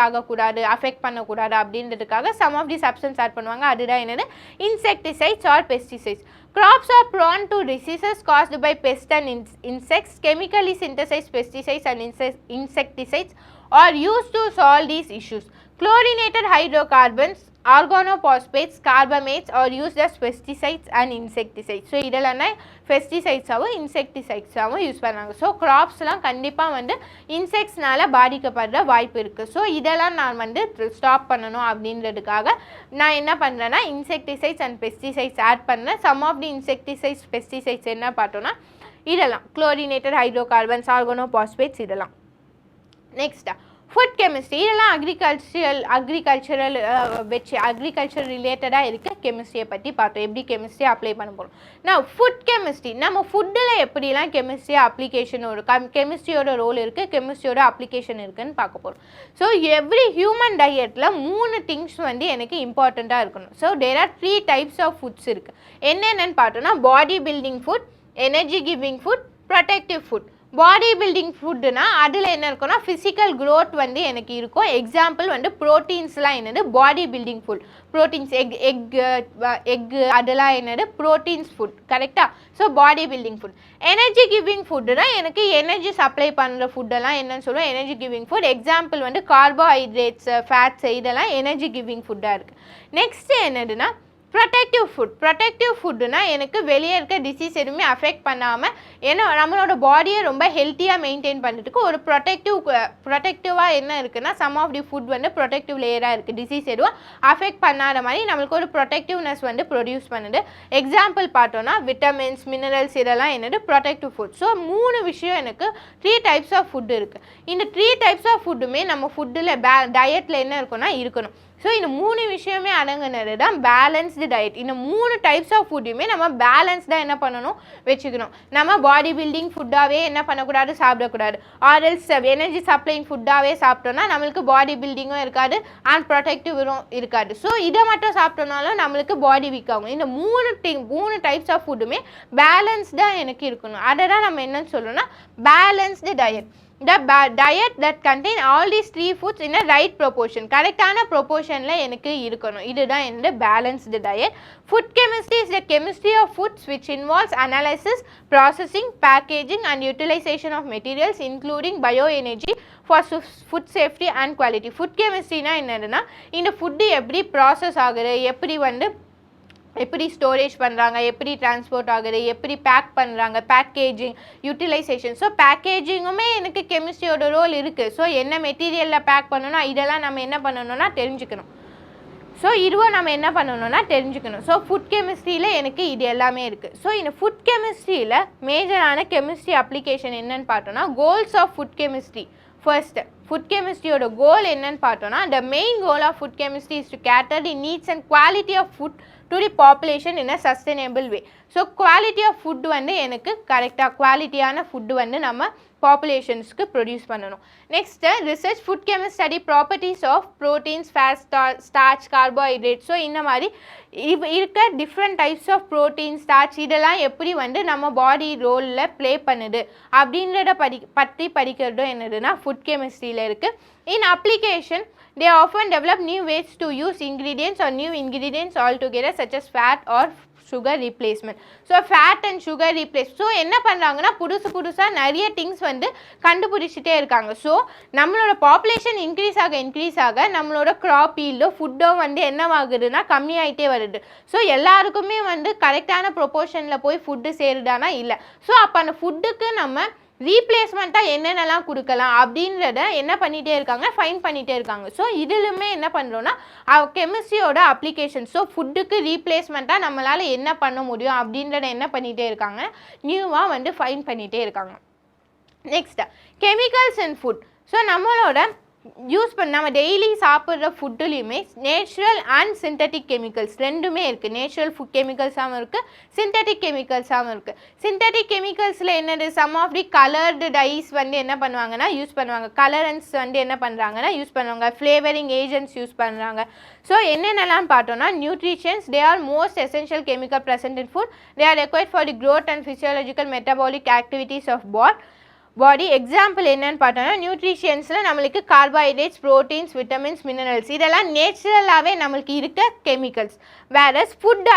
பண்ணக்கூடாது அப்படின்றதுக்காக some of the substance add பண்ணுவாங்க. அதுதான் என்னது insecticides or pesticides. Crops are prone to diseases caused by pests and insects. Chemically synthesized pesticides and insecticides are used to solve these issues. Chlorinated hydrocarbons, organophosphates, carbamates are used as pesticides and insecticides. So இதெல்லாம் பெஸ்டிசைட்ஸாகவும் இன்செக்டிசைட்ஸாகவும் use பண்ணாங்க. So கிராப்ஸ்லாம் கண்டிப்பாக வந்து இன்செக்ட்ஸ்னால பாதிக்கப்படுற வாய்ப்பு இருக்குது. So இதெல்லாம் நான் வந்து stop பண்ணணும் அப்படின்றதுக்காக நான் என்ன பண்ணுறேன்னா இன்செக்டிசைட்ஸ் அண்ட் பெஸ்டிசைட்ஸ் ஆட் பண்ணேன். Some of the insecticides pesticides என்ன பார்த்தோன்னா இதெல்லாம் குளோரினேட்டட் ஹைட்ரோகார்பன்ஸ், ஆர்கானோபாஸ்பேட்ஸ் இதெல்லாம். நெக்ஸ்ட்டா ஃபுட் கெமிஸ்ட்ரி. இதெல்லாம் அக்ரிகல்ச்சர் ரிலேட்டடாக இருக்க கெமிஸ்ட்ரியை பற்றி பார்த்தோம், எப்படி கெமிஸ்ட்ரி அப்ளை பண்ண போகிறோம். நான் ஃபுட் கெமிஸ்ட்ரி நம்ம ஃபுட்டில் எப்படிலாம் கெமிஸ்ட்ரி அப்ளிகேஷன் கெமிஸ்ட்ரியோட ரோல் இருக்குது, கெமிஸ்ட்ரியோட அப்ளிகேஷன் இருக்குதுன்னு பார்க்க போகிறோம். ஸோ எவ்ரி ஹியூமன் டயட்டில் 3 திங்ஸ் வந்து எனக்கு இம்பார்ட்டண்ட்டாக இருக்கணும். So there are 3 types of foods இருக்குது. என்னென்னு பார்த்தோன்னா body building food, energy giving food, protective food. Body building ஃபுட்டுனா அதில் என்ன இருக்குன்னா ஃபிசிக்கல் க்ரோத் வந்து எனக்கு இருக்கும். எக்ஸாம்பிள் வந்து ப்ரோட்டீன்ஸ்லாம் என்னது பாடி பில்டிங் ஃபுட். ப்ரோட்டீன்ஸ் எக்கு அதெல்லாம் என்னது ப்ரோட்டீன்ஸ் ஃபுட் கரெக்டாக. So body building food. Energy giving ஃபுட்டுனா எனக்கு எனர்ஜி சப்ளை பண்ணுற ஃபுட்டெல்லாம் என்னன்னு சொல்லுவோம் எனர்ஜி கிவிங் ஃபுட். எக்ஸாம்பிள் வந்து கார்போஹைட்ரேட்ஸ், ஃபேட்ஸ் இதெல்லாம் எனர்ஜி கிவிங் ஃபுட்டாக இருக்குது. நெக்ஸ்ட்டு என்னதுன்னா ப்ரொடெக்டிவ் ஃபுட். ப்ரொடெக்டிவ் ஃபுட்டுனா எனக்கு வெளியே இருக்க டிசீஸ் எதுவுமே அஃபெக்ட் பண்ணாமல் ஏன்னா நம்மளோட பாடியை ரொம்ப ஹெல்த்தியாக மெயின்டைன் பண்ணுறதுக்கு ஒரு ப்ரொடெக்டிவாக என்ன இருக்குன்னா சம் ஆஃப் தி ஃபுட் வந்து ப்ரொடெக்டிவ் லேயராக இருக்குது. டிசீஸ் எதுவும் அஃபெக்ட் பண்ணாத மாதிரி நம்மளுக்கு ஒரு ப்ரொடெக்டிவ்னஸ் வந்து ப்ரொடியூஸ் பண்ணுது. எக்ஸாம்பிள் பார்த்தோன்னா விட்டமின்ஸ், மினரல்ஸ் இதெல்லாம் என்னது ப்ரொடெக்டிவ் ஃபுட். ஸோ 3 விஷயம் எனக்கு 3 டைப்ஸ் ஆஃப் ஃபுட் இருக்குது. இந்த 3 டைப்ஸ் ஆஃப் ஃபுட்டுமே நம்ம ஃபுட்டில் டயட்டில் என்ன இருக்குன்னா இருக்கணும். ஸோ இந்த 3 விஷயமே அடங்குனது தான் பேலன்ஸ்டு டயட். இந்த 3 டைப்ஸ் ஆஃப் ஃபுட்டையுமே நம்ம பேலன்ஸ்டாக என்ன பண்ணணும் வச்சுக்கணும். நம்ம பாடி பில்டிங் ஃபுட்டாகவே என்ன பண்ணக்கூடாது சாப்பிடக்கூடாது. ஆர்எல்ஸ் எனர்ஜி சப்ளைங் ஃபுட்டாகவே சாப்பிட்டோன்னா நம்மளுக்கு பாடி பில்டிங்கும் இருக்காது அண்ட் ப்ரொடெக்டிவும் இருக்காது. ஸோ இதை மட்டும் சாப்பிட்டோம்னாலும் நம்மளுக்கு பாடி வீக் ஆகும். இந்த 3 டைப்ஸ் ஆஃப் ஃபுட்டுமே பேலன்ஸ்டாக எனக்கு இருக்கணும். அதை தான் நம்ம என்னன்னு சொல்லணும்னா balanced diet. The diet that contain all these 3 foods in a right proportion. கரெக்டான ப்ரொபோர்ஷனில் எனக்கு இருக்கணும். இதுதான் என்னோட balanced diet. Food chemistry is the chemistry of foods which involves analysis, processing, packaging and utilization of materials including bioenergy for food safety and quality. Food chemistry னா என்னதுன்னா இந்த food எப்படி process ஆகுது, எப்படி ஸ்டோரேஜ் பண்ணுறாங்க, எப்படி டிரான்ஸ்போர்ட் ஆகுது, எப்படி பேக் பண்ணுறாங்க, பேக்கேஜிங், யூட்டிலைசேஷன். ஸோ பேக்கேஜிங்குமே எனக்கு கெமிஸ்ட்ரியோட ரோல் இருக்குது. ஸோ என்ன மெட்டீரியலில் பேக் பண்ணணும் இதெல்லாம் நம்ம என்ன பண்ணணும்னா தெரிஞ்சுக்கணும். ஸோ இதுவும் நம்ம என்ன பண்ணணும்னா தெரிஞ்சுக்கணும். ஸோ ஃபுட் கெமிஸ்ட்ரியில் எனக்கு இது எல்லாமே இருக்குது. ஸோ இந்த ஃபுட் கெமிஸ்ட்ரியில் மேஜரான கெமிஸ்ட்ரி அப்ளிகேஷன் என்னன்னு பார்த்தோன்னா goals of food chemistry. First food கெமிஸ்ட்ரியோட கோல் என்னன்னு பார்த்தோன்னா the main goal of food chemistry is to cater the needs and quality of food to the population in a sustainable way. So quality of food வந்து எனக்கு கரெக்டாக குவாலிட்டியான food வந்து நம்ம பாப்புலேஷன்ஸ்க்கு ப்ரொடியூஸ் பண்ணணும். Next research food chemist study properties of proteins, fat, starch, carbohydrate. So இந்த மாதிரி இருக்க different types of protein, starch இதெல்லாம் எப்படி வந்து நம்ம பாடி ரோலில் ப்ளே பண்ணுது அப்படின்றத பற்றி படிக்கிறதும் என்னதுன்னா ஃபுட் கெமிஸ்ட்ரியில் இருக்குது. இன் application they often develop new ways to use ingredients or new ingredients altogether such as fat or sugar replacement. So fat and sugar replace. So என்ன பண்ணுறாங்கன்னா புதுசாக நிறைய திங்ஸ் வந்து கண்டுபிடிச்சிட்டே இருக்காங்க. ஸோ நம்மளோட பாப்புலேஷன் இன்க்ரீஸ் ஆக நம்மளோட க்ராப் ஈல்டோ ஃபுட்டோ வந்து என்னவாகுதுன்னா கம்மியாயிட்டே வருது. ஸோ எல்லாருக்குமே வந்து கரெக்டான ப்ரொபோர்ஷனில் போய் ஃபுட்டு சேருதானா இல்லை. ஸோ அப்போ அந்த ஃபுட்டுக்கு நம்ம ரீப்ளேஸ்மெண்ட்டாக என்னென்னலாம் கொடுக்கலாம் அப்படின்றத என்ன பண்ணிகிட்டே இருக்காங்க, ஃபைன் பண்ணிகிட்டே இருக்காங்க. ஸோ இதிலுமே என்ன பண்ணுறோன்னா கெமிஸ்ட்ரியோட அப்ளிகேஷன். ஸோ ஃபுட்டுக்கு ரீப்ளேஸ்மெண்ட்டாக நம்மளால் என்ன பண்ண முடியும் அப்படின்றத என்ன பண்ணிகிட்டே இருக்காங்க, நியூவாக வந்து ஃபைன் பண்ணிகிட்டே இருக்காங்க. Next chemicals in food. So நம்மளோட நம்ம டெய்லி சாப்பிட்ற ஃபுட்டுலேயுமே நேச்சுரல் அண்ட் சிந்தட்டிக் கெமிக்கல்ஸ் ரெண்டுமே இருக்குது. நேச்சுரல் ஃபுட் கெமிக்கல்ஸாகவும் இருக்குது, சிந்தட்டிக் கெமிக்கல்ஸாகவும் இருக்குது. சிந்தட்டிக் கெமிக்கல்ஸில் என்னது, some of the coloured dyes வந்து என்ன பண்ணுவாங்கன்னா யூஸ் பண்ணுவாங்க, கலரன்ஸ் வந்து என்ன பண்ணுறாங்கன்னா யூஸ் பண்ணுவாங்க, ஃப்ளேவரிங் ஏஜென்ட்ஸ் யூஸ் பண்ணுறாங்க. ஸோ என்னென்னலாம் பார்த்தோன்னா nutritions, they are most essential chemical present in food, they are required for the growth and physiological metabolic activities of body. Example என்னன்னு பார்த்தோன்னா நியூட்ரிஷியன்ஸில் நம்மளுக்கு கார்போஹைட்ரேட்ஸ், ப்ரோட்டீன்ஸ், விட்டமின்ஸ், மினரல்ஸ் இதெல்லாம் நேச்சுரலாகவே நம்மளுக்கு இருக்க கெமிக்கல்ஸ். வேறஸ் ஃபுட்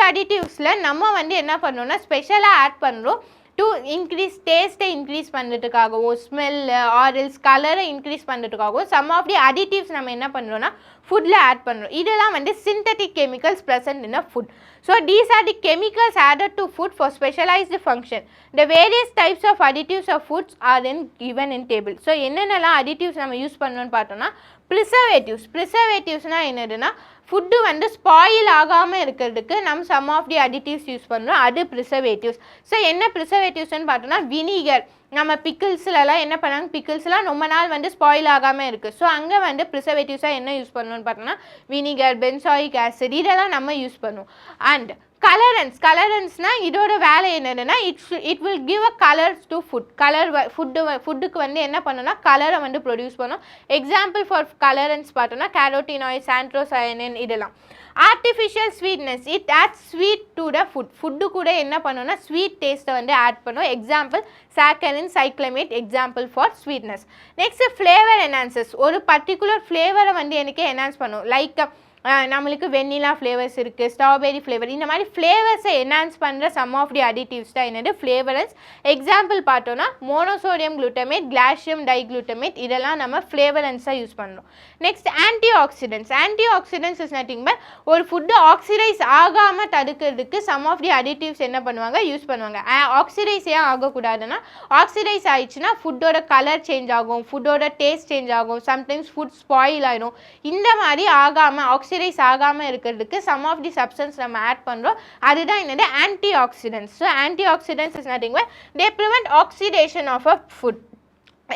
அடிட்டிவ்ஸில் நம்ம வந்து என்ன பண்ணோன்னா ஸ்பெஷலாக ஆட் பண்ணுறோம் டு இன்க்ரீஸ் டேஸ்ட்டை இன்க்ரீஸ் பண்ணுறதுக்காகவும், ஸ்மெல்லு, ஆரல்ஸ், கலரை இன்க்ரீஸ் பண்ணுறதுக்காகவும் சம் ஆஃப் தி அடிட்டிவ்ஸ் நம்ம என்ன பண்ணுறோன்னா ஃபுட்டில் ஆட் பண்ணுறோம். இதெல்லாம் வந்து synthetic chemicals present in a food. So these are the chemicals added to food for specialized function. The various types of additives of foods are then given in table. So என்னென்னலாம் additives நம்ம use பண்ணணும்னு பார்த்தோம்னா ப்ரிசர்வேட்டிவ்ஸ்னால் என்னதுன்னா food வந்து spoil ஆகாமல் இருக்கிறதுக்கு நம்ம some of the additives use பண்ணுறோம், அது ப்ரிசர்வேட்டிவ்ஸ். ஸோ என்ன ப்ரிசர்வேட்டிவ்ஸ்னு பார்த்தோம்னா வினிகர், நம்ம பிக்கிள்ஸ்லலாம் என்ன பண்ணாங்க, பிக்கிள்ஸ்லாம் ரொம்ப நாள் வந்து ஸ்பாயில் ஆகாமல் இருக்குது. ஸோ அங்கே வந்து ப்ரிசர்வேட்டிவ்ஸாக என்ன யூஸ் பண்ணணும்னு பார்த்தோம்னா வினிகர், பென்சாயிக் ஆசிட் இதெல்லாம் நம்ம யூஸ் பண்ணுவோம். அண்ட் கலரன்ஸ்னால் இதோட வேலை என்னதுன்னா it will give a colours to food. ஃபுட்டுக்கு வந்து என்ன பண்ணணும்னா கலரை வந்து ப்ரொடியூஸ் பண்ணும். எக்ஸாம்பிள் ஃபார் கலரன்ஸ் பார்த்தோம்னா கேரோட்டினாய்ட்ஸ், ஆண்ட்ரோசயனின் இதெல்லாம். Artificial sweetness, it add sweet to the food கூட என்ன பண்ணணும்னா ஸ்வீட் டேஸ்ட்டை வந்து ஆட் பண்ணும். Example saccharin, cyclamate example for sweetness. Next flavour enhances, ஒரு பர்டிகுலர் ஃப்ளேவரை வந்து எனக்கு என்ஹான்ஸ் பண்ணும். லைக் நம்மளுக்கு வெண்ணிலா ஃப்ளேவர்ஸ் இருக்குது, ஸ்ட்ராபெரி ஃப்ளேவர், இந்த மாதிரி ஃப்ளேவர்ஸை என்ஹான்ஸ் பண்ணுற சம் ஆஃப் தி அடிட்டிவ்ஸ் தான் என்னது ஃப்ளேவரன்ஸ். எக்ஸாம்பிள் பார்த்தோன்னா மோனோசோடியம் குளூட்டமேட், கிளாசியம் டைக்ளூட்டமேட் இதெல்லாம் நம்ம ஃப்ளேவரன்ஸாக யூஸ் பண்ணுறோம். Next antioxidants is nothing but ஒரு ஃபுட்டு ஆக்சிடைஸ் ஆகாமல் தடுக்கிறதுக்கு சம் ஆஃப் தி அடிட்டிவ்ஸ் என்ன பண்ணுவாங்க யூஸ் பண்ணுவாங்க. ஆக்சிடைஸ் ஏன் ஆகக்கூடாதுன்னா ஆக்சிடைஸ் ஆயிடுச்சுன்னா ஃபுட்டோட கலர் சேஞ்ச் ஆகும், ஃபுட்டோட டேஸ்ட் சேஞ்ச் ஆகும், சம்டைம்ஸ் ஃபுட் ஸ்பாயில் ஆகிடும். இந்த மாதிரி ஆகாமல் ஆக்சிடைஸ் ஆகாமல் இருக்கிறதுக்கு சம் ஆஃப் தி சப்ஸ்டன்ஸ் நம்ம ஆட் பண்ணுறோம், அதுதான் என்னது antioxidants. So antioxidants is nothing but they prevent oxidation of a food.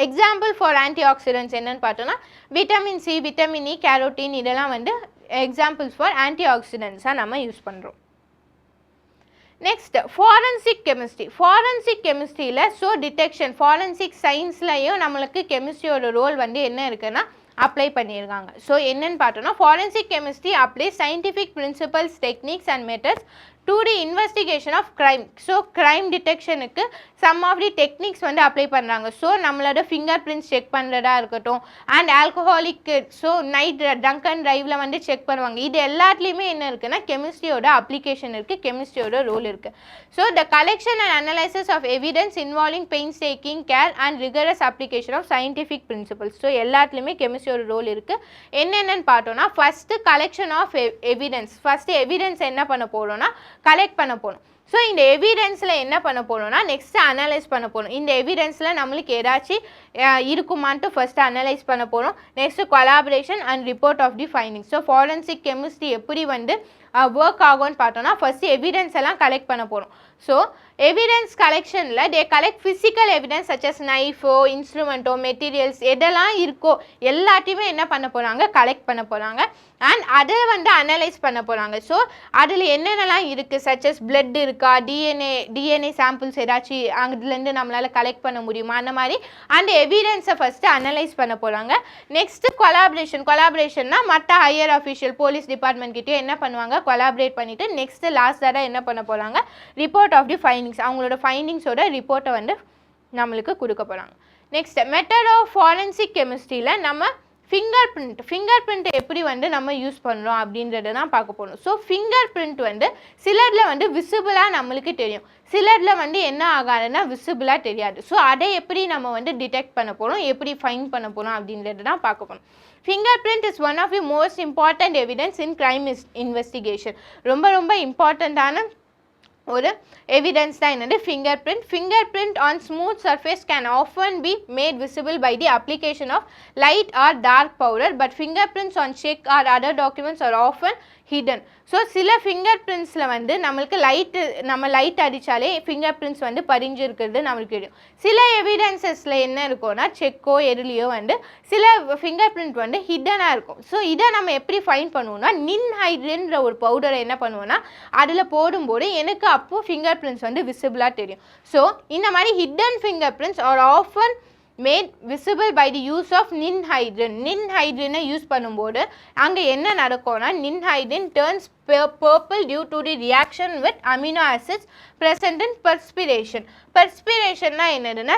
Example for antioxidants என்னன்னு பார்த்தோன்னா vitamin C, vitamin E, carotene இதெல்லாம் வந்து எக்ஸாம்பிள்ஸ் ஃபார் ஆன்டிஆக்சிடென்ட்ஸாக நம்ம யூஸ் பண்ணுறோம். நெக்ஸ்ட் ஃபாரன்சிக் கெமிஸ்ட்ரியில் ஸோ டிடெக்ஷன், ஃபாரன்சிக் சயின்ஸ்லையும் நம்மளுக்கு கெமிஸ்ட்ரியோட ரோல் வந்து என்ன இருக்குன்னா அப்ளை பண்ணியிருக்காங்க. ஸோ என்னன்னு பார்த்தோன்னா forensic chemistry apply scientific principles, techniques and methods to the investigation of crime. So crime டிடெக்ஷனுக்கு சம் ஆஃப் தி டெக்னிக்ஸ் வந்து அப்ளை பண்ணுறாங்க. ஸோ நம்மளோட ஃபிங்கர் பிரிண்ட்ஸ் செக் பண்ணுறதா இருக்கட்டும், and alcoholic, so night drunk and ட்ரைவில் வந்து செக் பண்ணுவாங்க. இது எல்லாத்துலேயுமே என்ன இருக்குன்னா கெமிஸ்ட்ரியோட அப்ளிகேஷன் இருக்குது, கெமிஸ்ட்ரியோட ரோல் இருக்குது. So the collection and analysis of evidence involving painstaking care and rigorous application of scientific principles. So எல்லாத்துலேயுமே கெமிஸ்ட்ரியோட ரோல் இருக்குது. என்னென்னு பார்த்தோன்னா first collection of evidence, first evidence என்ன பண்ண போகிறோன்னா கலெக்ட் பண்ண போகணும். ஸோ இந்த எவிடன்ஸில் என்ன பண்ண போகணும்னா நெக்ஸ்ட்டு அனலைஸ் பண்ண போகணும். இந்த எவிடன்ஸில் நம்மளுக்கு ஏதாச்சும் இருக்குமான்ட்டு ஃபஸ்ட்டு அனலைஸ் பண்ண போகிறோம். Next collaboration and report of the findings. So forensic chemistry எப்படி வந்து ஒர்க் ஆகும்னு பார்த்தோன்னா ஃபஸ்ட்டு எவிடன்ஸ் எல்லாம் கலெக்ட் பண்ண போகிறோம். ஸோ எவிடன்ஸ் கலெக்ஷனில் they collect physical evidence such as நைஃபோ இன்ஸ்ட்ருமெண்ட்டோ மெட்டீரியல்ஸ் எதெல்லாம் இருக்கோ எல்லாத்தையுமே என்ன பண்ண போகிறாங்க கலெக்ட் பண்ண போகிறாங்க அண்ட் அதை வந்து அனலைஸ் பண்ண போகிறாங்க. ஸோ அதில் என்னென்னலாம் இருக்குது சச் அஸ் பிளட் இருக்கா டிஎன்ஏ சாம்பிள்ஸ் ஏதாச்சும் அதுலேருந்து நம்மளால் கலெக்ட் பண்ண முடியுமா அந்த மாதிரி அந்த எவிடன்ஸை ஃபஸ்ட்டு அனலைஸ் பண்ண போகிறாங்க. நெக்ஸ்ட்டு கொலாபரேஷன்னா மற்ற ஹையர் அஃபிஷியல் போலீஸ் டிபார்ட்மெண்ட் கிட்டே என்ன பண்ணுவாங்க கொலாபரேட் பண்ணிவிட்டு நெக்ஸ்ட்டு லாஸ்ட்டாக என்ன பண்ண போகிறாங்க ரிப்போர்ட் ஆஃப் தி ஃபைண்டிங்ஸ் அவங்களோட ஃபைண்டிங்ஸோட ரிப்போர்ட்டை வந்து நம்மளுக்கு கொடுக்க போகிறாங்க. நெக்ஸ்ட் மெத்தட் ஆஃப் ஃபாரன்சிக் கெமிஸ்ட்ரியில் நம்ம ஃபிங்கர் பிரிண்ட் எப்படி வந்து நம்ம யூஸ் பண்ணுறோம் அப்படின்றத தான் பார்க்க போகிறோம். ஸோ ஃபிங்கர் பிரிண்ட் வந்து சிலரில் வந்து விசிபிளாக நம்மளுக்கு தெரியும், சிலரில் வந்து என்ன ஆகாதுன்னா விசிபிளாக தெரியாது. ஸோ அதை எப்படி நம்ம வந்து டிடெக்ட் பண்ண போகிறோம் எப்படி ஃபைண்ட் பண்ண போகிறோம் அப்படின்றது தான் பார்க்க போகிறோம். Fingerprint is one of the most important evidence in crime investigation. ரொம்ப இம்பார்ட்டண்ட்டான ஒரு எவிடன்ஸ் தான் என்னது fingerprint on smooth surface can often be made visible by the application of light or dark powder, but fingerprints on check or other documents are often hidden. So சில finger பிரிண்ட்ஸில் வந்து நம்மளுக்கு light அடித்தாலே finger prints வந்து பதிஞ்சிருக்கிறது நம்மளுக்கு தெரியும். சில எவிடன்சஸில் என்ன இருக்கும்னா செக்கோ எருளியோ வந்து சில ஃபிங்கர் பிரிண்ட் வந்து ஹிட்டனாக இருக்கும். ஸோ இதை நம்ம எப்படி ஃபைண்ட் பண்ணுவோம்னா நின்ஹைட்ரின்ற ஒரு பவுடரை என்ன பண்ணுவோம்னா அதில் போடும்போது எனக்கு அப்போது ஃபிங்கர் பிரிண்ட்ஸ் வந்து விசிபிளாக தெரியும். ஸோ இந்த மாதிரி hidden finger prints are often made visible by the use of ninhydrin use பண்ணும்போது அங்கே என்ன நடக்கும்னா ninhydrin turns purple due to the reaction with amino acids present in perspirationனா என்னதுன்னா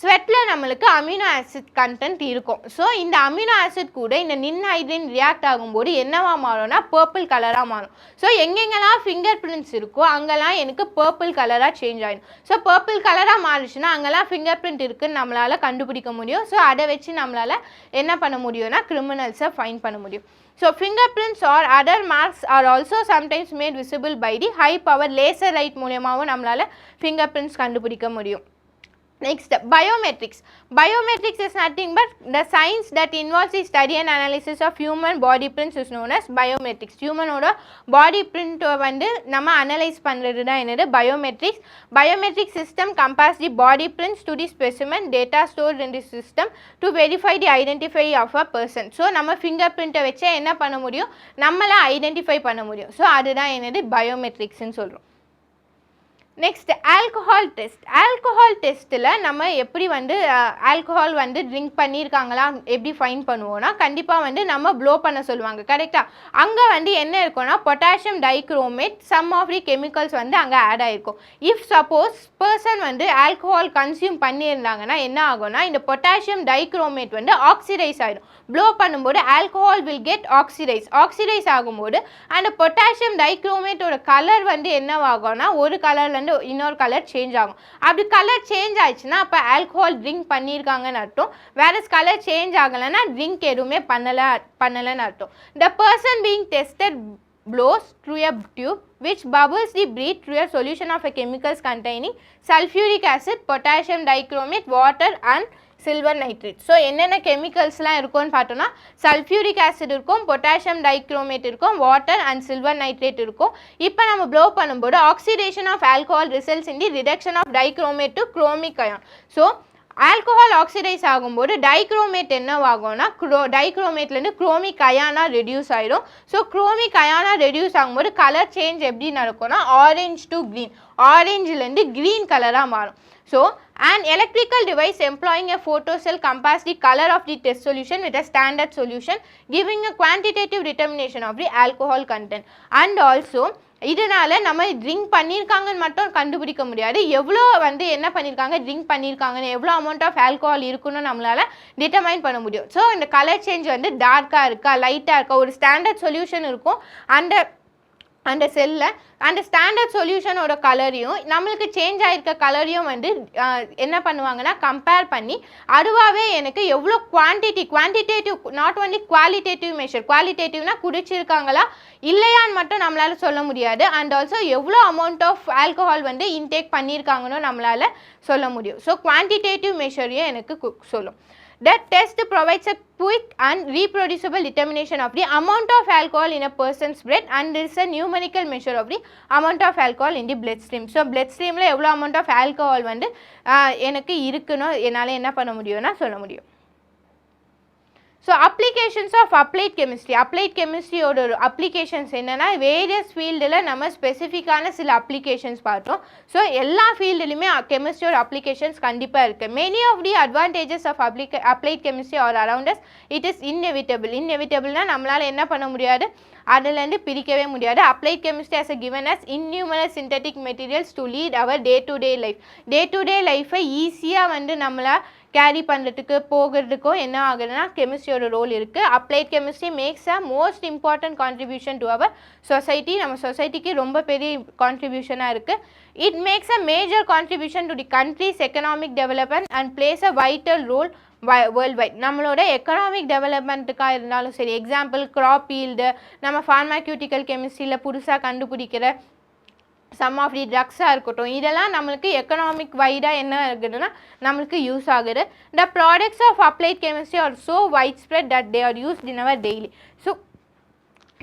ஸ்வெட்டில் நம்மளுக்கு அமினோ ஆசிட் கண்டென்ட் இருக்கும். ஸோ இந்த அமினோ ஆசிட் கூட இந்த நின்ஹைட்ரின் ரியாக்ட் ஆகும்போது என்னவா மாறும்னா பர்பிள் கலராக மாறும். ஸோ எங்கெங்கெல்லாம் ஃபிங்கர் பிரிண்ட்ஸ் இருக்கோ அங்கெல்லாம் எனக்கு பர்பிள் கலராக சேஞ்ச் ஆகிடும். ஸோ பர்பிள் கலராக மாறிச்சுன்னா அங்கெல்லாம் ஃபிங்கர் பிரிண்ட் இருக்குன்னு நம்மளால் கண்டுபிடிக்க முடியும். ஸோ அதை வச்சு நம்மளால் என்ன பண்ண முடியும்னா கிரிமினல்ஸை ஃபைன் பண்ண முடியும். So fingerprints or other marks are also sometimes made visible by the high power laser light மூலமாவும் நம்மளால fingerprints கண்டுபிடிக்க முடியும். Next, biometrics. Biometrics is nothing but the science that involves the study and analysis of human body prints is known as biometrics. Human oda body print வந்து நம்ம analyze பண்றது தான் என்னது biometrics. Biometric system compares the body prints to the specimen data stored in the system to verify the identity of a person. So நம்ம fingerprint வச்சு என்ன பண்ண முடியும் நம்மள ஐடென்டிஃபை பண்ண முடியும். ஸோ அதுதான் என்னது பயோமெட்ரிக்ஸ்ன்னு சொல்கிறோம். நெக்ஸ்ட் ஆல்கஹால் டெஸ்ட்டில் நம்ம எப்படி வந்து ஆல்கஹால் வந்து ட்ரிங்க் பண்ணியிருக்காங்களா எப்படி ஃபைன் பண்ணுவோம்னா கண்டிப்பாக வந்து நம்ம ப்ளோ பண்ண சொல்லுவாங்க கரெக்டாக. அங்கே வந்து என்ன இருக்கும்னா potassium dichromate some of the chemicals வந்து அங்கே ஆட் ஆகிருக்கும். இஃப் சப்போஸ் பர்சன் வந்து ஆல்கஹால் கன்சியூம் பண்ணியிருந்தாங்கன்னா என்ன ஆகும்னா இந்த பொட்டாசியம் டைக்ரோமேட் வந்து ஆக்சிடைஸ் ஆகிடும். ப்ளோ பண்ணும்போது ஆல்கஹால் வில் கெட் ஆக்சிடைஸ் ஆகும்போது அந்த பொட்டாசியம் டைக்ரோமேட்டோட கலர் வந்து என்னவாகும்னா ஒரு கலர்லேருந்து இன்னொரு கலர் சேஞ்ச் ஆகும். அப்படி கலர் சேஞ்ச் ஆயிடுச்சுன்னா அப்போ ஆல்கஹால் ட்ரிங்க் பண்ணியிருக்காங்கன்னு அர்த்தம். வேற கலர் சேஞ்ச் ஆகலைன்னா ட்ரிங்க் எதுவுமே பண்ணலைன்னு அர்த்தம். The person being tested blows through a tube which bubbles the breath through a solution of a chemicals containing sulfuric acid, potassium dichromate, water and silver nitrate. So என்னென்ன கெமிக்கல்ஸ்லாம் இருக்கும்னு பார்த்தோன்னா sulphuric acid இருக்கும், potassium dichromate இருக்கும், water and silver nitrate இருக்கும். இப்போ நம்ம blow பண்ணும்போது oxidation of alcohol results in the reduction of dichromate to chromic ion. So alcohol oxidise ஆகும்போது டைக்ரோமேட் என்னவாகும்னா டைக்ரோமேட்லேருந்து குரோமிக் அயானாக ரெடியூஸ் ஆகிடும். ஸோ குரோமிக் அயானாக ரெடியூஸ் ஆகும்போது கலர் சேஞ்ச் எப்படி நடக்கும்னா ஆரஞ்ச் டு க்ரீன், ஆரஞ்சுலேருந்து க்ரீன் கலராக மாறும். So, an electrical device employing a photocell compares the color of the test solution with a standard solution, giving a quantitative determination of the alcohol content. And also, இதனால் நம்ம drink பண்ணியிருக்காங்கன்னு மட்டும் கண்டுபிடிக்க முடியாது, எவ்வளோ வந்து என்ன பண்ணியிருக்காங்க ட்ரிங்க் பண்ணியிருக்காங்கன்னு எவ்வளோ அமௌண்ட் ஆஃப் ஆல்கஹால் இருக்குன்னு நம்மளால் டிட்டர்மைன் பண்ண முடியும். ஸோ இந்த கலர் சேஞ்ச் வந்து டார்க்காக இருக்கா லைட்டாக இருக்கா ஒரு ஸ்டாண்டர்ட் சொல்யூஷன் இருக்கும் அந்த செல்லில் அந்த ஸ்டாண்டர்ட் சொல்யூஷனோட கலரையும் நம்மளுக்கு சேஞ்ச் ஆகிருக்க கலரையும் வந்து என்ன பண்ணுவாங்கன்னா கம்பேர் பண்ணி அதுவாகவே எனக்கு எவ்வளோ quantitative not only qualitative measure, குவாலிட்டேட்டிவ்னா குடிச்சிருக்காங்களா இல்லையான்னு மட்டும் நம்மளால் சொல்ல முடியாது. அண்ட் ஆல்சோ எவ்வளோ அமௌண்ட் ஆஃப் ஆல்கஹால் வந்து இன்டேக் பண்ணியிருக்காங்கன்னு நம்மளால் சொல்ல முடியும். ஸோ குவான்டிடேட்டிவ் மெஷரையும் எனக்கு சொல்லும். That test provides a quick and reproducible determination of the amount of alcohol in a person's blood and there is a numerical measure of the amount of alcohol in the blood stream. So blood streamல எவ்வளோ amount of alcohol வந்து எனக்கு இருக்குன்னு என்னால் என்ன பண்ண முடியும்னா சொல்ல முடியும். So applications of applied chemistry. Applied chemistry ஓட applications என்னன்னா various fieldல நம்ம ஸ்பெசிஃபிக்கான சில applications பார்த்தோம். ஸோ எல்லா ஃபீல்டுலையுமே கெமிஸ்ட்ரியோட applications கண்டிப்பாக இருக்குது. Many of the advantages of applied chemistry are around us. It is inevitable. Inevitable நம்மளால் என்ன பண்ண முடியாது, அதிலேருந்து பிரிக்கவே முடியாது. applied chemistry has given us innumerable synthetic materials to lead our day to day life. Day to day life-ஐ ஈஸியாக வந்து நம்மளை கேரி பண்ணுறதுக்கு போகிறதுக்கோ என்ன ஆகுதுன்னா கெமிஸ்ட்ரியோட ரோல் இருக்குது. Applied chemistry makes a most important contribution to our society. நம்ம சொசைட்டிக்கு ரொம்ப பெரிய கான்ட்ரிபியூஷனாக இருக்குது. It makes a major contribution to the country's economic development and plays a vital role worldwide. நம்மளோட எக்கனாமிக் டெவலப்மெண்ட்டுக்காக இருந்தாலும் சரி, எக்ஸாம்பிள் க்ராப் ஈல்டு, நம்ம ஃபார்மாக்யூட்டிக்கல் கெமிஸ்ட்ரியில் புதுசாக கண்டுபிடிக்கிற சம் ஆஃப் தி ட்ரக்ஸாக இருக்கட்டும், இதெல்லாம் நம்மளுக்கு எக்கனாமிக் வைடாக என்ன இருக்குதுன்னா நம்மளுக்கு யூஸ் ஆகுது. The products of applied chemistry are so widespread that they are used in our daily. So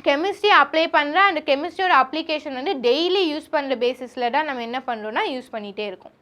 chemistry apply பண்ணுற அந்த கெமிஸ்ட்ரியோட அப்ளிகேஷன் வந்து டெய்லி யூஸ் பண்ணுற பேசிஸில் தான் நம்ம என்ன பண்ணுறோன்னா யூஸ் பண்ணிகிட்டே இருக்கோம்.